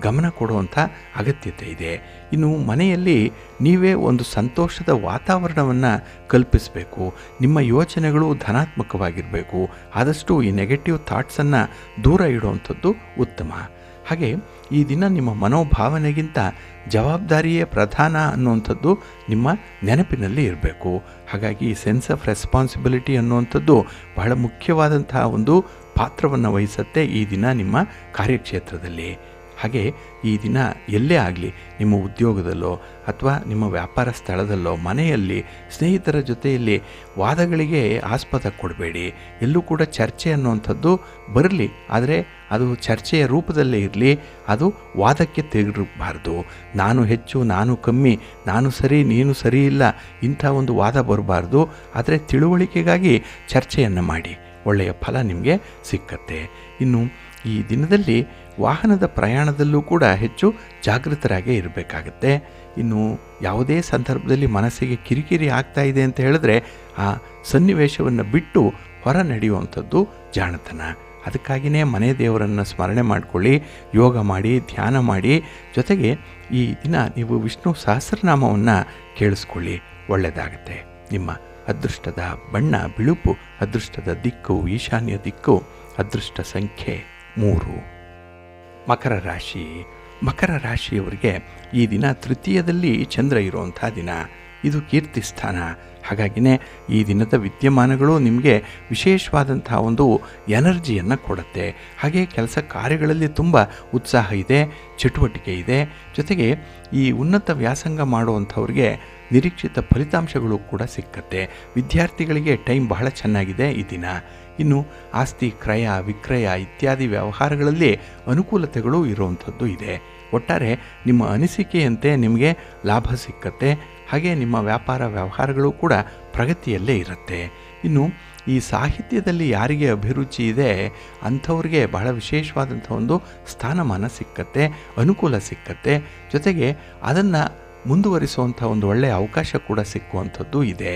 ಗಮನ ಕೊಡುವಂಥ ಅಗತ್ಯತೆ ಇದೆ. ಇನ್ನು ಮನೆಯಲ್ಲಿ ನೀವೇ ಒಂದು ಸಂತೋಷದ ವಾತಾವರಣವನ್ನು ಕಲ್ಪಿಸಬೇಕು. ನಿಮ್ಮ ಯೋಚನೆಗಳು ಧನಾತ್ಮಕವಾಗಿರಬೇಕು. ಆದಷ್ಟು ಈ ನೆಗೆಟಿವ್ ಥಾಟ್ಸನ್ನು ದೂರ ಇಡುವಂಥದ್ದು ಉತ್ತಮ. ಹಾಗೆ ಈ ದಿನ ನಿಮ್ಮ ಮನೋಭಾವನೆಗಿಂತ ಜವಾಬ್ದಾರಿಯೇ ಪ್ರಧಾನ ಅನ್ನುವಂಥದ್ದು ನಿಮ್ಮ ನೆನಪಿನಲ್ಲಿ ಇರಬೇಕು. ಹಾಗಾಗಿ ಸೆನ್ಸ್ ಆಫ್ ರೆಸ್ಪಾನ್ಸಿಬಿಲಿಟಿ ಅನ್ನುವಂಥದ್ದು ಬಹಳ ಮುಖ್ಯವಾದಂತಹ ಒಂದು ಪಾತ್ರವನ್ನು ವಹಿಸುತ್ತೆ ಈ ದಿನ ನಿಮ್ಮ ಕಾರ್ಯಕ್ಷೇತ್ರದಲ್ಲಿ. ಹಾಗೆ ಈ ದಿನ ಎಲ್ಲೇ ಆಗಲಿ, ನಿಮ್ಮ ಉದ್ಯೋಗದಲ್ಲೋ ಅಥವಾ ನಿಮ್ಮ ವ್ಯಾಪಾರ ಸ್ಥಳದಲ್ಲೋ, ಮನೆಯಲ್ಲಿ, ಸ್ನೇಹಿತರ ಜೊತೆಯಲ್ಲಿ ವಾದಗಳಿಗೆ ಆಸ್ಪದ ಕೊಡಬೇಡಿ. ಎಲ್ಲೂ ಕೂಡ ಚರ್ಚೆ ಅನ್ನುವಂಥದ್ದು ಬರಲಿ, ಆದರೆ ಅದು ಚರ್ಚೆಯ ರೂಪದಲ್ಲೇ ಇರಲಿ, ಅದು ವಾದಕ್ಕೆ ತಿರುಗಬಾರ್ದು. ನಾನು ಹೆಚ್ಚು, ನಾನು ಕಮ್ಮಿ, ನಾನು ಸರಿ, ನೀನು ಸರಿ ಇಲ್ಲ, ಇಂಥ ಒಂದು ವಾದ ಬರಬಾರ್ದು. ಆದರೆ ತಿಳುವಳಿಕೆಗಾಗಿ ಚರ್ಚೆಯನ್ನು ಮಾಡಿ, ಒಳ್ಳೆಯ ಫಲ ನಿಮಗೆ ಸಿಕ್ಕತ್ತೆ. ಇನ್ನು ಈ ದಿನದಲ್ಲಿ ವಾಹನದ ಪ್ರಯಾಣದಲ್ಲೂ ಕೂಡ ಹೆಚ್ಚು ಜಾಗೃತರಾಗೇ ಇರಬೇಕಾಗತ್ತೆ. ಇನ್ನು ಯಾವುದೇ ಸಂದರ್ಭದಲ್ಲಿ ಮನಸ್ಸಿಗೆ ಕಿರಿಕಿರಿ ಆಗ್ತಾ ಇದೆ ಅಂತ ಹೇಳಿದ್ರೆ ಆ ಸನ್ನಿವೇಶವನ್ನು ಬಿಟ್ಟು ಹೊರ ನಡೆಯುವಂಥದ್ದು ಜಾಣತನ. ಅದಕ್ಕಾಗಿಯೇ ಮನೆ ದೇವರನ್ನು ಸ್ಮರಣೆ ಮಾಡಿಕೊಳ್ಳಿ, ಯೋಗ ಮಾಡಿ, ಧ್ಯಾನ ಮಾಡಿ. ಜೊತೆಗೆ ಈ ದಿನ ನೀವು ವಿಷ್ಣು ಸಹಸ್ರನಾಮವನ್ನು ಕೇಳಿಸ್ಕೊಳ್ಳಿ, ಒಳ್ಳೆಯದಾಗತ್ತೆ. ನಿಮ್ಮ ಅದೃಷ್ಟದ ಬಣ್ಣ ಬಿಳುಪು, ಅದೃಷ್ಟದ ದಿಕ್ಕು ಈಶಾನ್ಯ ದಿಕ್ಕು, ಅದೃಷ್ಟ ಸಂಖ್ಯೆ 3. ಮಕರ ರಾಶಿ. ಮಕರ ರಾಶಿಯವರಿಗೆ ಈ ದಿನ ತೃತೀಯದಲ್ಲಿ ಚಂದ್ರ ಇರುವಂಥ ದಿನ. ಇದು ಕೀರ್ತಿ ಸ್ಥಾನ. ಹಾಗಾಗಿನೇ ಈ ದಿನದ ವಿದ್ಯಮಾನಗಳು ನಿಮಗೆ ವಿಶೇಷವಾದಂಥ ಒಂದು ಎನರ್ಜಿಯನ್ನು ಕೊಡುತ್ತೆ. ಹಾಗೆ ಕೆಲಸ ಕಾರ್ಯಗಳಲ್ಲಿ ತುಂಬ ಉತ್ಸಾಹ ಇದೆ, ಚಟುವಟಿಕೆ ಇದೆ. ಜೊತೆಗೆ ಈ ಉನ್ನತ ವ್ಯಾಸಂಗ ಮಾಡುವಂಥವ್ರಿಗೆ ನಿರೀಕ್ಷಿತ ಫಲಿತಾಂಶಗಳು ಕೂಡ ಸಿಕ್ಕತ್ತೆ. ವಿದ್ಯಾರ್ಥಿಗಳಿಗೆ ಟೈಮ್ ಬಹಳ ಚೆನ್ನಾಗಿದೆ ಈ ದಿನ. ಇನ್ನು ಆಸ್ತಿ ಕ್ರಯ ವಿಕ್ರಯ ಇತ್ಯಾದಿ ವ್ಯವಹಾರಗಳಲ್ಲಿ ಅನುಕೂಲತೆಗಳು ಇರುವಂಥದ್ದು ಇದೆ. ಒಟ್ಟಾರೆ ನಿಮ್ಮ ಅನಿಸಿಕೆಯಂತೆ ನಿಮಗೆ ಲಾಭ ಸಿಕ್ಕತ್ತೆ. ಹಾಗೆ ನಿಮ್ಮ ವ್ಯಾಪಾರ ವ್ಯವಹಾರಗಳು ಕೂಡ ಪ್ರಗತಿಯಲ್ಲೇ ಇರುತ್ತೆ. ಇನ್ನು ಈ ಸಾಹಿತ್ಯದಲ್ಲಿ ಯಾರಿಗೆ ಅಭಿರುಚಿ ಇದೆ ಅಂಥವ್ರಿಗೆ ಬಹಳ ವಿಶೇಷವಾದಂಥ ಒಂದು ಸ್ಥಾನಮಾನ ಸಿಕ್ಕತ್ತೆ, ಅನುಕೂಲ ಸಿಕ್ಕತ್ತೆ. ಜೊತೆಗೆ ಅದನ್ನು ಮುಂದುವರಿಸುವಂಥ ಒಂದು ಒಳ್ಳೆಯ ಅವಕಾಶ ಕೂಡ ಸಿಕ್ಕುವಂಥದ್ದು ಇದೆ.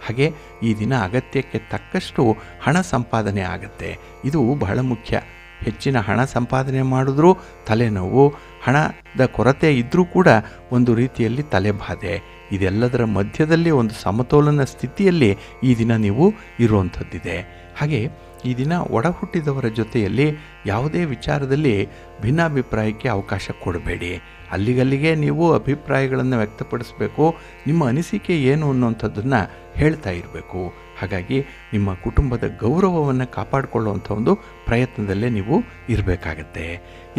ಹಾಗೆ ಈ ದಿನ ಅಗತ್ಯಕ್ಕೆ ತಕ್ಕಷ್ಟು ಹಣ ಸಂಪಾದನೆ ಆಗುತ್ತೆ. ಇದು ಬಹಳ ಮುಖ್ಯ. ಹೆಚ್ಚಿನ ಹಣ ಸಂಪಾದನೆ ಮಾಡಿದ್ರೂ ತಲೆನೋವು, ಹಣದ ಕೊರತೆ ಇದ್ದರೂ ಕೂಡ ಒಂದು ರೀತಿಯಲ್ಲಿ ತಲೆಬಾಧೆ. ಇದೆಲ್ಲದರ ಮಧ್ಯದಲ್ಲಿ ಒಂದು ಸಮತೋಲನ ಸ್ಥಿತಿಯಲ್ಲಿ ಈ ದಿನ ನೀವು ಇರುವಂಥದ್ದಿದೆ. ಹಾಗೆ ಈ ದಿನ ಒಡ ಹುಟ್ಟಿದವರ ಜೊತೆಯಲ್ಲಿ ಯಾವುದೇ ವಿಚಾರದಲ್ಲಿ ಭಿನ್ನಾಭಿಪ್ರಾಯಕ್ಕೆ ಅವಕಾಶ ಕೊಡಬೇಡಿ. ಅಲ್ಲಿಗಲ್ಲಿಗೆ ನೀವು ಅಭಿಪ್ರಾಯಗಳನ್ನು ವ್ಯಕ್ತಪಡಿಸಬೇಕು. ನಿಮ್ಮ ಅನಿಸಿಕೆ ಏನು ಅನ್ನುವಂಥದ್ದನ್ನು ಹೇಳ್ತಾ ಇರಬೇಕು. ಹಾಗಾಗಿ ನಿಮ್ಮ ಕುಟುಂಬದ ಗೌರವವನ್ನು ಕಾಪಾಡಿಕೊಳ್ಳುವಂಥ ಒಂದು ಪ್ರಯತ್ನದಲ್ಲೇ ನೀವು ಇರಬೇಕಾಗತ್ತೆ.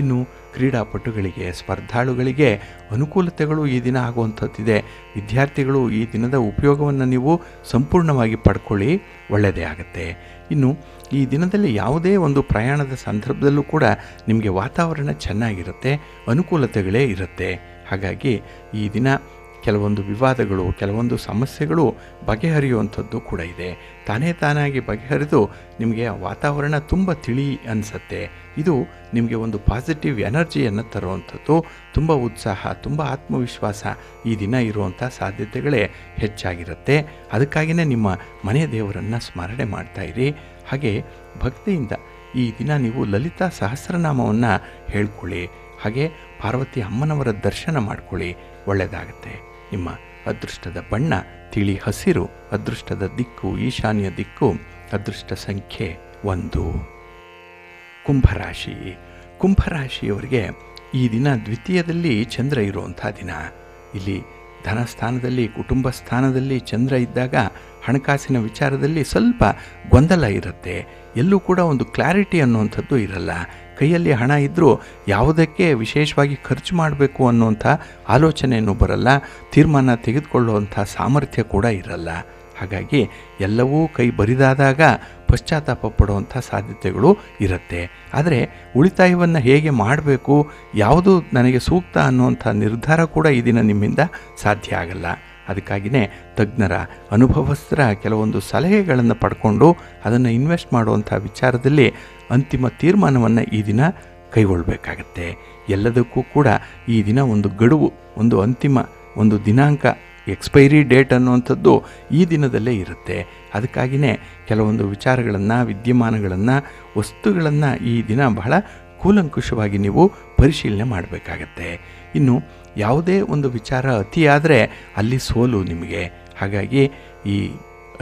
ಇನ್ನು ಕ್ರೀಡಾಪಟುಗಳಿಗೆ, ಸ್ಪರ್ಧಾಳುಗಳಿಗೆ ಅನುಕೂಲತೆಗಳು ಈ ದಿನ ಆಗುವಂಥದ್ದಿದೆ. ವಿದ್ಯಾರ್ಥಿಗಳು ಈ ದಿನದ ಉಪಯೋಗವನ್ನು ನೀವು ಸಂಪೂರ್ಣವಾಗಿ ಪಡ್ಕೊಳ್ಳಿ, ಒಳ್ಳೆಯದೇ ಆಗುತ್ತೆ. ಇನ್ನು ಈ ದಿನದಲ್ಲಿ ಯಾವುದೇ ಒಂದು ಪ್ರಯಾಣದ ಸಂದರ್ಭದಲ್ಲೂ ಕೂಡ ನಿಮಗೆ ವಾತಾವರಣ ಚೆನ್ನಾಗಿರುತ್ತೆ, ಅನುಕೂಲತೆಗಳೇ ಇರುತ್ತೆ. ಹಾಗಾಗಿ ಈ ದಿನ ಕೆಲವೊಂದು ವಿವಾದಗಳು, ಕೆಲವೊಂದು ಸಮಸ್ಯೆಗಳು ಬಗೆಹರಿಯುವಂಥದ್ದು ಕೂಡ ಇದೆ. ತಾನೇ ತಾನಾಗಿ ಬಗೆಹರಿದು ನಿಮಗೆ ವಾತಾವರಣ ತುಂಬ ತಿಳಿ ಅನಿಸುತ್ತೆ. ಇದು ನಿಮಗೆ ಒಂದು ಪಾಸಿಟಿವ್ ಎನರ್ಜಿಯನ್ನು ತರುವಂಥದ್ದು. ತುಂಬ ಉತ್ಸಾಹ, ತುಂಬ ಆತ್ಮವಿಶ್ವಾಸ ಈ ದಿನ ಇರುವಂಥ ಸಾಧ್ಯತೆಗಳೇ ಹೆಚ್ಚಾಗಿರುತ್ತೆ. ಅದಕ್ಕಾಗಿಯೇ ನಿಮ್ಮ ಮನೆ ದೇವರನ್ನು ಸ್ಮರಣೆ ಮಾಡ್ತಾಯಿರಿ. ಹಾಗೆ ಭಕ್ತಿಯಿಂದ ಈ ದಿನ ನೀವು ಲಲಿತಾ ಸಹಸ್ರನಾಮವನ್ನು ಹೇಳ್ಕೊಳ್ಳಿ. ಹಾಗೆ ಪಾರ್ವತಿ ಅಮ್ಮನವರ ದರ್ಶನ ಮಾಡ್ಕೊಳ್ಳಿ, ಒಳ್ಳೆಯದಾಗತ್ತೆ. ನಿಮ್ಮ ಅದೃಷ್ಟದ ಬಣ್ಣ ತಿಳಿ ಹಸಿರು, ಅದೃಷ್ಟದ ದಿಕ್ಕು ಈಶಾನ್ಯ ದಿಕ್ಕು, ಅದೃಷ್ಟ ಸಂಖ್ಯೆ 1. ಕುಂಭರಾಶಿ. ಕುಂಭರಾಶಿಯವರಿಗೆ ಈ ದಿನ ದ್ವಿತೀಯದಲ್ಲಿ ಚಂದ್ರ ಇರುವಂಥ ದಿನ. ಇಲ್ಲಿ ಧನಸ್ಥಾನದಲ್ಲಿ, ಕುಟುಂಬ ಸ್ಥಾನದಲ್ಲಿ ಚಂದ್ರ ಇದ್ದಾಗ ಹಣಕಾಸಿನ ವಿಚಾರದಲ್ಲಿ ಸ್ವಲ್ಪ ಗೊಂದಲ ಇರುತ್ತೆ. ಎಲ್ಲೂ ಕೂಡ ಒಂದು ಕ್ಲಾರಿಟಿ ಅನ್ನುವಂಥದ್ದು ಇರಲ್ಲ. ಕೈಯಲ್ಲಿ ಹಣ ಇದ್ದರೂ ಯಾವುದಕ್ಕೆ ವಿಶೇಷವಾಗಿ ಖರ್ಚು ಮಾಡಬೇಕು ಅನ್ನುವಂಥ ಆಲೋಚನೆಯೂ ಬರಲ್ಲ. ತೀರ್ಮಾನ ತೆಗೆದುಕೊಳ್ಳುವಂಥ ಸಾಮರ್ಥ್ಯ ಕೂಡ ಇರಲ್ಲ. ಹಾಗಾಗಿ ಎಲ್ಲವೂ ಕೈ ಬರಿದಾದಾಗ ಪಶ್ಚಾತ್ತಾಪ ಪಡುವಂಥ ಸಾಧ್ಯತೆಗಳು ಇರುತ್ತೆ. ಆದರೆ ಉಳಿತಾಯವನ್ನು ಹೇಗೆ ಮಾಡಬೇಕು, ಯಾವುದು ನನಗೆ ಸೂಕ್ತ ಅನ್ನುವಂಥ ನಿರ್ಧಾರ ಕೂಡ ಈ ದಿನ ನಿಮ್ಮಿಂದ ಸಾಧ್ಯ ಆಗಲ್ಲ. ಅದಕ್ಕಾಗಿಯೇ ತಜ್ಞರ, ಅನುಭವಸ್ಥರ ಕೆಲವೊಂದು ಸಲಹೆಗಳನ್ನು ಪಡ್ಕೊಂಡು ಅದನ್ನು ಇನ್ವೆಸ್ಟ್ ಮಾಡುವಂಥ ವಿಚಾರದಲ್ಲಿ ಅಂತಿಮ ತೀರ್ಮಾನವನ್ನು ಈ ದಿನ ಕೈಗೊಳ್ಳಬೇಕಾಗತ್ತೆ. ಎಲ್ಲದಕ್ಕೂ ಕೂಡ ಈ ದಿನ ಒಂದು ಗಡುವು, ಒಂದು ಅಂತಿಮ ಒಂದು ದಿನಾಂಕ ಎಕ್ಸ್ಪೈರಿ ಡೇಟ್ ಅನ್ನುವಂಥದ್ದು ಈ ದಿನದಲ್ಲೇ ಇರುತ್ತೆ. ಅದಕ್ಕಾಗಿಯೇ ಕೆಲವೊಂದು ವಿಚಾರಗಳನ್ನು, ವಿದ್ಯಮಾನಗಳನ್ನು, ವಸ್ತುಗಳನ್ನು ಈ ದಿನ ಬಹಳ ಕೂಲಂಕುಷವಾಗಿ ನೀವು ಪರಿಶೀಲನೆ ಮಾಡಬೇಕಾಗತ್ತೆ. ಇನ್ನು ಯಾವುದೇ ಒಂದು ವಿಚಾರ ಅತಿಯಾದರೆ ಅಲ್ಲಿ ಸೋಲು ನಿಮಗೆ. ಹಾಗಾಗಿ ಈ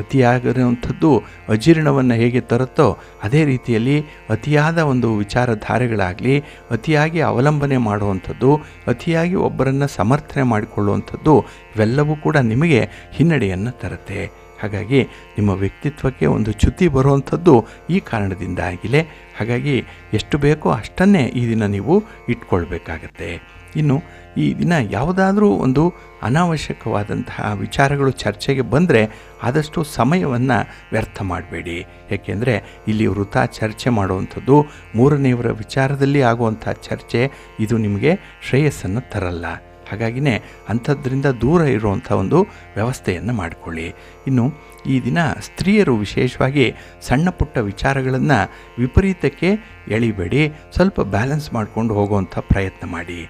ಅತಿಯಾಗಿರುವಂಥದ್ದು ಅಜೀರ್ಣವನ್ನು ಹೇಗೆ ತರುತ್ತೋ ಅದೇ ರೀತಿಯಲ್ಲಿ ಅತಿಯಾದ ಒಂದು ವಿಚಾರಧಾರೆಗಳಾಗಲಿ, ಅತಿಯಾಗಿ ಅವಲಂಬನೆ ಮಾಡುವಂಥದ್ದು, ಅತಿಯಾಗಿ ಒಬ್ಬರನ್ನು ಸಮರ್ಥನೆ ಮಾಡಿಕೊಳ್ಳುವಂಥದ್ದು ಇವೆಲ್ಲವೂ ಕೂಡ ನಿಮಗೆ ಹಿನ್ನಡೆಯನ್ನು ತರುತ್ತೆ. ಹಾಗಾಗಿ ನಿಮ್ಮ ವ್ಯಕ್ತಿತ್ವಕ್ಕೆ ಒಂದು ಚ್ಯುತಿ ಬರುವಂಥದ್ದು ಈ ಕಾರಣದಿಂದಾಗಿಯೇ. ಹಾಗಾಗಿ ಎಷ್ಟು ಬೇಕೋ ಅಷ್ಟನ್ನೇ ಈ ದಿನ ನೀವು ಇಟ್ಕೊಳ್ಬೇಕಾಗತ್ತೆ. ಇನ್ನು ಈ ದಿನ ಯಾವುದಾದ್ರೂ ಒಂದು ಅನಾವಶ್ಯಕವಾದಂತಹ ವಿಚಾರಗಳು ಚರ್ಚೆಗೆ ಬಂದರೆ ಆದಷ್ಟು ಸಮಯವನ್ನು ವ್ಯರ್ಥ ಮಾಡಬೇಡಿ. ಏಕೆಂದರೆ ಇಲ್ಲಿ ವೃಥಾ ಚರ್ಚೆ ಮಾಡುವಂಥದ್ದು, ಮೂರನೆಯವರ ವಿಚಾರದಲ್ಲಿ ಆಗುವಂಥ ಚರ್ಚೆ ಇದು ನಿಮಗೆ ಶ್ರೇಯಸ್ಸನ್ನು ತರಲ್ಲ. ಹಾಗಾಗಿಯೇ ಅಂಥದ್ರಿಂದ ದೂರ ಇರುವಂಥ ಒಂದು ವ್ಯವಸ್ಥೆಯನ್ನು ಮಾಡಿಕೊಳ್ಳಿ. ಇನ್ನು ಈ ದಿನ ಸ್ತ್ರೀಯರು ವಿಶೇಷವಾಗಿ ಸಣ್ಣ ಪುಟ್ಟ ವಿಚಾರಗಳನ್ನು ವಿಪರೀತಕ್ಕೆ ಎಳಿಬೇಡಿ. ಸ್ವಲ್ಪ ಬ್ಯಾಲೆನ್ಸ್ ಮಾಡಿಕೊಂಡು ಹೋಗುವಂಥ ಪ್ರಯತ್ನ ಮಾಡಿ.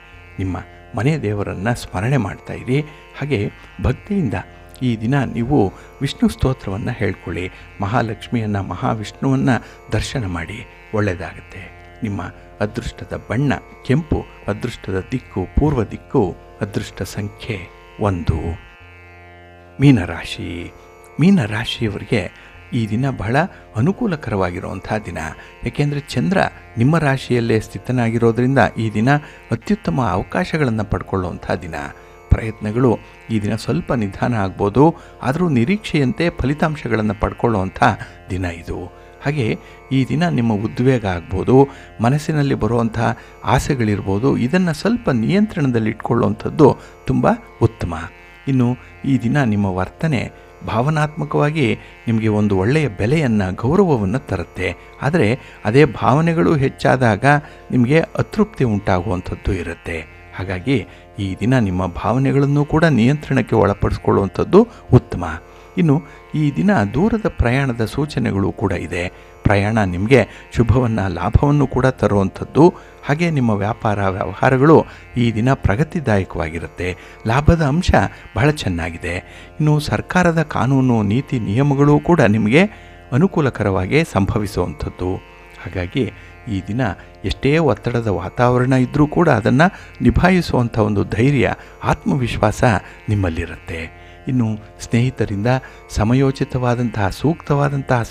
ನಿಮ್ಮ ಮನೆ ದೇವರನ್ನು ಸ್ಮರಣೆ ಮಾಡ್ತಾಯಿರಿ. ಹಾಗೆ ಭಕ್ತಿಯಿಂದ ಈ ದಿನ ನೀವು ವಿಷ್ಣು ಸ್ತೋತ್ರವನ್ನು ಹೇಳ್ಕೊಳ್ಳಿ. ಮಹಾಲಕ್ಷ್ಮಿಯನ್ನು, ಮಹಾವಿಷ್ಣುವನ್ನು ದರ್ಶನ ಮಾಡಿ, ಒಳ್ಳೆಯದಾಗುತ್ತೆ. ನಿಮ್ಮ ಅದೃಷ್ಟದ ಬಣ್ಣ ಕೆಂಪು, ಅದೃಷ್ಟದ ದಿಕ್ಕು ಪೂರ್ವ ದಿಕ್ಕು, ಅದೃಷ್ಟ ಸಂಖ್ಯೆ 1. ಮೀನರಾಶಿ. ಮೀನರಾಶಿಯವರಿಗೆ ಈ ದಿನ ಬಹಳ ಅನುಕೂಲಕರವಾಗಿರುವಂಥ ದಿನ. ಏಕೆಂದರೆ ಚಂದ್ರ ನಿಮ್ಮ ರಾಶಿಯಲ್ಲೇ ಸ್ಥಿತನಾಗಿರೋದರಿಂದ ಈ ದಿನ ಅತ್ಯುತ್ತಮ ಅವಕಾಶಗಳನ್ನು ಪಡ್ಕೊಳ್ಳುವಂಥ ದಿನ. ಪ್ರಯತ್ನಗಳು ಈ ದಿನ ಸ್ವಲ್ಪ ನಿಧಾನ ಆಗ್ಬೋದು, ಆದರೂ ನಿರೀಕ್ಷೆಯಂತೆ ಫಲಿತಾಂಶಗಳನ್ನು ಪಡ್ಕೊಳ್ಳುವಂಥ ದಿನ ಇದು. ಹಾಗೆ ಈ ದಿನ ನಿಮ್ಮ ಉದ್ವೇಗ ಆಗ್ಬೋದು, ಮನಸ್ಸಿನಲ್ಲಿ ಬರುವಂಥ ಆಸೆಗಳಿರ್ಬೋದು, ಇದನ್ನು ಸ್ವಲ್ಪ ನಿಯಂತ್ರಣದಲ್ಲಿಟ್ಕೊಳ್ಳುವಂಥದ್ದು ತುಂಬ ಉತ್ತಮ. ಇನ್ನು ಈ ದಿನ ನಿಮ್ಮ ವರ್ತನೆ ಭಾವನಾತ್ಮಕವಾಗಿ ನಿಮಗೆ ಒಂದು ಒಳ್ಳೆಯ ಬೆಲೆಯನ್ನು, ಗೌರವವನ್ನು ತರುತ್ತೆ. ಆದರೆ ಅದೇ ಭಾವನೆಗಳು ಹೆಚ್ಚಾದಾಗ ನಿಮಗೆ ಅತೃಪ್ತಿ ಉಂಟಾಗುವಂಥದ್ದು ಇರುತ್ತೆ. ಹಾಗಾಗಿ ಈ ದಿನ ನಿಮ್ಮ ಭಾವನೆಗಳನ್ನು ಕೂಡ ನಿಯಂತ್ರಣಕ್ಕೆ ಒಳಪಡಿಸ್ಕೊಳ್ಳುವಂಥದ್ದು ಉತ್ತಮ. ಇನ್ನು ಈ ದಿನ ದೂರದ ಪ್ರಯಾಣದ ಸೂಚನೆಗಳು ಕೂಡ ಇದೆ. ಪ್ರಯಾಣ ನಿಮಗೆ ಶುಭವನ್ನು, ಲಾಭವನ್ನು ಕೂಡ ತರುವಂಥದ್ದು. ಹಾಗೆ ನಿಮ್ಮ ವ್ಯಾಪಾರ ವ್ಯವಹಾರಗಳು ಈ ದಿನ ಪ್ರಗತಿದಾಯಕವಾಗಿರುತ್ತೆ. ಲಾಭದ ಅಂಶ ಬಹಳ ಚೆನ್ನಾಗಿದೆ. ಇನ್ನು ಸರ್ಕಾರದ ಕಾನೂನು, ನೀತಿ, ನಿಯಮಗಳು ಕೂಡ ನಿಮಗೆ ಅನುಕೂಲಕರವಾಗಿ ಸಂಭವಿಸುವಂಥದ್ದು. ಹಾಗಾಗಿ ಈ ದಿನ ಎಷ್ಟೇ ಒತ್ತಡದ ವಾತಾವರಣ ಇದ್ದರೂ ಕೂಡ ಅದನ್ನು ನಿಭಾಯಿಸುವಂಥ ಒಂದು ಧೈರ್ಯ, ಆತ್ಮವಿಶ್ವಾಸ ನಿಮ್ಮಲ್ಲಿರುತ್ತೆ. ಇನ್ನು ಸ್ನೇಹಿತರಿಂದ ಸಮಯೋಚಿತವಾದಂತಹ, ಸೂಕ್ತವಾದಂತಹ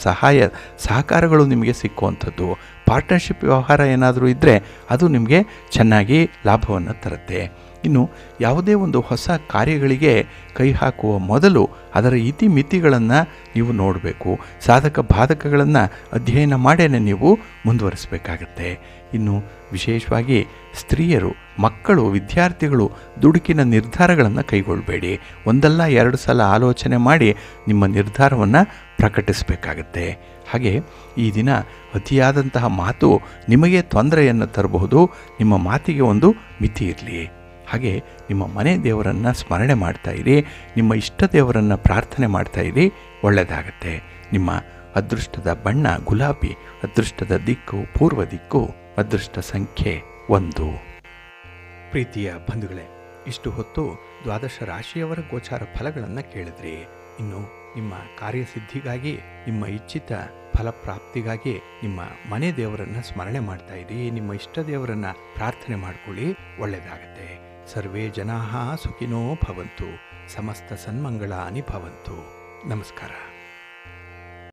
ಸಹಕಾರಗಳು ನಿಮಗೆ ಸಿಕ್ಕುವಂಥದ್ದು. ಪಾರ್ಟ್ನರ್ಶಿಪ್ ವ್ಯವಹಾರ ಏನಾದರೂ ಇದ್ದರೆ ಅದು ನಿಮಗೆ ಚೆನ್ನಾಗಿ ಲಾಭವನ್ನು ತರುತ್ತೆ. ಇನ್ನು ಯಾವುದೇ ಒಂದು ಹೊಸ ಕಾರ್ಯಗಳಿಗೆ ಕೈ ಹಾಕುವ ಮೊದಲು ಅದರ ಇತಿಮಿತಿಗಳನ್ನು ನೀವು ನೋಡಬೇಕು. ಸಾಧಕ ಬಾಧಕಗಳನ್ನು ಅಧ್ಯಯನ ಮಾಡೇ ನೀವು ಮುಂದುವರಿಸಬೇಕಾಗತ್ತೆ. ಇನ್ನು ವಿಶೇಷವಾಗಿ ಸ್ತ್ರೀಯರು, ಮಕ್ಕಳು, ವಿದ್ಯಾರ್ಥಿಗಳು ದುಡುಕಿನ ನಿರ್ಧಾರಗಳನ್ನು ಕೈಗೊಳ್ಳಬೇಡಿ. ಒಂದಲ್ಲ ಎರಡು ಸಲ ಆಲೋಚನೆ ಮಾಡಿ ನಿಮ್ಮ ನಿರ್ಧಾರವನ್ನು ಪ್ರಕಟಿಸಬೇಕಾಗತ್ತೆ. ಹಾಗೆ ಈ ದಿನ ಅತಿಯಾದಂತಹ ಮಾತು ನಿಮಗೆ ತೊಂದರೆಯನ್ನು ತರಬಹುದು. ನಿಮ್ಮ ಮಾತಿಗೆ ಒಂದು ಮಿತಿ ಇರಲಿ. ಹಾಗೆ ನಿಮ್ಮ ಮನೆ ದೇವರನ್ನು ಸ್ಮರಣೆ ಮಾಡ್ತಾಯಿರಿ. ನಿಮ್ಮ ಇಷ್ಟ ದೇವರನ್ನು ಪ್ರಾರ್ಥನೆ ಮಾಡ್ತಾಯಿರಿ, ಒಳ್ಳೆಯದಾಗತ್ತೆ. ನಿಮ್ಮ ಅದೃಷ್ಟದ ಬಣ್ಣ ಗುಲಾಬಿ, ಅದೃಷ್ಟದ ದಿಕ್ಕು ಪೂರ್ವ ದಿಕ್ಕು, ಅದೃಷ್ಟ ಸಂಖ್ಯೆ 1. ಪ್ರೀತಿಯ ಬಂಧುಗಳೇ, ಇಷ್ಟು ಹೊತ್ತು ದ್ವಾದಶ ರಾಶಿಯವರ ಗೋಚಾರ ಫಲಗಳನ್ನು ಕೇಳಿದ್ರಿ. ಇನ್ನು ನಿಮ್ಮ ಕಾರ್ಯಸಿದ್ಧಿಗಾಗಿ, ನಿಮ್ಮ ಇಚ್ಛಿತ ಫಲಪ್ರಾಪ್ತಿಗಾಗಿ ನಿಮ್ಮ ಮನೆ ದೇವರನ್ನು ಸ್ಮರಣೆ ಮಾಡ್ತಾ ಇರಿ. ನಿಮ್ಮ ಇಷ್ಟ ದೇವರನ್ನು ಪ್ರಾರ್ಥನೆ ಮಾಡ್ಕೊಳ್ಳಿ, ಒಳ್ಳೆಯದಾಗತ್ತೆ. ಸರ್ವೇ ಜನಾಃ ಸುಖಿನೋ ಭವಂತು. ಸಮಸ್ತ ಸನ್ಮಂಗಳಾನಿ ಭವಂತು. ನಮಸ್ಕಾರ.